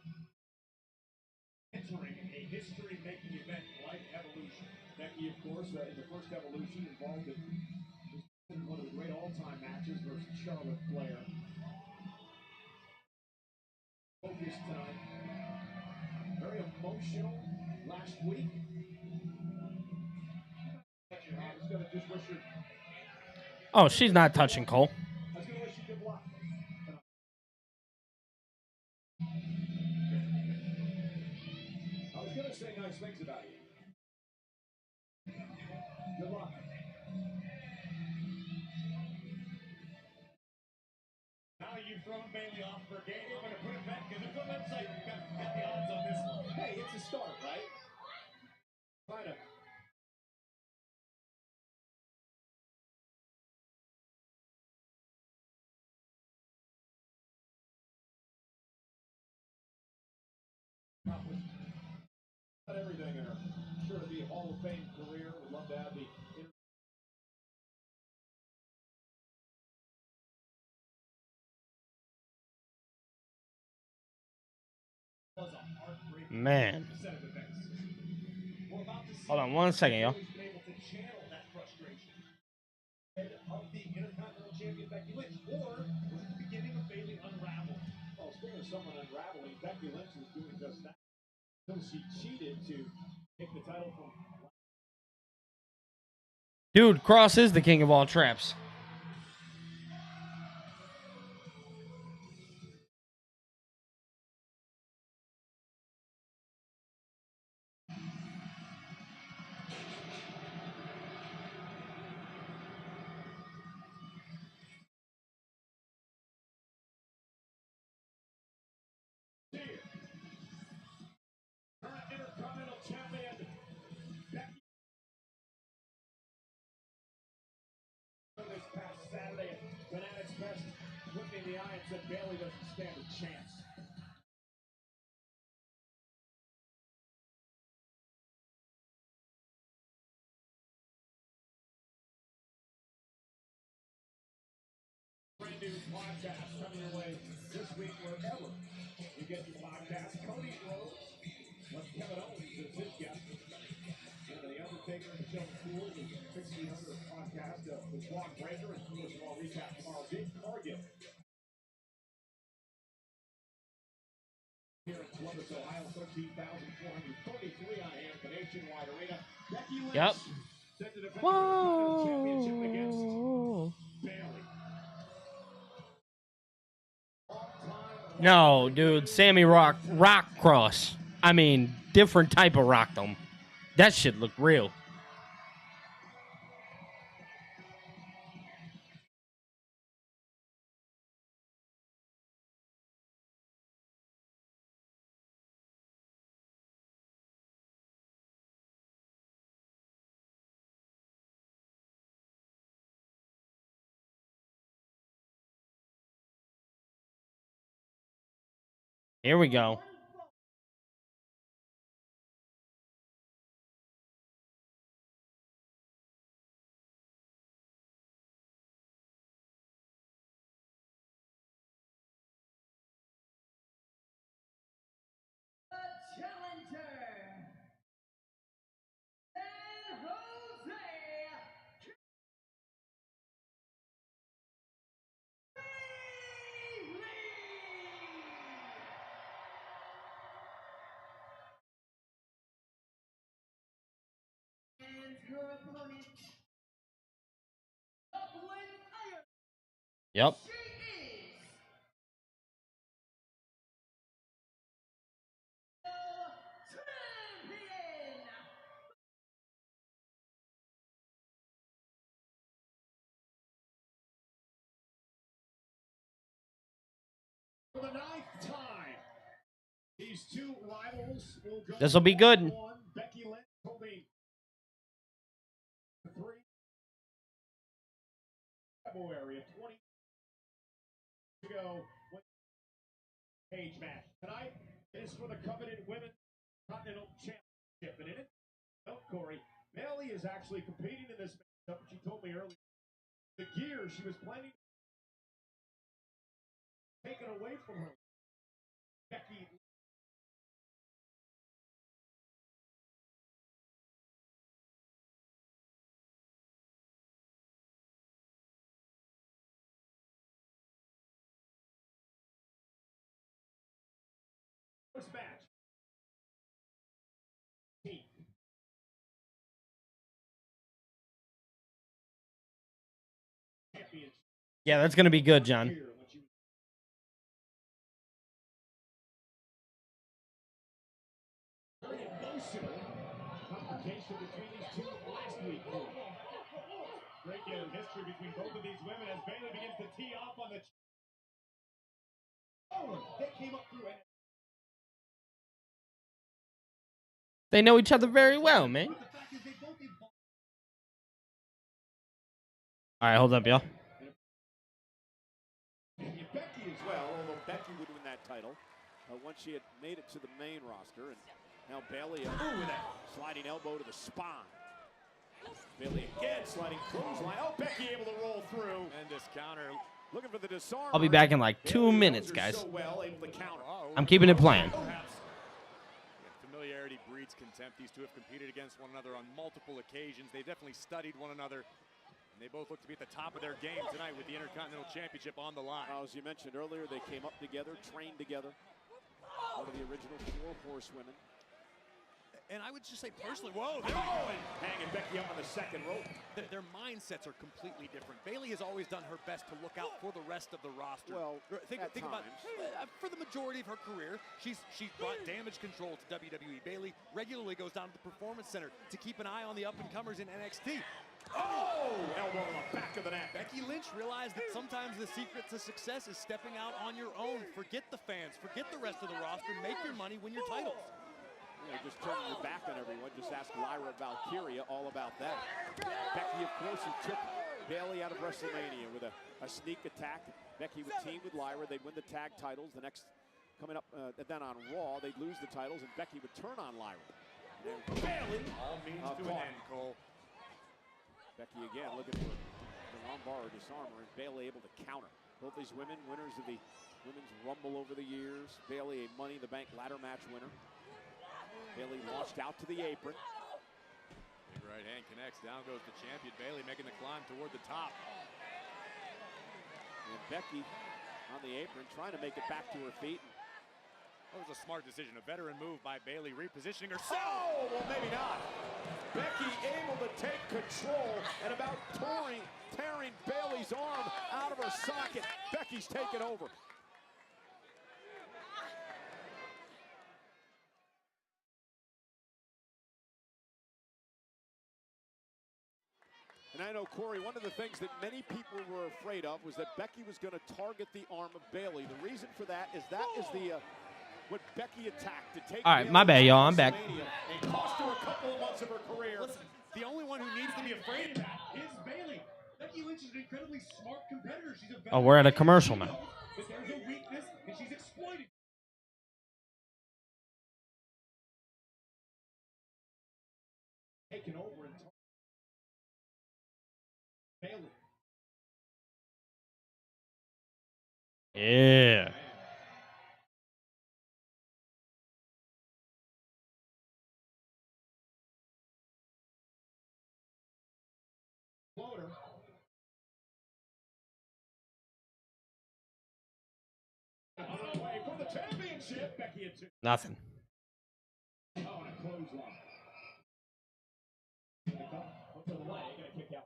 entering a history-making event like Evolution. Becky, of course, in the first Evolution, involved in one of the great all-time matches versus Charlotte Flair. Focused tonight. Very emotional last week. I was gonna just wish her. Oh, she's not touching Cole. I was gonna wish you good luck. I was gonna say nice things about you. Good luck. Now you've thrown Bailey off her game. I'm gonna put it back because there's no website. Got the odds on this one. Hey, it's a start, right? Try to. Not everything in her. Sure, it'd be a Hall of Fame career. Would love to have the. Man. Hold on 1 second, y'all. Of the Intercontinental Champion Becky Lynch, or was it the beginning of Bailey unraveling? Well, speaking of someone unraveling, Becky Lynch was doing just that. So she cheated to take the title from. Dude, Cross is the king of all traps. Current Intercontinental Champion Becky. This past Saturday at Fanatics Fest, looked me in the eye and said Bailey doesn't stand a chance. Brand new podcast coming your way this week wherever you get your podcast. Cody Rhodes, what Kevin Owens is his guest. And the Undertaker and Michelle McCool, the 1600 podcast with Brock Breaker, and of course, we'll recap tomorrow. Big Cargill here in Columbus, Ohio, 13,433 on hand, the Nationwide Arena. Becky Lynch. Yep. Set to defend the Intercontinental Championship against Bailey. No, dude, Sammy rock Cross. I mean, different type of rocked them. That shit looked real. Here we go. Challenger, San Jose. And her opponent, Dublin Iron. Yep. She is champion. For the 9th time, these two rivals will go. This will be good. Becky Lynch holding 3 February of 20 ago. Cage match tonight is for the coveted Women's Continental Championship, and in it, Corey, Bayley is actually competing in this matchup. She told me earlier the gear she was planning taken away from her. Becky. First match. Yeah, that's gonna be good, John. Very emotional confrontation between these two last week. Great deal of history between both of these women as Bayley begins to tee off on the. Oh, they came up through it. They know each other very well, man. All right, hold up, y'all. Becky as well, although Becky would win that title once she had made it to the main roster. And now Bayley with a sliding elbow to the spine. Bayley again sliding clothesline. Oh, Becky able to roll through. And this counter looking for the disarm. I'll be back in like 2 minutes, guys. So well able to counter. I'm keeping it playing. Familiarity breeds contempt. These two have competed against one another on multiple occasions. They've definitely studied one another. And they both look to be at the top of their game tonight with the Intercontinental Championship on the line. As you mentioned earlier, they came up together, trained together. One of the original 4 horsewomen. And I would just say personally, whoa, hanging Becky up on the second rope. Their mindsets are completely different. Bayley has always done her best to look out for the rest of the roster. Well, think about for the majority of her career, she's brought damage control to WWE. Bayley regularly goes down to the Performance Center to keep an eye on the up-and-comers in NXT. Oh! Elbow on the back of the neck. Becky Lynch realized that sometimes the secret to success is stepping out on your own. Forget the fans, forget the rest of the roster, make your money, win your titles. Just turning your back on everyone. Just ask Lyra Valkyria all about that. Becky, of course, who took Bayley out of WrestleMania with a sneak attack. Becky would team with Lyra. They'd win the tag titles. The next coming up, then on Raw, they'd lose the titles, and Becky would turn on Lyra. And Bayley, all means to an end, Cole. Becky again looking for the armbar or disarmer, and Bayley able to counter. Both these women, winners of the Women's Rumble over the years. Bayley, a Money in the Bank ladder match winner. Bayley launched out to the apron. Big right hand connects. Down goes the champion. Bayley making the climb toward the top. And Becky on the apron trying to make it back to her feet. That was a smart decision. A veteran move by Bayley, repositioning herself. Oh, well, maybe not. Becky able to take control and about tearing Bayley's arm out of her socket. Becky's taken over. And I know, Corey, one of the things that many people were afraid of was that Becky was going to target the arm of Bayley. The reason for that is the what Becky attacked to take. All right, my bad, y'all. I'm back. And cost her a couple of months of her career. Listen, the only one who needs to be afraid of that is Bayley. Becky Lynch is an incredibly smart competitor. She's a Oh, we're at a commercial now. But there's a weakness, and she's exploited. Taken over and Bayley. Yeah. Floater. On the way for the championship, Becky at 2. Nothing. Oh, and a clothesline. Up to the leg, gonna kick out.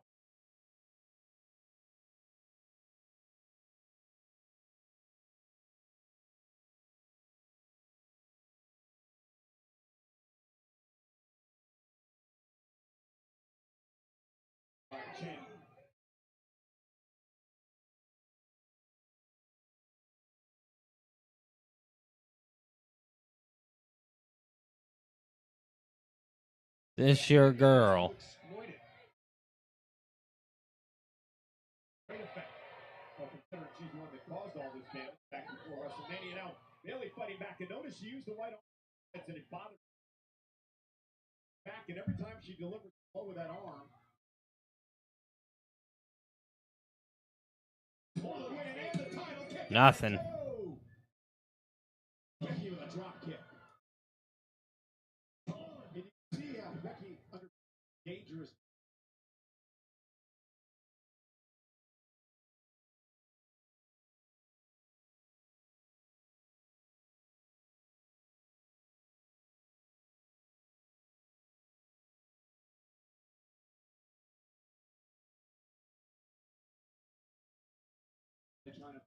Chin. This your girl. Great effect. Well, considering she's the one that caused all this damage back before WrestleMania. Now, Bayley fighting back, and notice she used the right arm, and it bothered her back, and every time she delivered the blow with that arm, for the win and the title kick. Nothing. Becky with a drop kick. And you see how Becky under dangerous. Trying to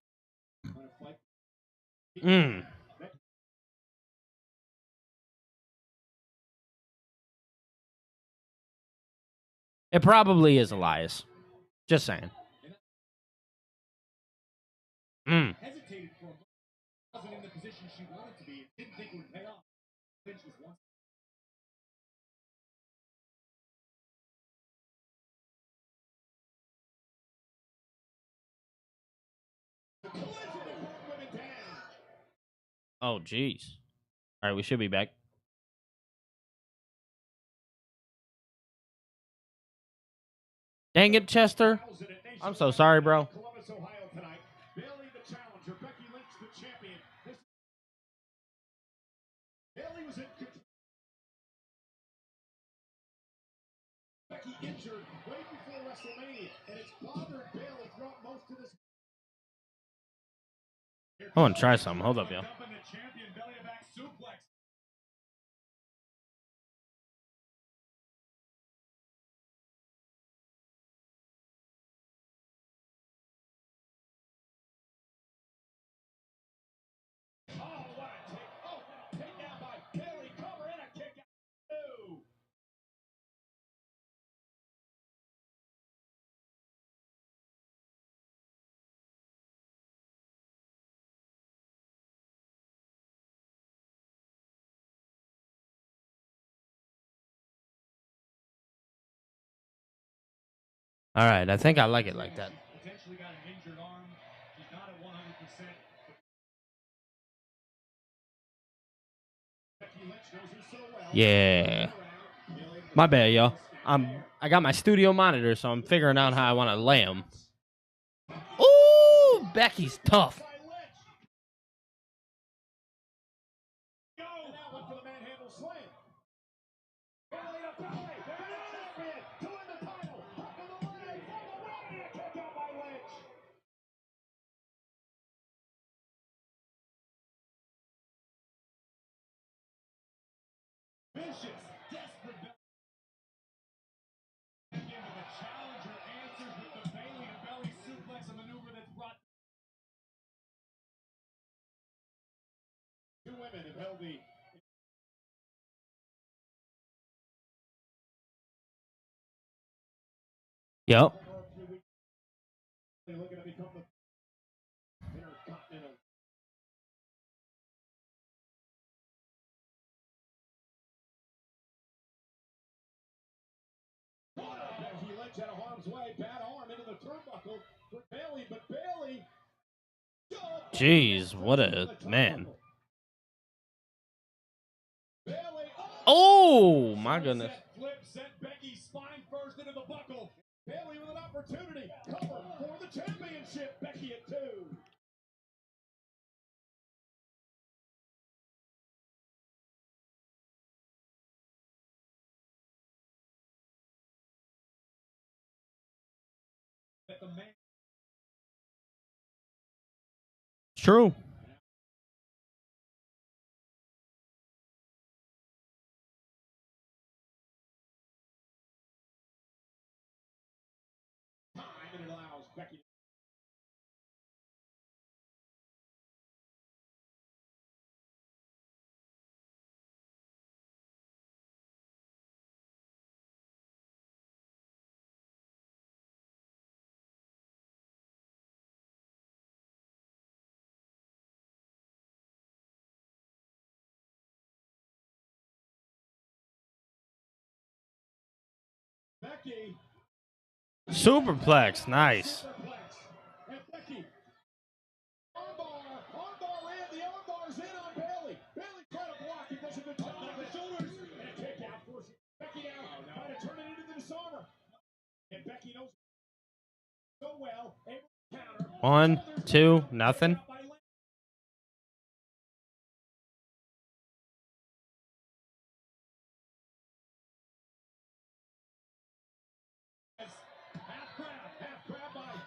fight. It probably is Elias. Just saying. Hesitated for a moment. Wasn't in the position she wanted to be. Didn't think it would pay off. Finch was one. Oh, jeez. All right, we should be back. Dang it, Chester. I'm so sorry, bro. Columbus, Ohio tonight. Bayley the challenger. Becky Lynch the champion. Bayley was in control. Becky injured right before WrestleMania, and it's bothered Bayley throughout most of this. I want to try something. Hold up, yo. Dumping the champion belly to back suplex. Oh, what a take. Oh, take down by Bayley. Cover and a kick out. Two. All right, I think I like it like that. Potentially got an injured arm. She's not at 100%. Becky Lynch knows her so well. Yeah. My bad, yo. I got my studio monitor, so I'm figuring out how I want to lay them. Ooh, Becky's tough. Vicious, desperate. Into the challenger answers with the Bayley to belly suplex, a maneuver that's brought. Two women have held the. Yep. Looking to become the Intercontinental. Becky Lynch out of harm's way. Bad arm into the turnbuckle for Bayley, but Bayley. Jeez, what a man. Oh, my goodness. Flip sent Becky's spine first into the buckle. Bayley with an opportunity. Cover for the championship. Becky at 2. The man. It's true. Time and it allows Becky. Becky. Superplex, nice. And Becky. Armbar in. The armbar's in on Bayley. Bayley trying to block. He does a good job on the shoulders. And a kick out, forcing Becky out. Trying to turn it into the disarmer. And Becky knows so well. Able to counter. 1, 2, nothing.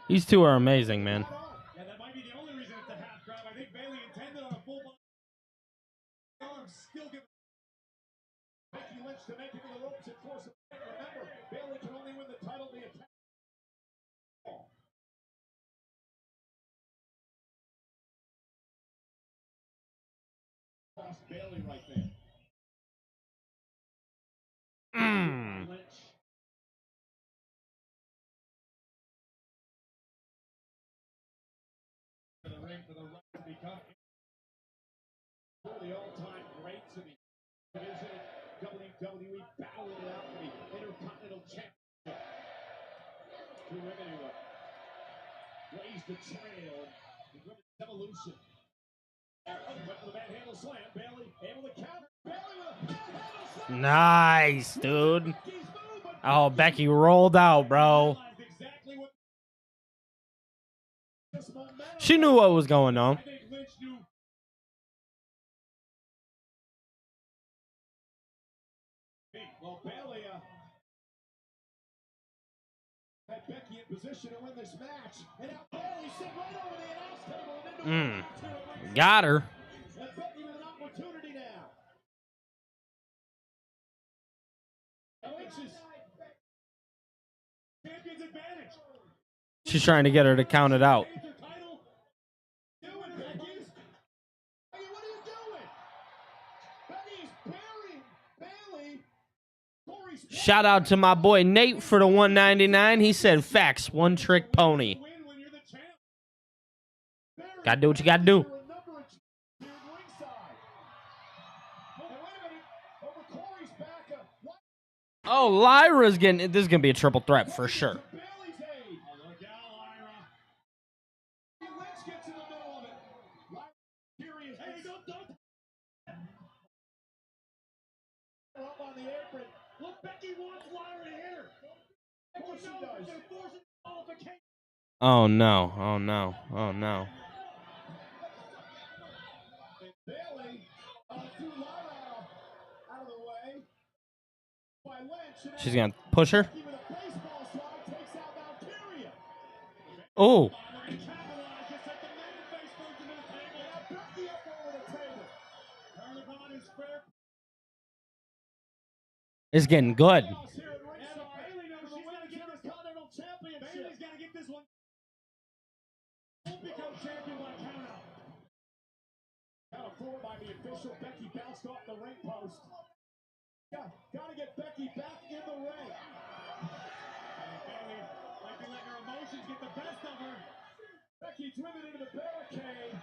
These two are amazing, man. Yeah, that might be the only reason it's a half grab. I think Bayley intended on a full body. Arms still give Becky Lynch to make it to the ropes and force it. Remember, Bayley can only win the title via tap. Lost Bayley right there. Lynch. To the ring for the right to become two of the all-time greats in the division. WWE battling it out for the Intercontinental Championship. Two women who blazed the trail in women's evolution. Went for the manhandle slam. Bayley able to counter. Bayley with a manhandle slam. Nice, dude. Oh, Becky rolled out, bro. She knew what was going on. I think Lynch knew. Well, Bayley had Becky in position to win this match. And now Bayley sit right over the announce table and into the Got her. and Becky with an opportunity now. Lynch's champion's advantage. She's trying to get her to count it out. Doing Becky's. Hey, what are you doing? Becky's burying Bayley. Corey's Shout out to my boy Nate for the 199. He said facts, one trick pony. Gotta do what you gotta do. Oh, Lyra's getting, this is gonna be a triple threat for sure. Up on the apron. Look, Becky wants Lyra here. Of course she does. They're forcing qualification. Oh no, oh no, oh no. Bayley threw Lyra out of the way. By Lynch. She's gonna push her. With a baseball slide takes out Valkyria. Oh. Capitalized to set the man face first into the table. Now Becky up over the table. Carlebon is fair. It's getting good. Bayley knows she's got to get this Continental Championship. Bayley's got to get this one. Won't become champion by count out. Count of 4 by the official. Becky bounced off the ring post. Got to get Becky back in the ring. Bayley might be letting her emotions get the best of her. Becky driven into the barricade.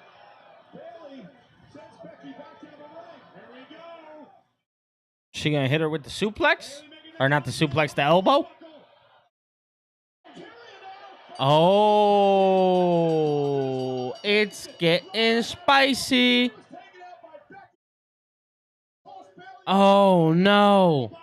Bayley sends Becky back into the ring. Here we go. She gonna hit her with the suplex? Or not the suplex, the elbow? Oh, it's getting spicy. Oh no.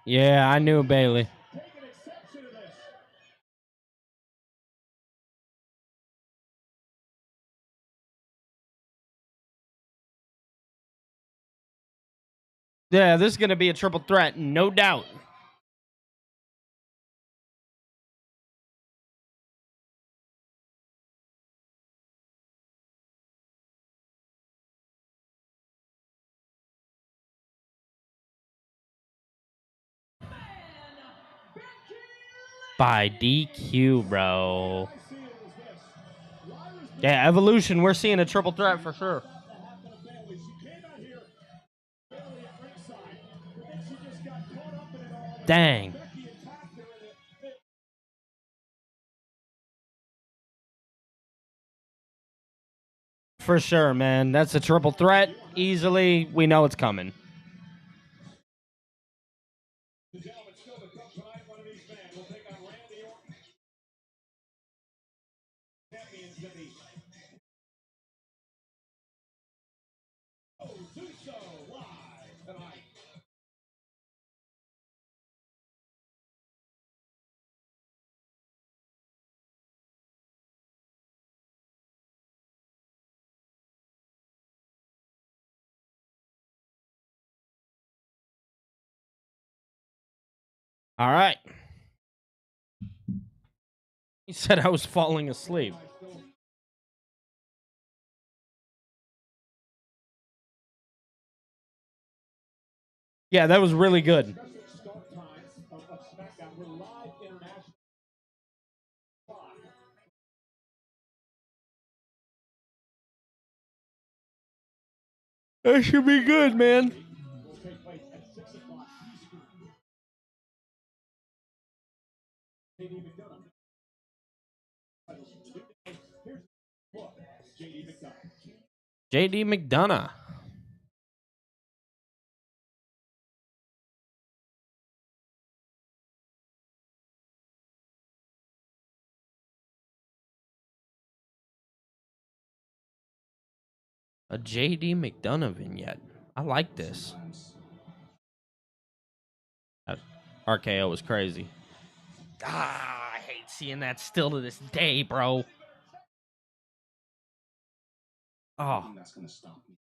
Yeah, I knew Bayley. Yeah, this is going to be a triple threat, no doubt. By DQ, bro. Yeah, Evolution, we're seeing a triple threat for sure. Dang. For sure, man. That's a triple threat. Easily, we know it's coming. All right. He said I was falling asleep. Yeah, that was really good. That should be good, man. JD McDonough. A JD McDonough vignette. I like this. That RKO was crazy. I hate seeing that still to this day, bro. Oh. That's gonna stop me.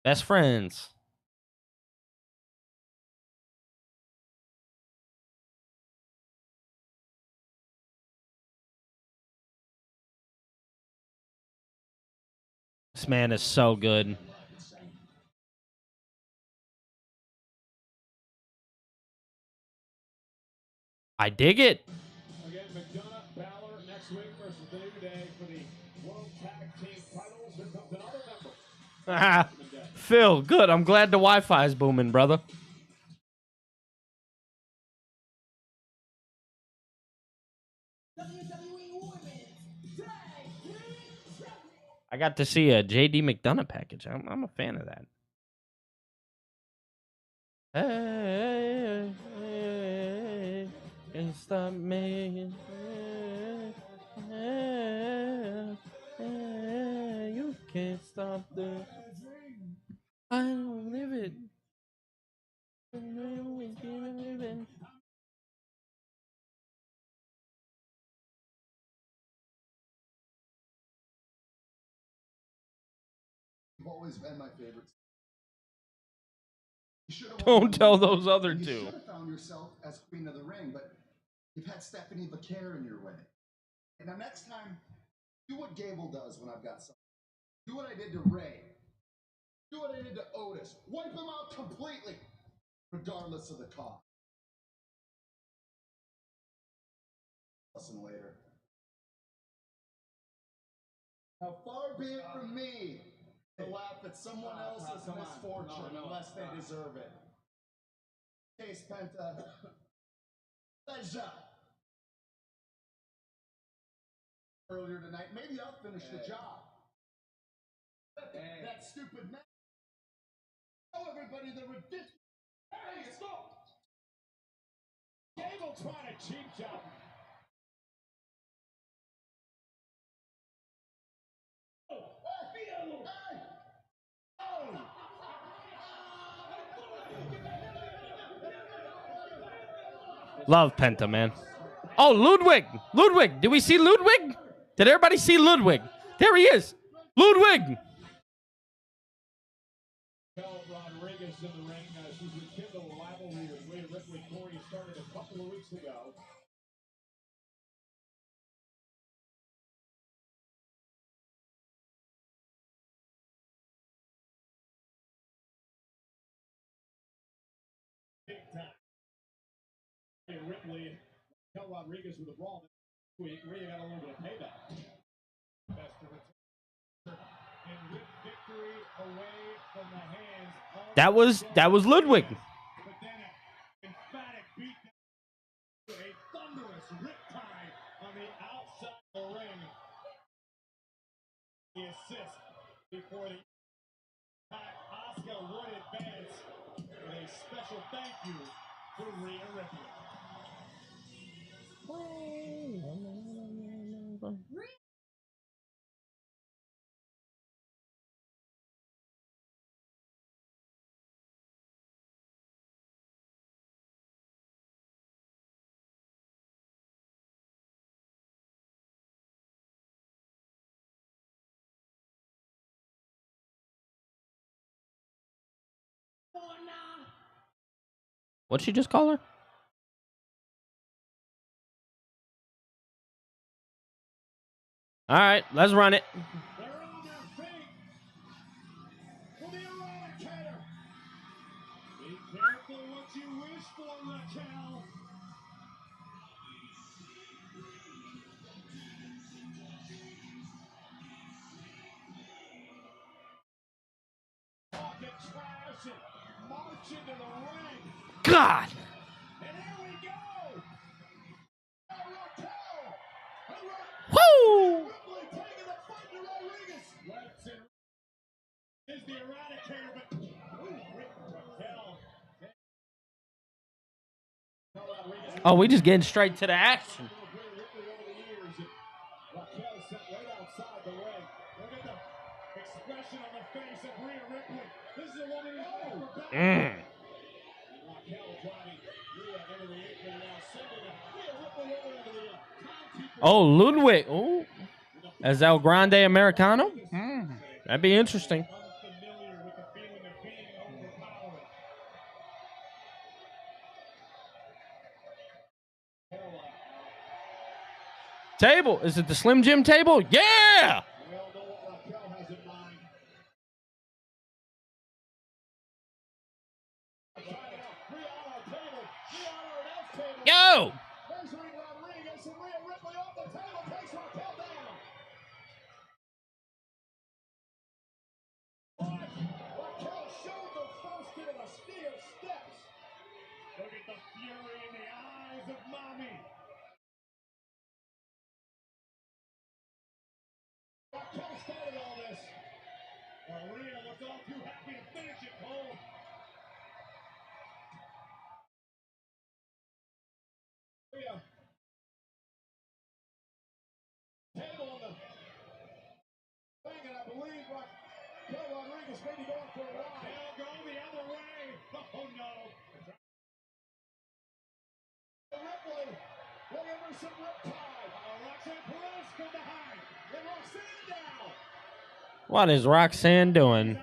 Best friends. This man is so good. I dig it. Again, McDonough, Balor next week versus the New Day for the World Tag Team titles. Here comes another member. Phil, good. I'm glad the Wi-Fi is booming, brother. I got to see a JD McDonough package. I'm a fan of that. Hey, hey, can't stop me. Hey, hey, you can't stop this. I don't live it. Always been my favorite. Don't tell those other You two. should have found yourself as Queen of the Ring, but you've had Stephanie Vaquer in your way. And now next time, do what Gable does when I've got something. Do what I did to Ray. Do what I did to Otis. Wipe him out completely, regardless of the cost. Listen later. Now, far be it from me to laugh at someone else's misfortune unless they deserve it. Case Penta. Pleasure. Earlier tonight, maybe I'll finish the job. That stupid man. Tell everybody the ridiculous. Hey, stop! Gable trying to cheap shot. Love Penta, man. Oh, Ludwig. Ludwig. Did we see Ludwig? Did everybody see Ludwig? There he is. Ludwig. Rodriguez in the ring. She's rekindled a rivalry with Rhea Ripley. Corey started a couple of weeks ago. Ripley, Raquel Rodriguez with a brawl. Rhea got a little bit of payback. Best to return. And with victory away from the hands of That was Ludwig. but then an emphatic beatdown, a thunderous riptide on the outside of the ring. The assist before the Asuka would advance with a special thank you to Rhea Ripley. What'd she just call her? All right, let's run it. They're on their feet for the Eradicator. Be careful what you wish for, Raquel. Talking trash and march into the ring. God. And here we go. Raquel. Woo! Ripley taking the fight to Rodriguez. Let's is the Eradicator, but Raquel. Oh, we just getting straight to the action. Raquel sat right outside the ring. Look at the expression on the face of Rhea Ripley. This is a woman who's never back. Raquel driving Rhea into the apron now, sending Rhea Ripley over into the timekeeper. Oh, Ludwig. Oh, as El Grande Americano. That'd be interesting. Unfamiliar with the feeling of being overpowered. Table. Is it the Slim Jim table? Yeah. We all know what Raquel has in mind. Yo. Measuring Rodriguez and Rhea Ripley off the table, takes Raquel down. Raquel showed the first hit of the steel steps. Look at the fury in the eyes of Mommy. Raquel started all this. Rhea was all too happy to finish it, Cole. Rhea. Table on the thing, and I believe Raquel Rodriguez may be going for a ride. They'll go the other way. Oh, no. Ripley looking for some riptide. Roxanne Perez from behind. And Roxanne down. What is Roxanne doing?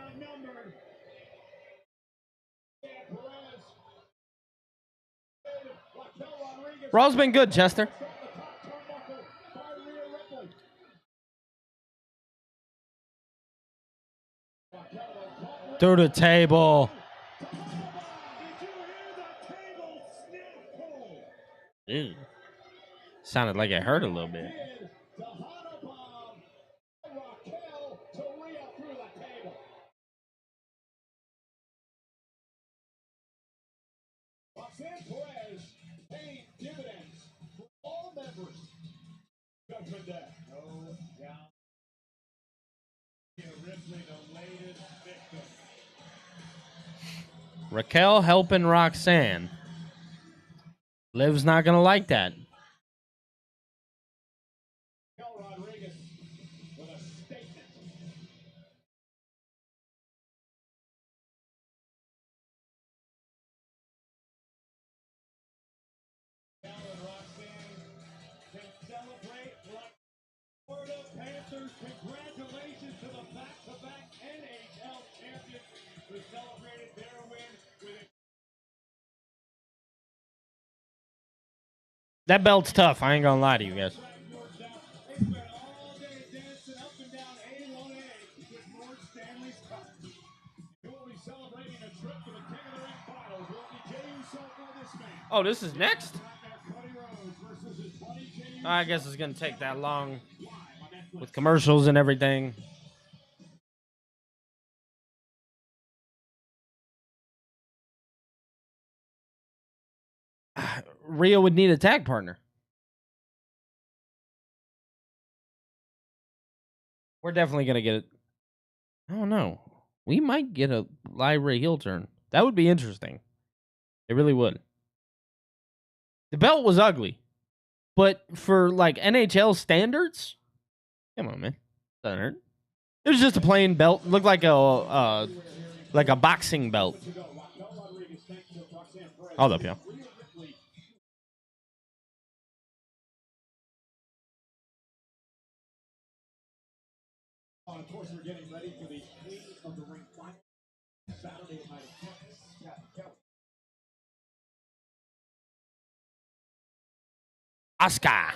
Raw's been good, Chester. Through the table. Ew. Sounded like it hurt a little bit. Roxanne Perez paying dividends for all members. Judgment Day. No doubt. Ripley, the latest victim. Raquel helping Roxanne. Liv's not gonna like that. Raquel Rodriguez with a statement. Raquel and Roxanne can celebrate like Florida Panthers. Congratulations to the back-to-back NHL champions who celebrated their win with a That belt's tough. I ain't gonna lie to you guys. Oh, this is next? I guess it's gonna take that long with commercials and everything. Rhea would need a tag partner. We're definitely gonna get it. I don't know. We might get a Lyra heel turn. That would be interesting. It really would. The belt was ugly, but for like NHL standards, come on, man, doesn't hurt. It was just a plain belt. Looked like a boxing belt. Hold up, yo. Of course, we're getting ready for the Queen of the Ring final Saturday night. Asuka.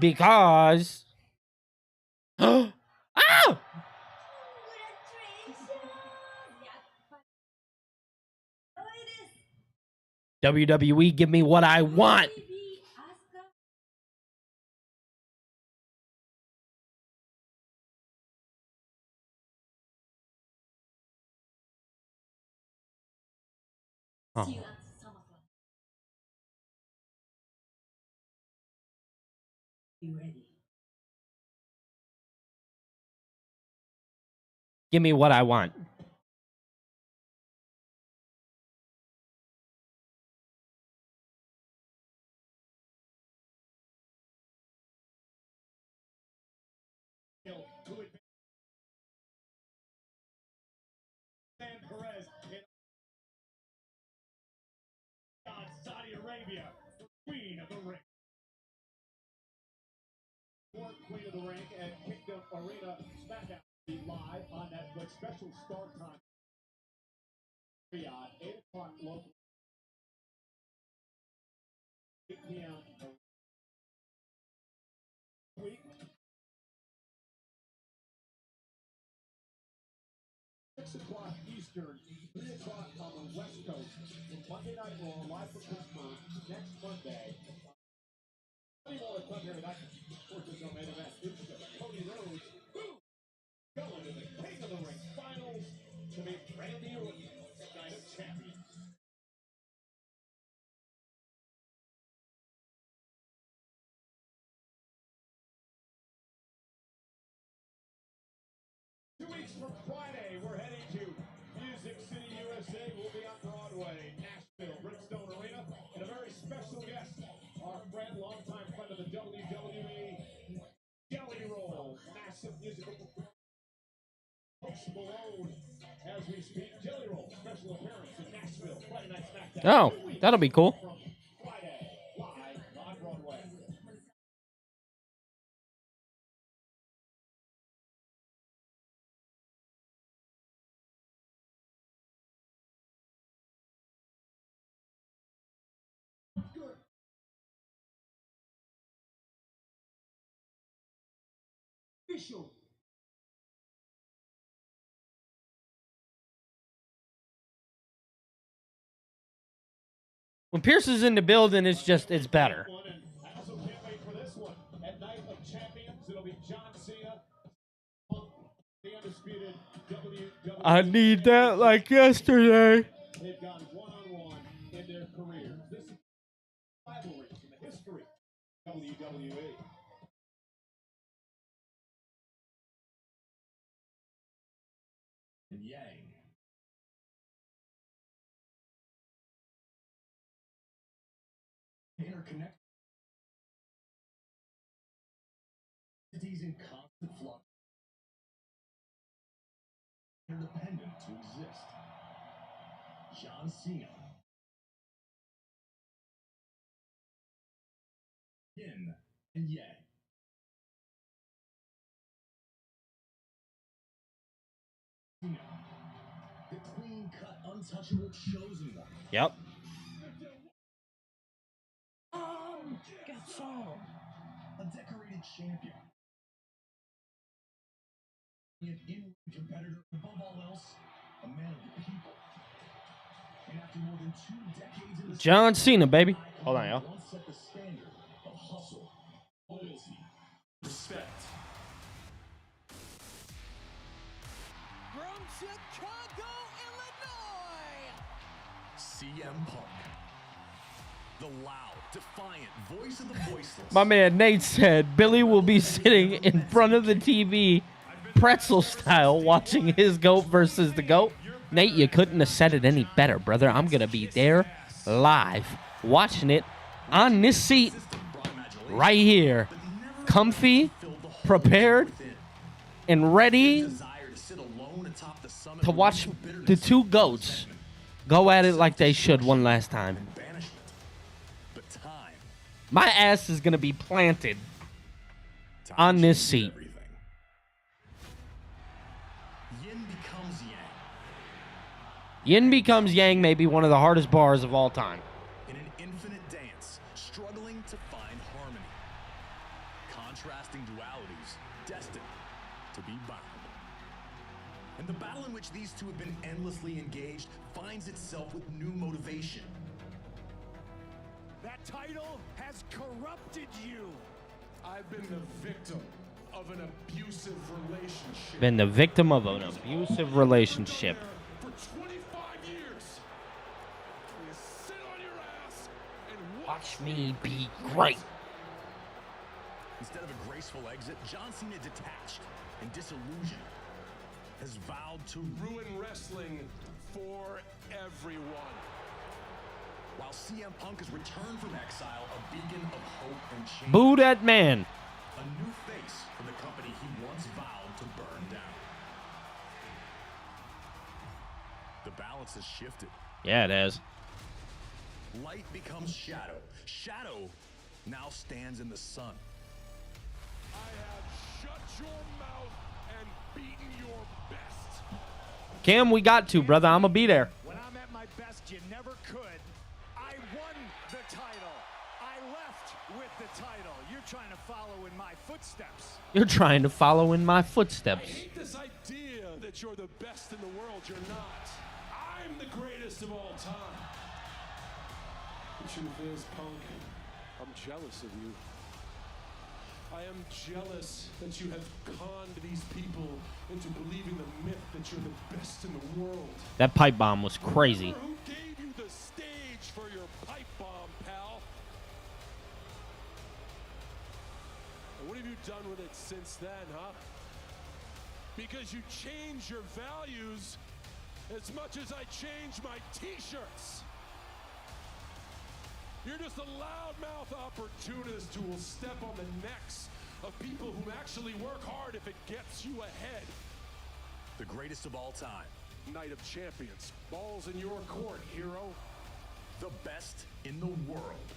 Because oh! WWE, give me what I want. Oh. Give me what I want. Perez in Saudi Arabia, Queen of the Ring. Queen of the Ring and Kingdom Arena SmackDown be live on Netflix. Special start time. 8 o'clock local. 8 p.m. Week. 6 o'clock Eastern, 3 o'clock on the West Coast. Monday Night Raw live from Pittsburgh next Monday. Any more to come here tonight? Of course, there's no main event. It's Cody Rhodes. Going to the King of the Ring finals to be Randy Orton, Night of Champions. From Friday, we're heading to Music City, USA. We'll be on Broadway, Nashville, Bridgestone Arena, and a very special guest, our friend, longtime friend of the WWE, Jelly Roll, massive musical Post Malone, as we speak. Jelly Roll, special appearance in Nashville, Friday Night SmackDown. Oh, that'll be cool. From Friday, live on Broadway. Official. When Pierce is in the building, it's better. I also can't wait for this one. At Night of Champions, it'll be John Cena, the undisputed WWE. I need that like yesterday. They've gone one-on-one in their careers. This is rivalry in the history of WWE. And Yang. Interconnect. Entities in constant flux. Independent to exist. John Cena. Yin and Yang. Cena. The Queen Yep. Get some. A decorated champion. An in-ring competitor, above all else, a man of the people. And after more than 2 decades in the John Cena, baby. Hold on, y'all. once set the standard of hustle, loyalty, respect. From Chicago, Illinois, CM Punk. The loud, defiant voice of the voiceless. My man Nate said Billy will be sitting in front of the TV, pretzel style, watching his GOAT versus the GOAT. Nate, you couldn't have said it any better, brother. I'm going to be there live, watching it on this seat right here. Comfy, prepared, and ready to watch the two GOATs go at it like they should one last time. My ass is going to be planted on this seat. Yin becomes yang may be one of the hardest bars of all time. In an infinite dance, struggling to find harmony. Contrasting dualities, destined to be bound. And the battle in which these two have been endlessly engaged finds itself with new motivation. That title has corrupted you. I've been the victim of an abusive relationship. Been the victim of an abusive relationship. For 25 years. You sit on your ass and Watch me be great. Instead of a graceful exit, John Cena, detached and disillusioned, has vowed to ruin wrestling for everyone. While CM Punk has returned from exile, a beacon of hope and change. Boo that man. A new face for the company he once vowed to burn down. The balance has shifted. Yeah, it has. Light becomes shadow. Shadow now stands in the sun. I have shut your mouth and beaten your best. Cam, we got to, brother. I'm going to be there. When I'm at my best, you never could. I won the title. I left with the title. You're trying to follow in my footsteps. You're trying to follow in my footsteps. I hate this idea that you're the best in the world. You're not. I'm the greatest of all time. The truth is, Punk, I'm jealous of you. I am jealous that you have conned these people into believing the myth that you're the best in the world. That pipe bomb was crazy. Who gave you the stage for your pipe bomb, pal? And what have you done with it since then, huh? Because you change your values as much as I change my t-shirts. You're just a loudmouth opportunist who will step on the necks of people who actually work hard if it gets you ahead. The greatest of all time. Night of Champions. Balls in your court, hero. The best in the world.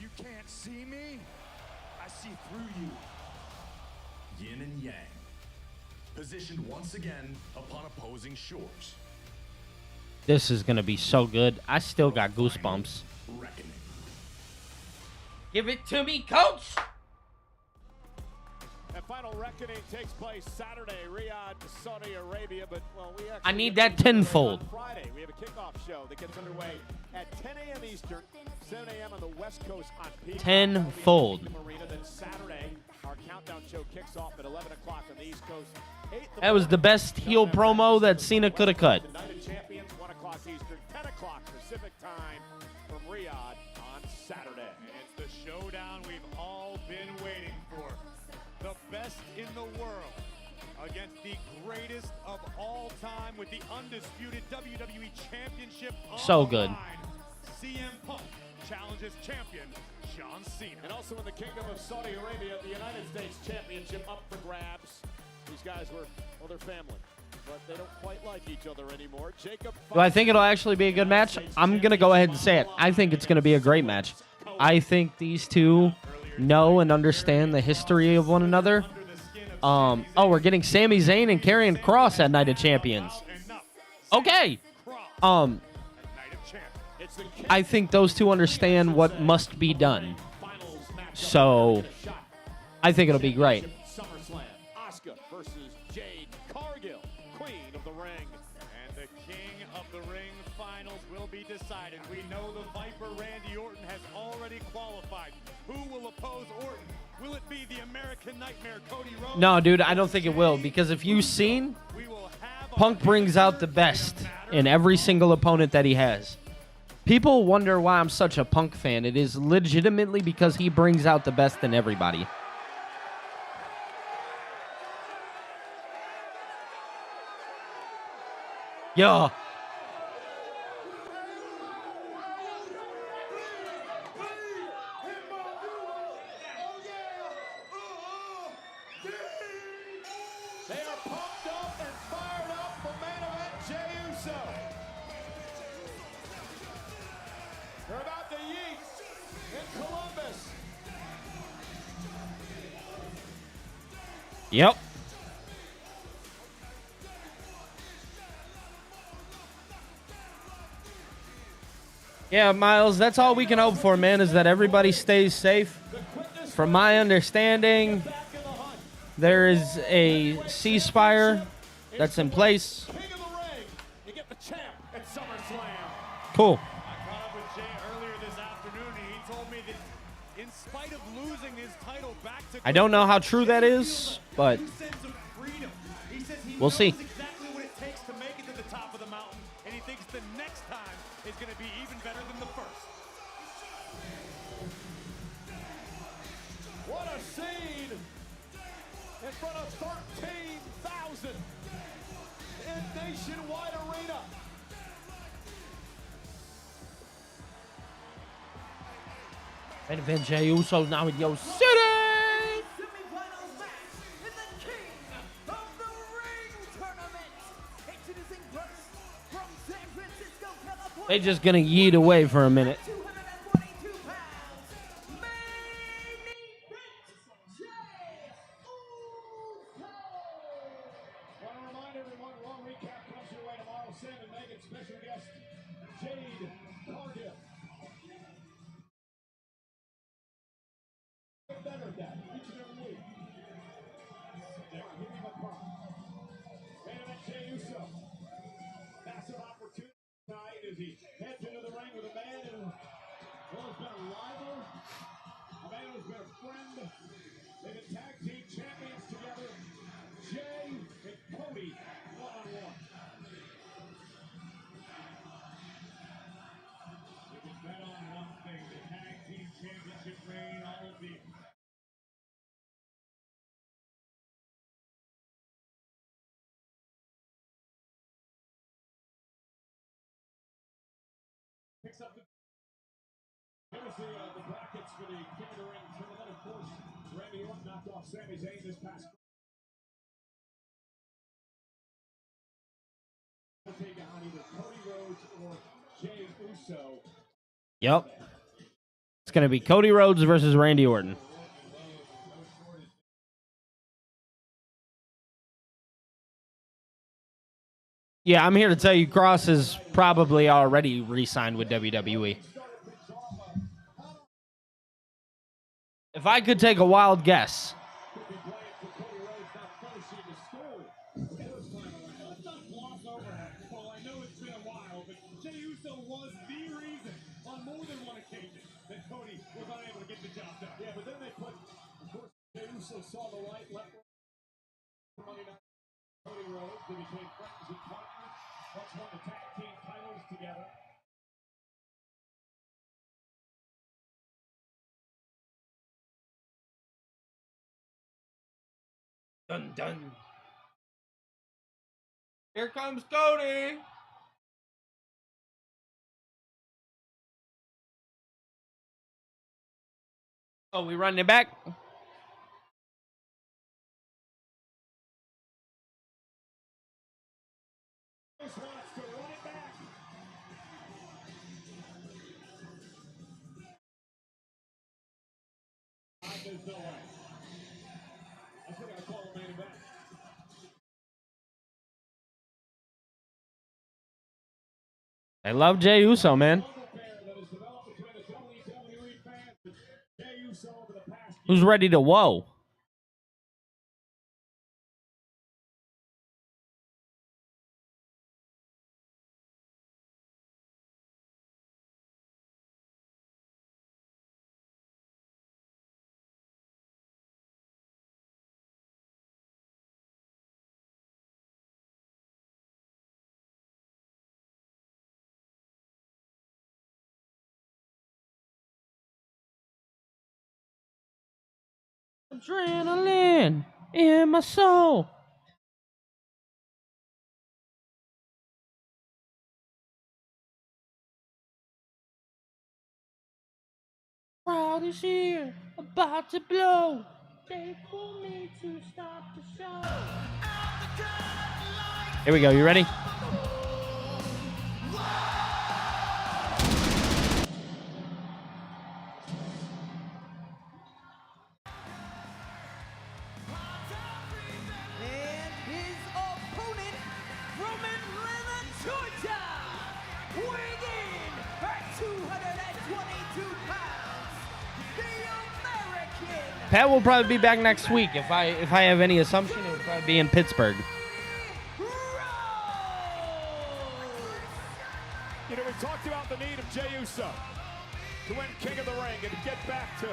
You can't see me? I see through you. Yin and yang. Positioned once again upon opposing shores. This is going to be so good. I still got goosebumps. Reckoning. Give it to me, coach. That final reckoning takes place Saturday, Riyadh, Saudi Arabia. But well, I need that tenfold. On Friday, we have a kickoff show that gets underway at 10 a.m. Eastern, 7 a.m. on the West Coast on Peacock. Tenfold. Then Saturday, our countdown show kicks off at 11 o'clock on the East Coast. That was the best heel promo that Cena could have cut. Night of Champions, 1 o'clock Eastern, 10 o'clock Pacific time from Riyadh on Saturday. It's the showdown we've all been waiting for. The best in the world against the greatest of all time with the undisputed WWE Championship on So the good. line. CM Punk challenges champion John Cena. And also in the Kingdom of Saudi Arabia, the United States Championship up for grabs. These guys were, well, they're family, but they don't quite like each other anymore. Jacob. Do I think it'll actually be a good match? I'm going to go ahead and say it. I think it's going to be a great match. I think these two know and understand the history of one another. Oh, we're getting Sami Zayn and Karrion Kross at Night of Champions. Okay. I think those two understand what must be done. So I think it'll be great. SummerSlam, Asuka versus Jade Cargill, Queen of the Ring. And the King of the Ring finals will be decided. We know the Viper Randy Orton has already qualified. Who will oppose Orton? Will it be the American Nightmare Cody Rhodes? No, dude, I don't think it will, because if you've seen, Punk brings out the best in every single opponent that he has. People wonder why I'm such a Punk fan. It is legitimately because he brings out the best in everybody. Yeah. They are pumped up and fired up for main event Jey Uso. They're about to yeet in Columbus. Yep. Yeah, Miles, that's all we can hope for, man, is that everybody stays safe. From my understanding, there is a ceasefire that's in place. You get the champ at SummerSlam. Cool. I caught up with Jay earlier this afternoon, and he told me that in spite of losing his title back to I don't know how true that is, but we'll see. exactly what it takes to make it to the top of the mountain, and he thinks the next time is going to be even better than the first. What a scene in front of 13,000 in Nationwide Arena. Main event Jey Uso now in Yo City. They just gonna yeet away for a minute. Want to remind everyone, Raw Recap comes your way tomorrow. Sam and Megan, special guest Jade Cargill. Get better at that each and every week. They're hitting the pump. Main event Jey Uso. Massive opportunity tonight as he heads into the ring with a man who has been a rival, a man who's been a friend. They've been tag team champions together. Jey and Cody one-on-one. We can bet on one thing, the tag team championship reign, all of the picks up the here's the brackets for the King of the Ring tournament. Of course, Randy Orton knocked off Sami Zayn this past. We'll take on either Cody Rhodes or Jey Uso. Yep. It's gonna be Cody Rhodes versus Randy Orton. Yeah, I'm here to tell you Cross is probably already re-signed with WWE. If I could take a wild guess. Well, I know it's been a while, but Jey Uso was the reason on more than one occasion that Cody was unable to get the job done. Yeah, but then they put, of course, Jey Uso saw the light, left Monday night. Cody Rhodes, they became friends and partners. Once won the tag team titles together. Dun dun. Here comes Cody. Oh, we running it back? Just wants to run it back. There's no way. I still got to call the main event. I love Jey Uso, man. Who's ready to whoa? Adrenaline in my soul. Crowd is here, about to blow. They for me to start the show. Here we go. You ready? And his opponent, Roman Georgia, weighing in at 222 pounds, the American. Pat will probably be back next week. If I have any assumption, it would probably be in Pittsburgh. You know, we talked about the need of Jey Uso to win King of the Ring and to get back to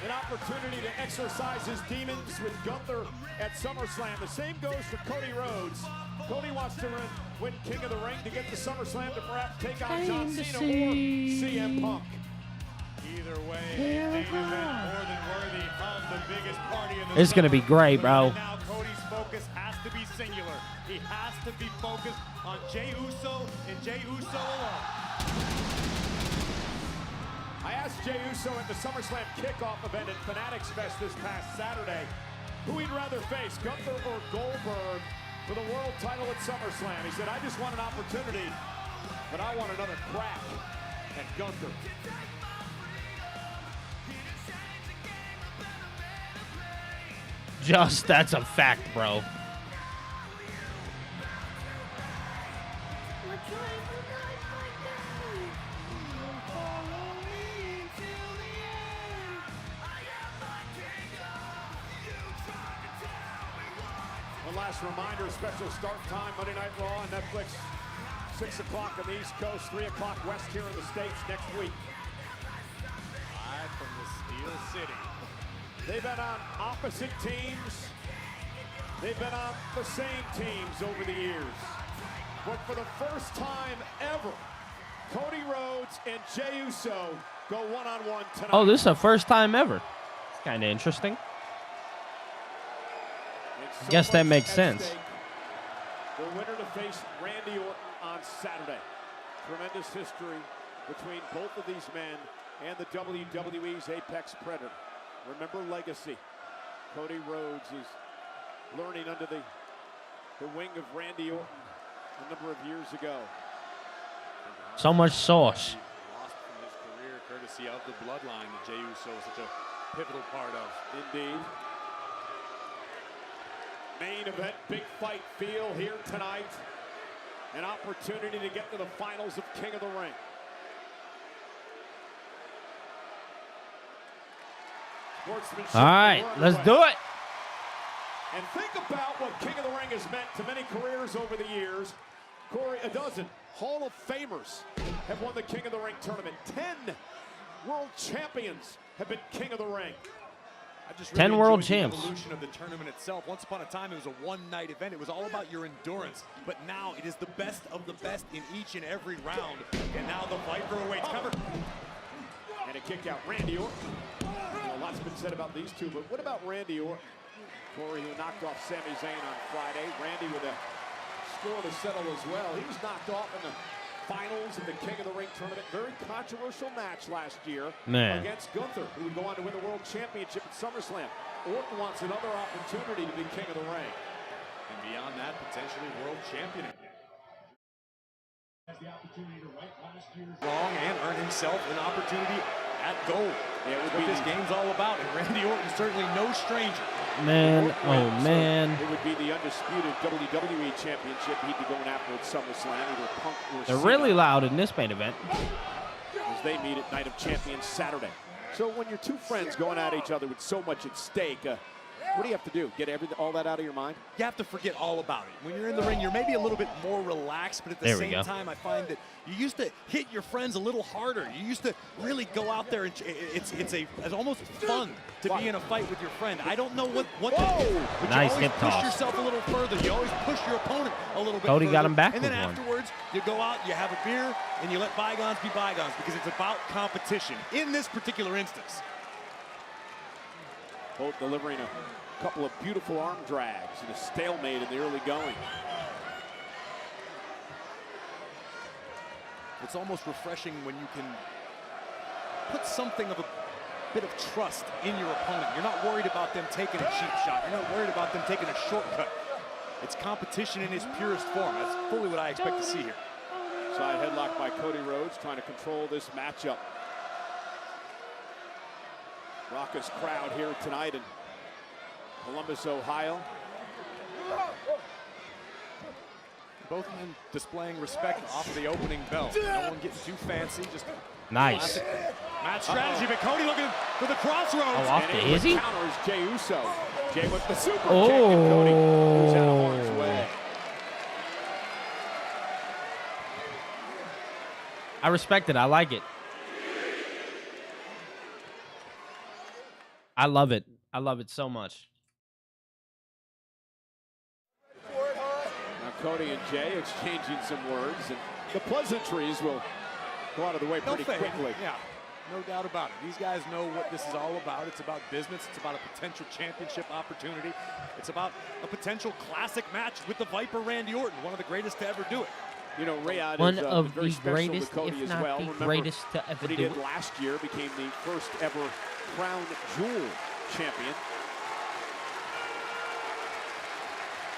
an opportunity to exercise his demons with Gunther at SummerSlam. The same goes for Cody Rhodes. Cody wants to win King of the Ring to get to SummerSlam to perhaps take on John Cena or CM Punk. Either way, main event more than worthy of the biggest party in the It's gonna be great, bro. Now Cody's focus has to be singular. He has to be focused on Jey Uso and Jey Uso alone. I asked Jey Uso at the SummerSlam kickoff event at Fanatics Fest this past Saturday who he'd rather face, Gunther or Goldberg, for the world title at SummerSlam. He said, I just want an opportunity, but I want another crack at Gunther. That's a fact, bro. One last reminder, special start time, Monday Night Raw on Netflix, 6 o'clock on the East Coast, 3 o'clock West here in the States next week. Live from the Steel City. They've been on opposite teams. They've been on the same teams over the years. But for the first time ever, Cody Rhodes and Jey Uso go one-on-one tonight. Oh, this is the first time ever. It's kind of interesting. I guess that makes sense. The winner to face Randy Orton on Saturday. Tremendous history between both of these men and the WWE's Apex Predator. Remember legacy. Cody Rhodes is learning under the wing of Randy Orton a number of years ago. So much sauce. Lost from his career courtesy of the bloodline that Jey Uso is such a pivotal part of. Indeed. Main event, big fight feel here tonight. An opportunity to get to the finals of King of the Ring. All right, let's do it. And think about what King of the Ring has meant to many careers over the years. Corey, a dozen Hall of Famers have won the King of the Ring tournament. 10 world champions have been King of the Ring. I just 10 world enjoyed champs. The evolution of the tournament itself. Once upon a time, it was a one-night event. It was all about your endurance. But now it is the best of the best in each and every round. And now the Viper awaits. Cover. And a kick out. Randy Orton. You know, lots been said about these two, but what about Randy Orton? Corey, who knocked off Sami Zayn on Friday. Randy with a score to settle as well. He was knocked off in the finals of the King of the Ring tournament. Very controversial match last year against Gunther, who would go on to win the World Championship at SummerSlam. Orton wants another opportunity to be King of the Ring. And beyond that, potentially world champion again. Has the opportunity to right last year's Wrong and earn himself an opportunity That goal. Yeah, what this game's all about. And Randy Orton's certainly no stranger. Man, oh man. It would be the undisputed WWE Championship he'd be going after at SummerSlam, either Punk or They're Cena, really loud in this main event. as they meet at Night of Champions Saturday. So when you're two friends going at each other with so much at stake, what do you have to do? Get all that out of your mind? You have to forget all about it. When you're in the ring, you're maybe a little bit more relaxed, but at the same time, I find that you used to hit your friends a little harder. You used to really go out there, and it's almost fun to be in a fight with your friend. I don't know what to do, but Nice you always hip push toss. yourself a little further. You always push your opponent a little bit Cody further. got him back And then with one. afterwards, you go out, you have a beer, and you let bygones be bygones, because it's about competition in this particular instance. Both delivering a couple of beautiful arm drags and a stalemate in the early going. It's almost refreshing when you can put something of a bit of trust in your opponent. You're not worried about them taking a cheap shot. You're not worried about them taking a shortcut. It's competition in its purest form. That's fully what I expect to see here. Side headlock by Cody Rhodes, trying to control this matchup. Raucous crowd here tonight in Columbus, Ohio. Both men displaying respect off of the opening bell. No one getting too fancy, just Nice. match strategy, but Cody looking for the crossroads. Oh, off the And Izzy? counters Jey Uso. Jey with the super kick, and Cody moves out of harm's way. I respect it. I like it. I love it. I love it so much. Now Cody and Jey exchanging some words, and the pleasantries will go out of the way pretty quickly. Yeah, no doubt about it. These guys know what this is all about. It's about business. It's about a potential championship opportunity. It's about a potential classic match with the Viper Randy Orton, one of the greatest to ever do it. You know, Riyadh One is of very the special greatest, to Cody if as not well. the Remember greatest to ever what he do did it. last year, became the first ever Crown Jewel champion.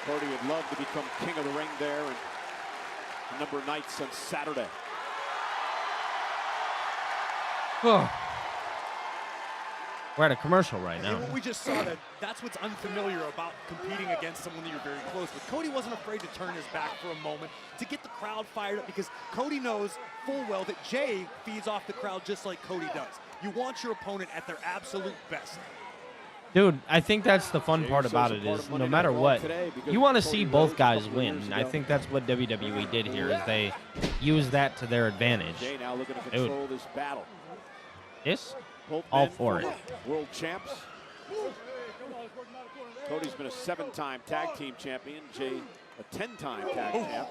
Cody would love to become king of the ring there, and a number of nights on Saturday. Oh. We're at a commercial right now. And what we just saw, that's what's unfamiliar about competing against someone that you're very close with. Cody wasn't afraid to turn his back for a moment to get the crowd fired up, because Cody knows full well that Jey feeds off the crowd just like Cody does. You want your opponent at their absolute best. Dude, I think that's the fun part about it is no matter what, you want to see both guys win. I think that's what WWE did here is they used that to their advantage. Jey now looking to control this battle. Yes? Both All men for it. World champs. Cody's been a 7-time tag team champion. Jey a 10-time tag champ.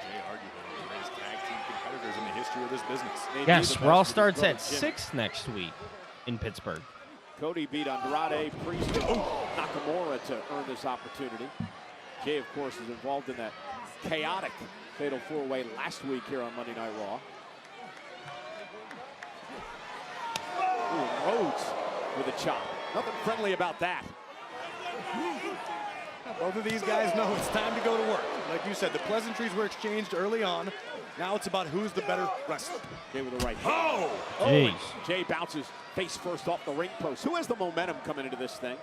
Jey arguably one of the greatest tag team competitors in the history of this business. Yes, Raw starts at 6 next week in Pittsburgh. Cody beat Andrade, Priest, and Nakamura to earn this opportunity. Jey, of course, is involved in that chaotic Fatal 4-Way last week here on Monday Night Raw. Ooh, Rhodes with a chop. Nothing friendly about that. Both of these guys know it's time to go to work. Like you said, the pleasantries were exchanged early on. Now it's about who's the better wrestler. Jey with the right hand. Jeez. Jey bounces face first off the ring post. Who has the momentum coming into this thing?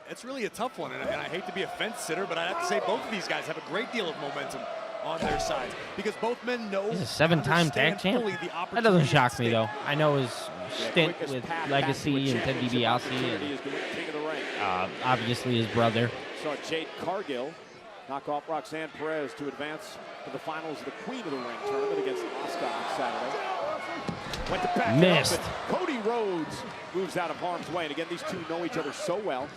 It's really a tough one, and I hate to be a fence sitter, but I have to say both of these guys have a great deal of momentum on their sides, because both men know He's a 7-time tag champ. That doesn't shock me though. I know his stint with Legacy and Ted DiBiase, and obviously his brother. Saw Jade Cargill knock off Roxanne Perez to advance to the finals of the Queen of the Ring tournament against Asuka on Saturday. Went to back Missed. it up, and Cody Rhodes moves out of harm's way, and again, these two know each other so well.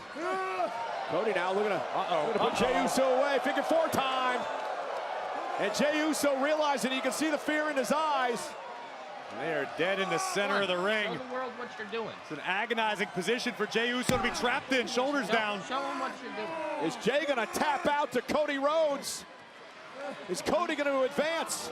Cody now looking to put Jey Uso away, figure 4 time. And Jey Uso realizing you can see the fear in his eyes. They are dead in the center of the ring. Show the world what you're doing. It's an agonizing position for Jey Uso to be trapped in, shoulders down. Show him what you're doing. Is Jey going to tap out to Cody Rhodes? Is Cody going to advance?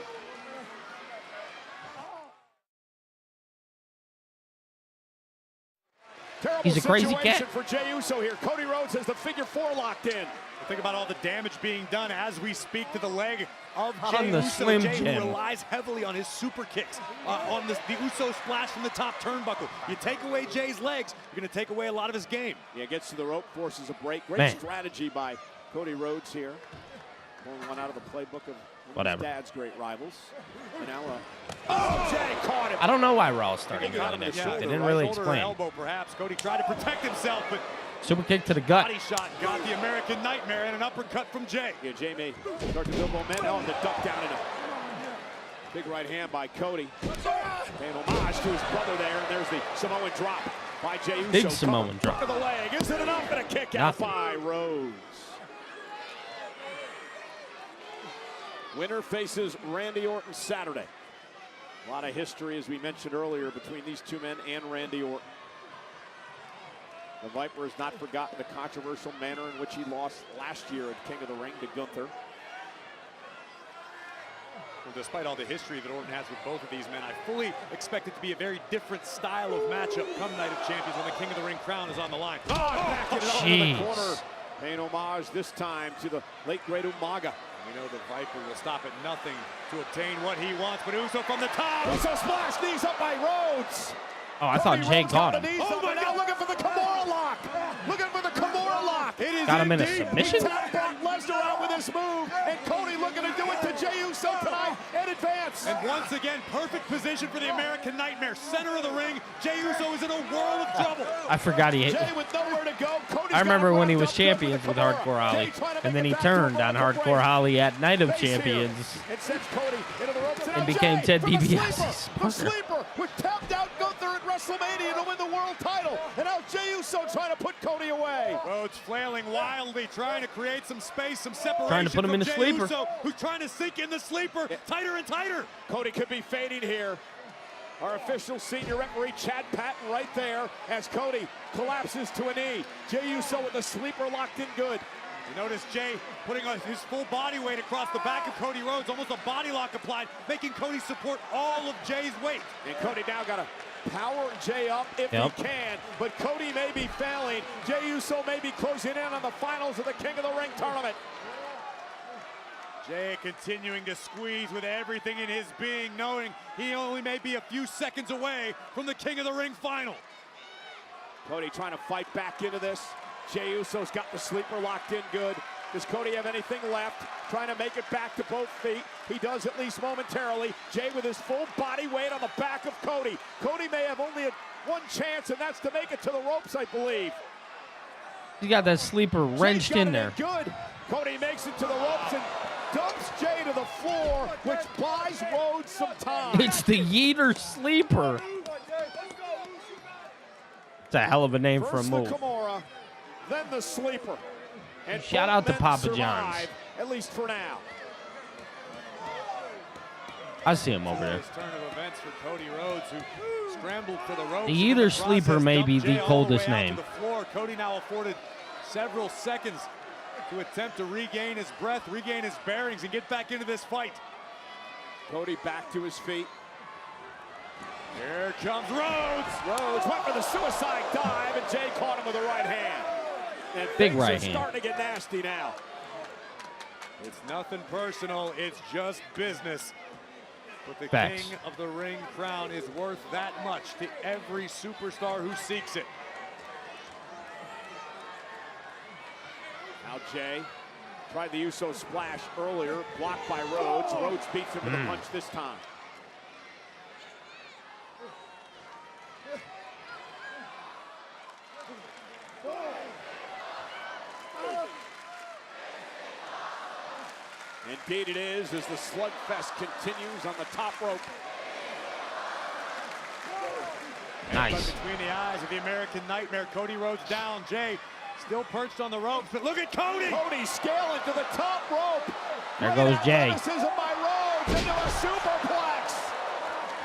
Terrible He's a crazy situation cat. for Jey Uso here. Cody Rhodes has the figure 4 locked in. Think about all the damage being done as we speak to the leg of On Jey the Uso. Slim Jey, who Jim. relies heavily on his super kicks, on the Uso splash from the top turnbuckle. You take away Jay's legs, you're going to take away a lot of his game. Yeah, gets to the rope, forces a break. Great Man. strategy by Cody Rhodes here. Pulling one out of the playbook of Whatever. his dad's great rivals. And now, oh, Jey caught him. I don't know why Raw started Got him doing in the that shit. shoulder, They didn't right really Shoulder or explain. elbow, perhaps. Cody tried to protect himself, but Super kick to the gut. body shot got the American Nightmare and an uppercut from Jey. Yeah, Jey may start to build momentum. Oh, and the duck down in a big right hand by Cody. Paying homage to his brother there, and there's the Samoan drop by Jey Uso. Big Samoan drop. Hook of the leg. Is it enough? And a kick out Nothing. by Rhodes. Winner faces Randy Orton Saturday. A lot of history, as we mentioned earlier, between these two men and Randy Orton. The Viper has not forgotten the controversial manner in which he lost last year at King of the Ring to Gunther. Well, despite all the history that Orton has with both of these men, I fully expect it to be a very different style of matchup come Night of Champions when the King of the Ring crown is on the line. Oh, backing it up in the Jeez. corner. Paying homage this time to the late great Umaga. We know the Viper will stop at nothing to obtain what he wants, but Uso from the top. Uso splash, knees up by Rhodes. Oh, I thought Jey caught him. Oh my God, looking for the Kimura lock. Looking for the Kimura lock. It is Got him in a indeed. submission? He tapped Brock Lesnar out with this move, and Cody looking to do it to Jey Uso tonight and advance. And once again, perfect position for the American Nightmare. Center of the ring, Jey Uso is in a world of trouble. I forgot he hit. Jey with nowhere to go. Cody's I remember got when he him was locked up champions with Kimura. Hardcore Holly, Jey trying to and make then it he back to a turned on moment of Hardcore break. Holly at Night of Face here. Champions. It sends Cody into the ropes And now became Jey Ted for the DiBiase's sleeper. The sleeper, which tapped out Gunther at WrestleMania to win the world title. And now Jey Uso trying to put Cody away. Rhodes flailing wildly, trying to create some space, some separation. Trying to put him from in the Jey sleeper. Uso, who's trying to sink in the sleeper, tighter and tighter. Cody could be fading here. Our official senior referee, Chad Patton, right there as Cody collapses to a knee. Jey Uso with the sleeper locked in good. You notice Jey putting his full body weight across the back of Cody Rhodes, almost a body lock applied, making Cody support all of Jey's weight. And Cody now got to power Jey up if he can, but Cody may be failing. Jey Uso may be closing in on the finals of the King of the Ring tournament. Jey continuing to squeeze with everything in his being, knowing he only may be a few seconds away from the King of the Ring final. Cody trying to fight back into this. Jey Uso's got the sleeper locked in good. Does Cody have anything left? Trying to make it back to both feet. He does at least momentarily. Jey with his full body weight on the back of Cody. Cody may have only one chance, and that's to make it to the ropes, I believe. He got that sleeper wrenched in there. Good. Cody makes it to the ropes and dumps Jey to the floor, which buys Rhodes some time. It's the Yeeter Sleeper. It's a hell of a name for a First move. the Kimura, then the sleeper. And Shout both out to men Papa survive, John's. at least for now. I see him over there. This turn of events for Cody Rhodes, who scrambled for the ropes. The and in Yeeter process Sleeper may be dumped the Jey all coldest way out to name. the floor. Cody now afforded several seconds to attempt to regain his breath, regain his bearings, and get back into this fight. Cody back to his feet. Here comes Rhodes. Rhodes went for the suicide dive, and Jey caught him with the right hand. And Big things right are hand. starting to get nasty now. It's nothing personal, it's just business. But the Facts. King of the Ring crown is worth that much to every superstar who seeks it. Now Jey tried the Uso splash earlier, blocked by Rhodes. Rhodes beats him with a punch this time. Indeed it is, as the slugfest continues on the top rope. Nice. But between the eyes of the American Nightmare, Cody Rhodes down. Jey still perched on the ropes, but look at Cody! Cody scaling to the top rope. There goes Jey. Athleticism by Rhodes into a superplex.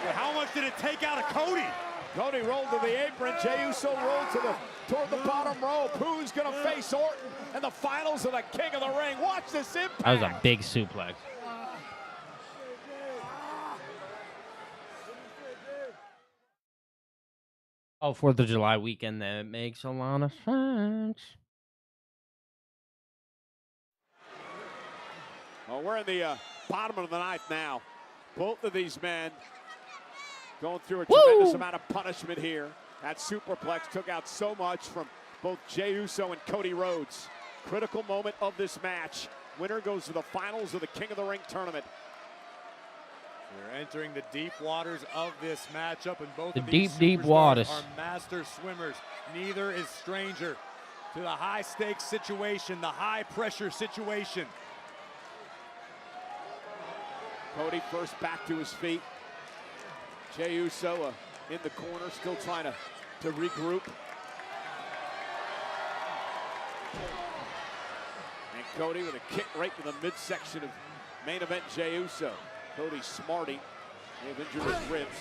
But how much did it take out of Cody? Cody rolled to the apron. Jey Uso rolled toward the bottom rope. Who's going to face Orton in the finals of the King of the Ring? Watch this impact. That was a big suplex. Oh, 4th of July weekend. That makes a lot of sense. Well, we're in the bottom of the ninth now. Both of these men going through a tremendous amount of punishment here. That superplex took out so much from both Jey Uso and Cody Rhodes. Critical moment of this match. Winner goes to the finals of the King of the Ring tournament. We're entering the deep waters of this matchup, and both The of these deep superstars waters are master swimmers. Neither is stranger to the high-stakes situation, the high-pressure situation. Cody first back to his feet. Jey Uso in the corner, still trying to regroup. And Cody with a kick right to the midsection of main event Jey Uso. Cody smarting. They've injured his ribs.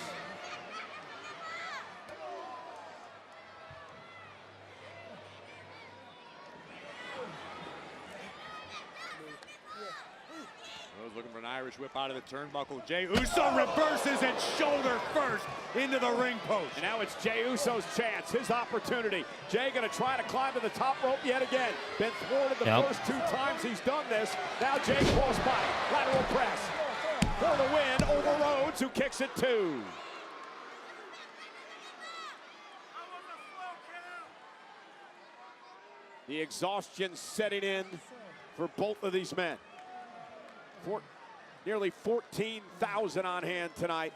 Rhodes looking for an Irish whip out of the turnbuckle. Jey Uso reverses and shoulder first into the ring post. And now it's Jey Uso's chance, his opportunity. Jey gonna try to climb to the top rope yet again. Been thwarted the first 2 times he's done this. Now Jey crossbody, lateral press for the win over Rhodes, who kicks it 2. The exhaustion setting in for both of these men. Nearly 14,000 on hand tonight.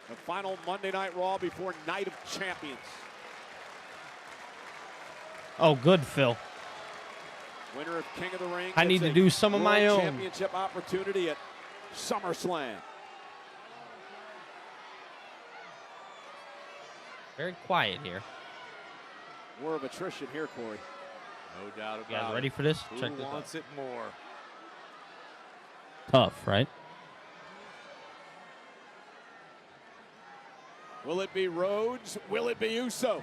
The final Monday Night Raw before Night of Champions. Oh, good, Phil. Winner of King of the Ring. I need to do some of my own. Championship opportunity at SummerSlam. Very quiet here. War of attrition here, Corey. No doubt about it. You guys ready for this? Who Check this wants out. it more? Tough, right? Will it be Rhodes? Will it be Uso?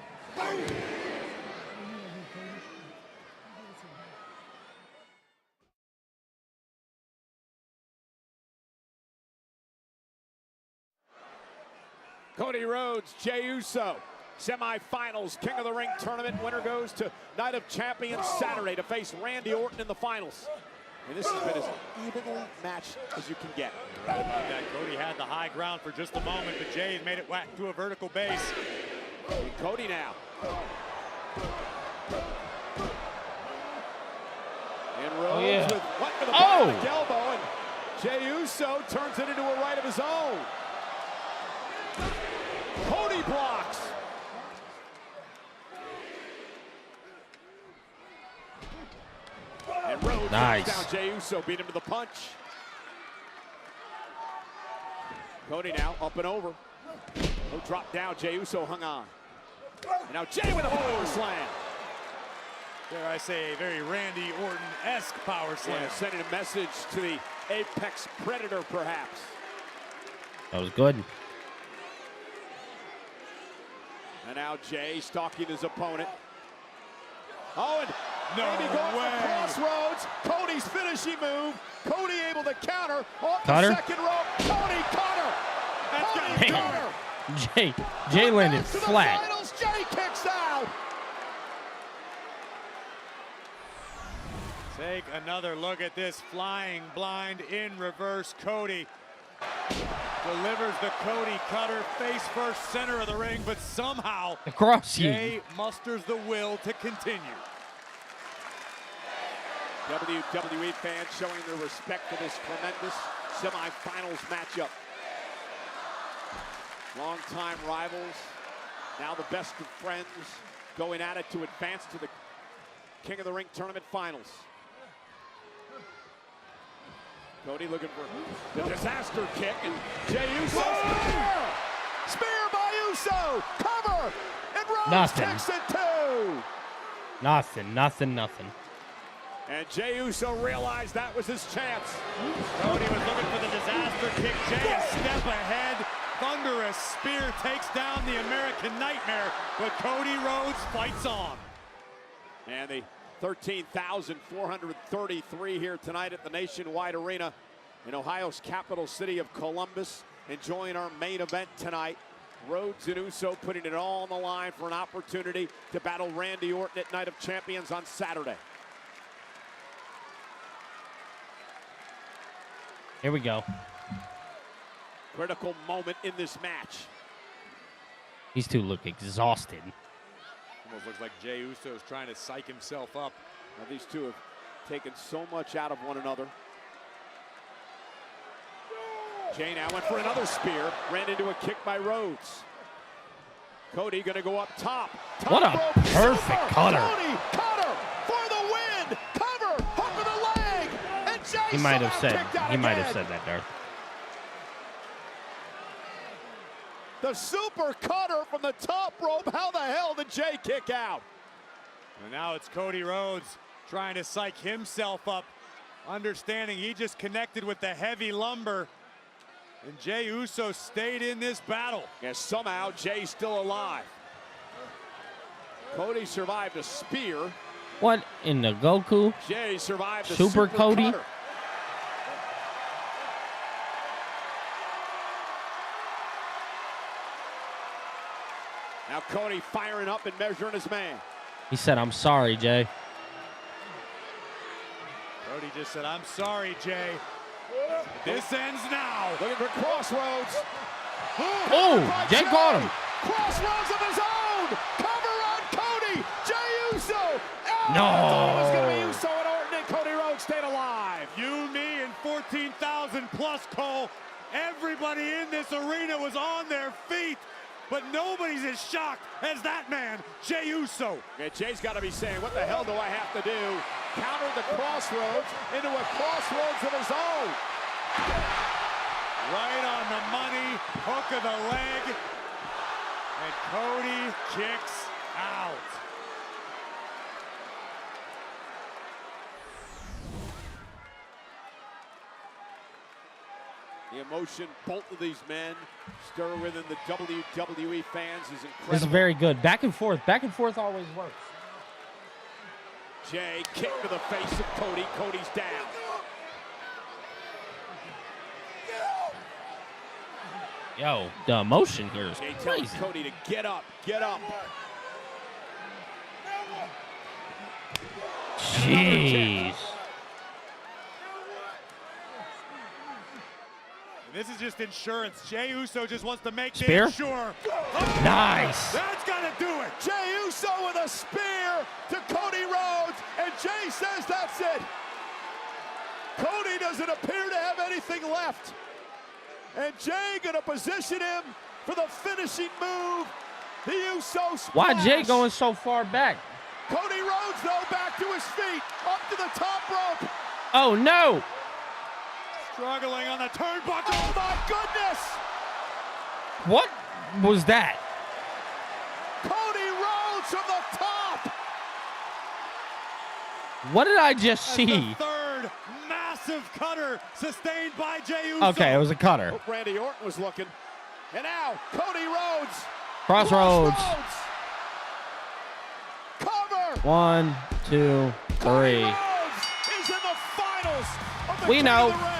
Cody Rhodes, Jey Uso. Semifinals, King of the Ring tournament. Winner goes to Night of Champions Saturday to face Randy Orton in the finals. And this has been as evenly matched as you can get. Right about that. Cody had the high ground for just a moment, but Jey made it whack to a vertical base. And Cody now. And Rhodes with what for the back elbow, and Jey Uso turns it into a right of his own. Cody blocks. And Rhodes knocks down Jey Uso, beat him to the punch. Cody now up and over. No drop down, Jey Uso hung on. And now Jey with a power slam. Dare I say, a very Randy Orton-esque power slam. Yeah, sending a message to the Apex Predator, perhaps. That was good. And now Jey stalking his opponent. Oh, and no maybe going way. for crossroads. Cody's finishing move. Cody able to counter off Cutter. the second rope. Cody cutter. Cody cutter. Jey landed To the flat. finals, Jey kicks out. Take another look at this flying blind in reverse. Cody delivers the Cody cutter face first, center of the ring, but somehow Across you. Jey musters the will to continue. WWE fans showing their respect for this tremendous semifinals matchup. Longtime rivals, now the best of friends, going at it to advance to the King of the Ring tournament finals. Cody looking for the disaster kick, and Jey Uso spear by Uso, cover, and Rhodes takes it too. Nothing. And Jey Uso realized that was his chance. Cody was looking for the disaster kick. Jey a step ahead. Thunderous spear takes down the American Nightmare, but Cody Rhodes fights on. And the 13,433 here tonight at the Nationwide Arena in Ohio's capital city of Columbus. enjoying our main event tonight. Rhodes and Uso putting it all on the line for an opportunity to battle Randy Orton at Night of Champions on Saturday. Here we go. Critical moment in this match. These two look exhausted. Almost looks like Jey Uso is trying to psych himself up. Now, these two have taken so much out of one another. Jey now went for another spear, ran into a kick by Rhodes. Cody gonna go up top. What a perfect cutter. Cody, cutter for the win. Cover, hook of the leg, and Jey He might have somehow said. kicked out He might have again. said that, Darth. The super cutter from the top rope. How the hell did Jey kick out? And now it's Cody Rhodes trying to psych himself up, understanding he just connected with the heavy lumber. And Jey Uso stayed in this battle. And somehow Jey's still alive. Cody survived a spear. What in the Goku? Jey survived the Super Cody? cutter. Now Cody firing up and measuring his man. He said, "I'm sorry, Jey." Cody just said, "I'm sorry, Jey. This ends now." Looking for Crossroads. Oh, Jey caught him. Crossroads of his own. Cover on Cody. Jey Uso. Oh, No. I thought it was going to be Uso and Orton, and Cody Rhodes stayed alive. You, me, and 14,000 plus, Cole. Everybody in this arena was on their feet. But nobody's as shocked as that man, Jey Uso. Yeah, Jey's got to be saying, what the hell do I have to do? Counter the Crossroads into a Crossroads of his own. Right on the money, hook of the leg, and Cody kicks out. The emotion both of these men stir within the WWE fans is incredible. This is very good. Back and forth. Back and forth always works. Jey kick to the face of Cody. Cody's down. Yo, the emotion here is Jey telling crazy. Cody to get up, get up. Jeez. This is just insurance. Jey Uso just wants to make Spear? damn sure. Oh, Nice. That's gonna do it. Jey Uso with a spear to Cody Rhodes, and Jey says that's it. Cody doesn't appear to have anything left. And Jey gonna position him for the finishing move. The Uso splash. Why Jey going so far back? Cody Rhodes, though, back to his feet, up to the top rope. Oh, no. Struggling on the turnbuckle. Oh, my goodness. What was that? Cody Rhodes from the top. What did I just see? The third massive cutter sustained by Jey Uso. Okay, it was a cutter. Hope Randy Orton was looking. And now, Cody Rhodes. Crossroads. Cover. 1, 2, 3. Cody Rhodes is in the finals of the We King know. of the Ring.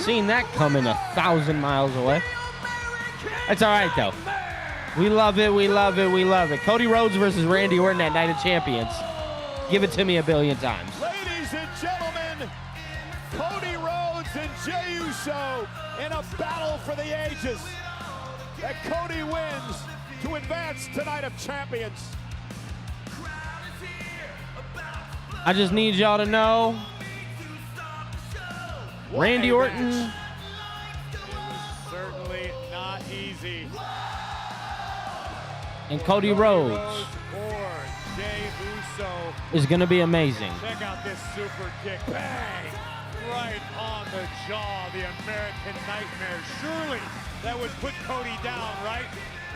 Seen that coming 1,000 miles away. That's all right, though. We love it. We love it. We love it. Cody Rhodes versus Randy Orton at Night of Champions. Give it to me a billion times. Ladies and gentlemen, Cody Rhodes and Jey Uso in a battle for the ages. That Cody wins to advance to Night of Champions. I just need y'all to know, Randy Orton Certainly not easy. and Cody Rhodes Or Jey Uso. is going to be amazing. Check out this super kick. Bang! Right on the jaw, the American Nightmare. Surely that would put Cody down, right?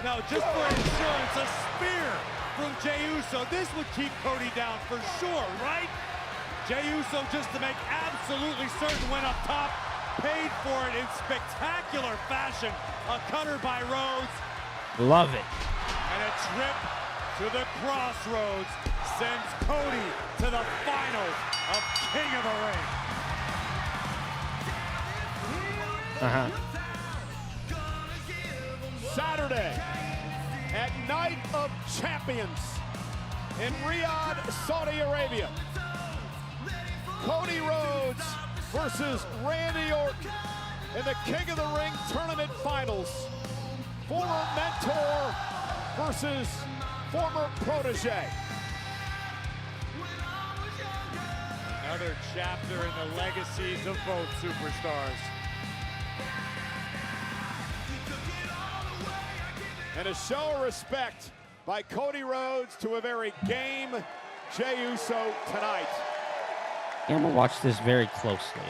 Now, just for insurance, a spear from Jey Uso. This would keep Cody down for sure, right? Jey Uso, just to make absolutely certain, went up top, paid for it in spectacular fashion. A cutter by Rhodes. Love it. And a trip to the Crossroads sends Cody to the finals of King of the Ring. Saturday at Night of Champions in Riyadh, Saudi Arabia. Cody Rhodes versus Randy Orton in the King of the Ring Tournament Finals. Former mentor versus former protege. Another chapter in the legacies of both superstars. And a show of respect by Cody Rhodes to a very game Jey Uso tonight. Yeah, I'm going to watch this very closely.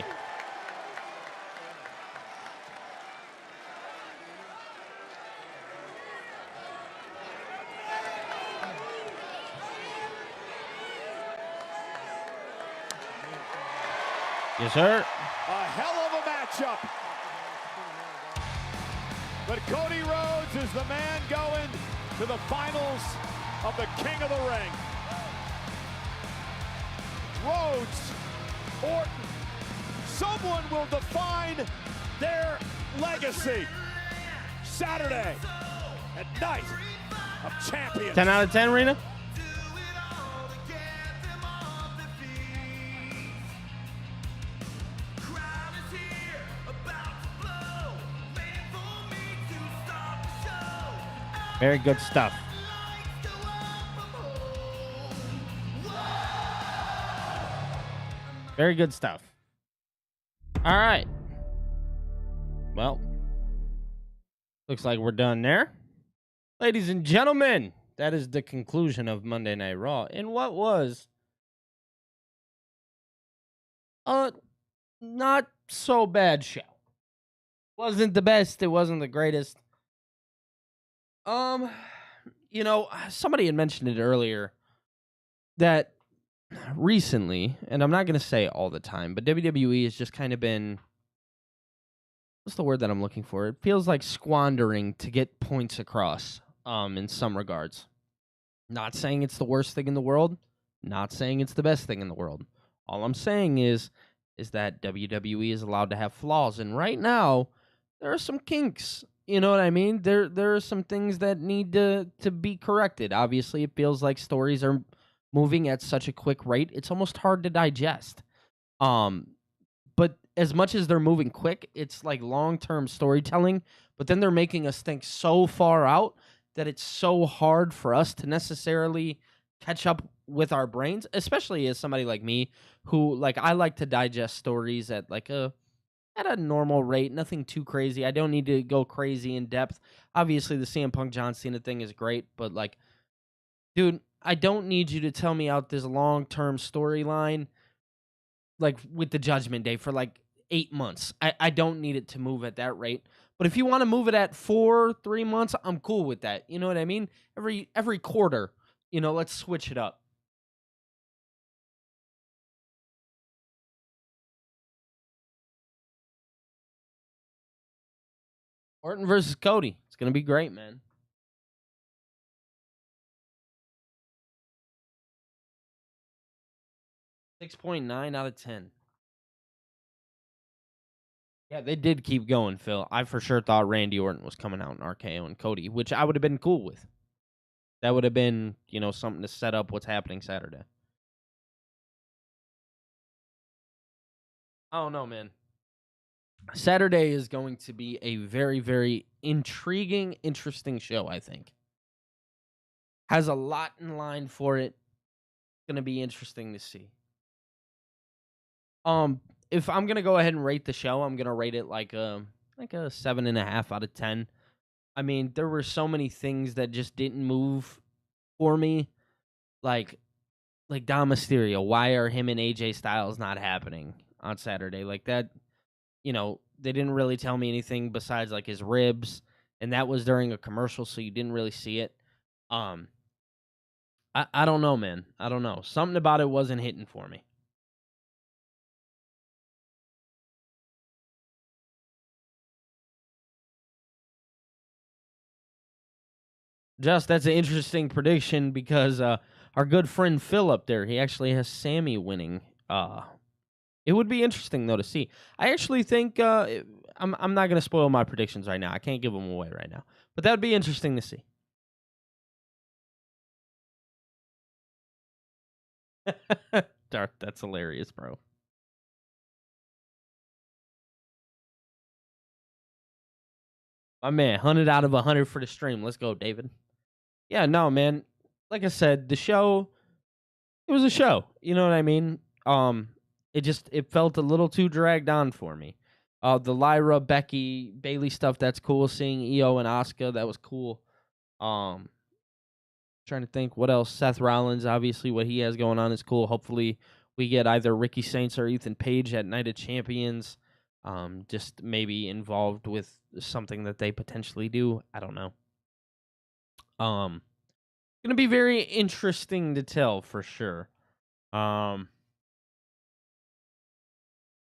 Yes, sir. A hell of a matchup. But Cody Rhodes is the man going to the finals of the King of the Ring. Rhodes, Orton, someone will define their legacy. Saturday at Night of Champions. 10 out of 10, Rena? Very good stuff. Very good stuff. All right. Well, looks like we're done there. Ladies and gentlemen, that is the conclusion of Monday Night Raw in what was a not so bad show. Wasn't the best, it wasn't the greatest. You know, somebody had mentioned it earlier that recently, and I'm not going to say all the time, but WWE has just kind of been, what's the word that I'm looking for? It feels like squandering to get points across, in some regards. Not saying it's the worst thing in the world, not saying it's the best thing in the world. All I'm saying is that WWE is allowed to have flaws, and right now, there are some kinks. You know what I mean? There are some things that need to be corrected. Obviously, it feels like stories are moving at such a quick rate, it's almost hard to digest. But as much as they're moving quick, it's like long-term storytelling, but then they're making us think so far out that it's so hard for us to necessarily catch up with our brains, especially as somebody like me who, like, I like to digest stories at a normal rate, nothing too crazy. I don't need to go crazy in depth. Obviously, the CM Punk John Cena thing is great, but like, dude, I don't need you to tell me out this long-term storyline like with the Judgment Day for like 8 months. I don't need it to move at that rate. But if you want to move it at 3 months, I'm cool with that. You know what I mean? Every quarter, you know, let's switch it up. Orton versus Cody. It's going to be great, man. .9 out of 10. Yeah, they did keep going, Phil. I for sure thought Randy Orton was coming out in RKO and Cody, which I would have been cool with. That would have been, you know, something to set up what's happening Saturday. I don't know, man. Saturday is going to be a very, very intriguing, interesting show, I think. Has a lot in line for it. It's going to be interesting to see. If I'm going to go ahead and rate the show, I'm going to rate it like a 7.5 out of 10. I mean, there were so many things that just didn't move for me. Like Dom Mysterio, why are him and AJ Styles not happening on Saturday? Like that, you know, they didn't really tell me anything besides like his ribs, and that was during a commercial, so you didn't really see it. I don't know, man. I don't know. Something about it wasn't hitting for me. Just, that's an interesting prediction because our good friend Phil up there, he actually has Sammy winning. It would be interesting, though, to see. I actually think, I'm not gonna spoil my predictions right now. I can't give them away right now, but that would be interesting to see. Darth, that's hilarious, bro. My man, 100 out of 100 for the stream. Let's go, David. Yeah, no, man. Like I said, the show, it was a show. You know what I mean? It felt a little too dragged on for me. The Lyra, Becky, Bailey stuff, that's cool. Seeing Io and Asuka, that was cool. Trying to think what else. Seth Rollins, obviously, what he has going on is cool. Hopefully, we get either Ricky Saints or Ethan Page at Night of Champions. Just maybe involved with something that they potentially do. I don't know. Gonna be very interesting to tell for sure. I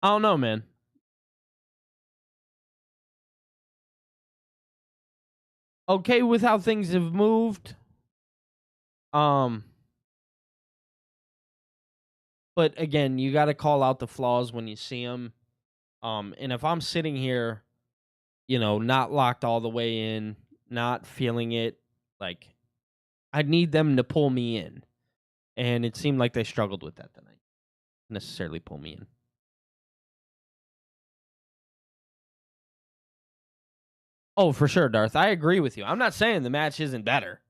don't know, man. Okay with how things have moved. But again, you got to call out the flaws when you see them. And if I'm sitting here, not locked all the way in, not feeling it, like, I need them to pull me in. And it seemed like they struggled with that tonight. Necessarily pull me in. Oh, for sure, Darth. I agree with you. I'm not saying the match isn't better.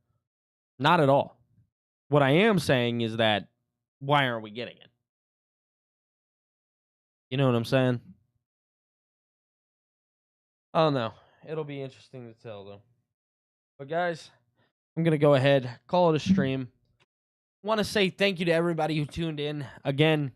Not at all. What I am saying is that why aren't we getting it? You know what I'm saying? I don't know. It'll be interesting to tell, though. But, guys, I'm going to go ahead, call it a stream. Want to say thank you to everybody who tuned in. Again,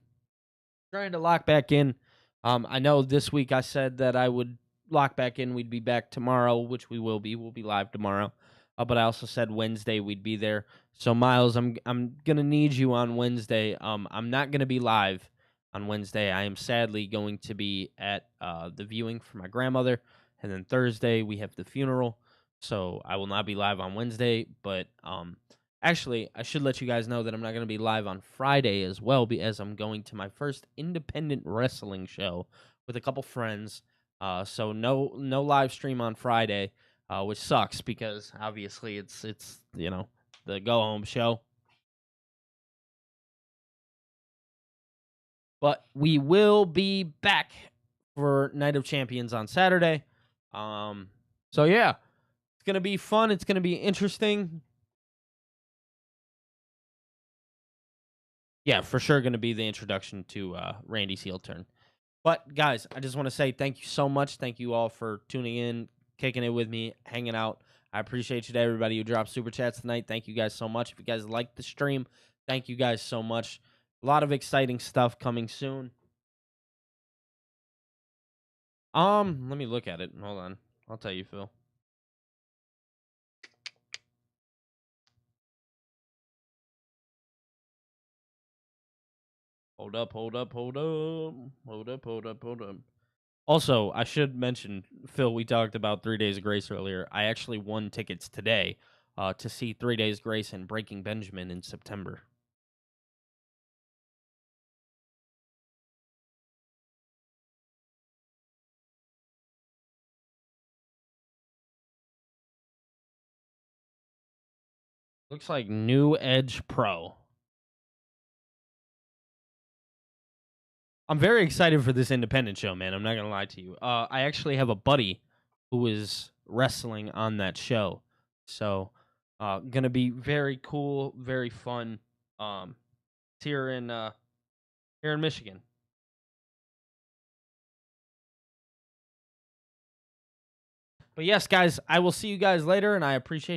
trying to lock back in. I know this week I said that I would lock back in. We'd be back tomorrow, which we will be. We'll be live tomorrow. But I also said Wednesday we'd be there. So, Miles, I'm going to need you on Wednesday. I'm not going to be live on Wednesday. I am sadly going to be at the viewing for my grandmother. And then Thursday we have the funeral. So I will not be live on Wednesday. But actually, I should let you guys know that I'm not going to be live on Friday as well, as I'm going to my first independent wrestling show with a couple friends. So no live stream on Friday, which sucks because obviously it's the go home show. But we will be back for Night of Champions on Saturday. So yeah, it's gonna be fun. It's gonna be interesting. Yeah, for sure going to be the introduction to Randy's heel turn. But, guys, I just want to say thank you so much. Thank you all for tuning in, kicking it with me, hanging out. I appreciate you to everybody who dropped Super Chats tonight. Thank you guys so much. If you guys liked the stream, thank you guys so much. A lot of exciting stuff coming soon. Let me look at it. Hold on. I'll tell you, Phil. Hold up. Also, I should mention, Phil, we talked about 3 Days of Grace earlier. I actually won tickets today to see 3 Days of Grace and Breaking Benjamin in September. Looks like New Edge Pro. I'm very excited for this independent show, man. I'm not going to lie to you. I actually have a buddy who is wrestling on that show. So, going to be very cool, very fun. It's here in Michigan. But yes, guys, I will see you guys later, and I appreciate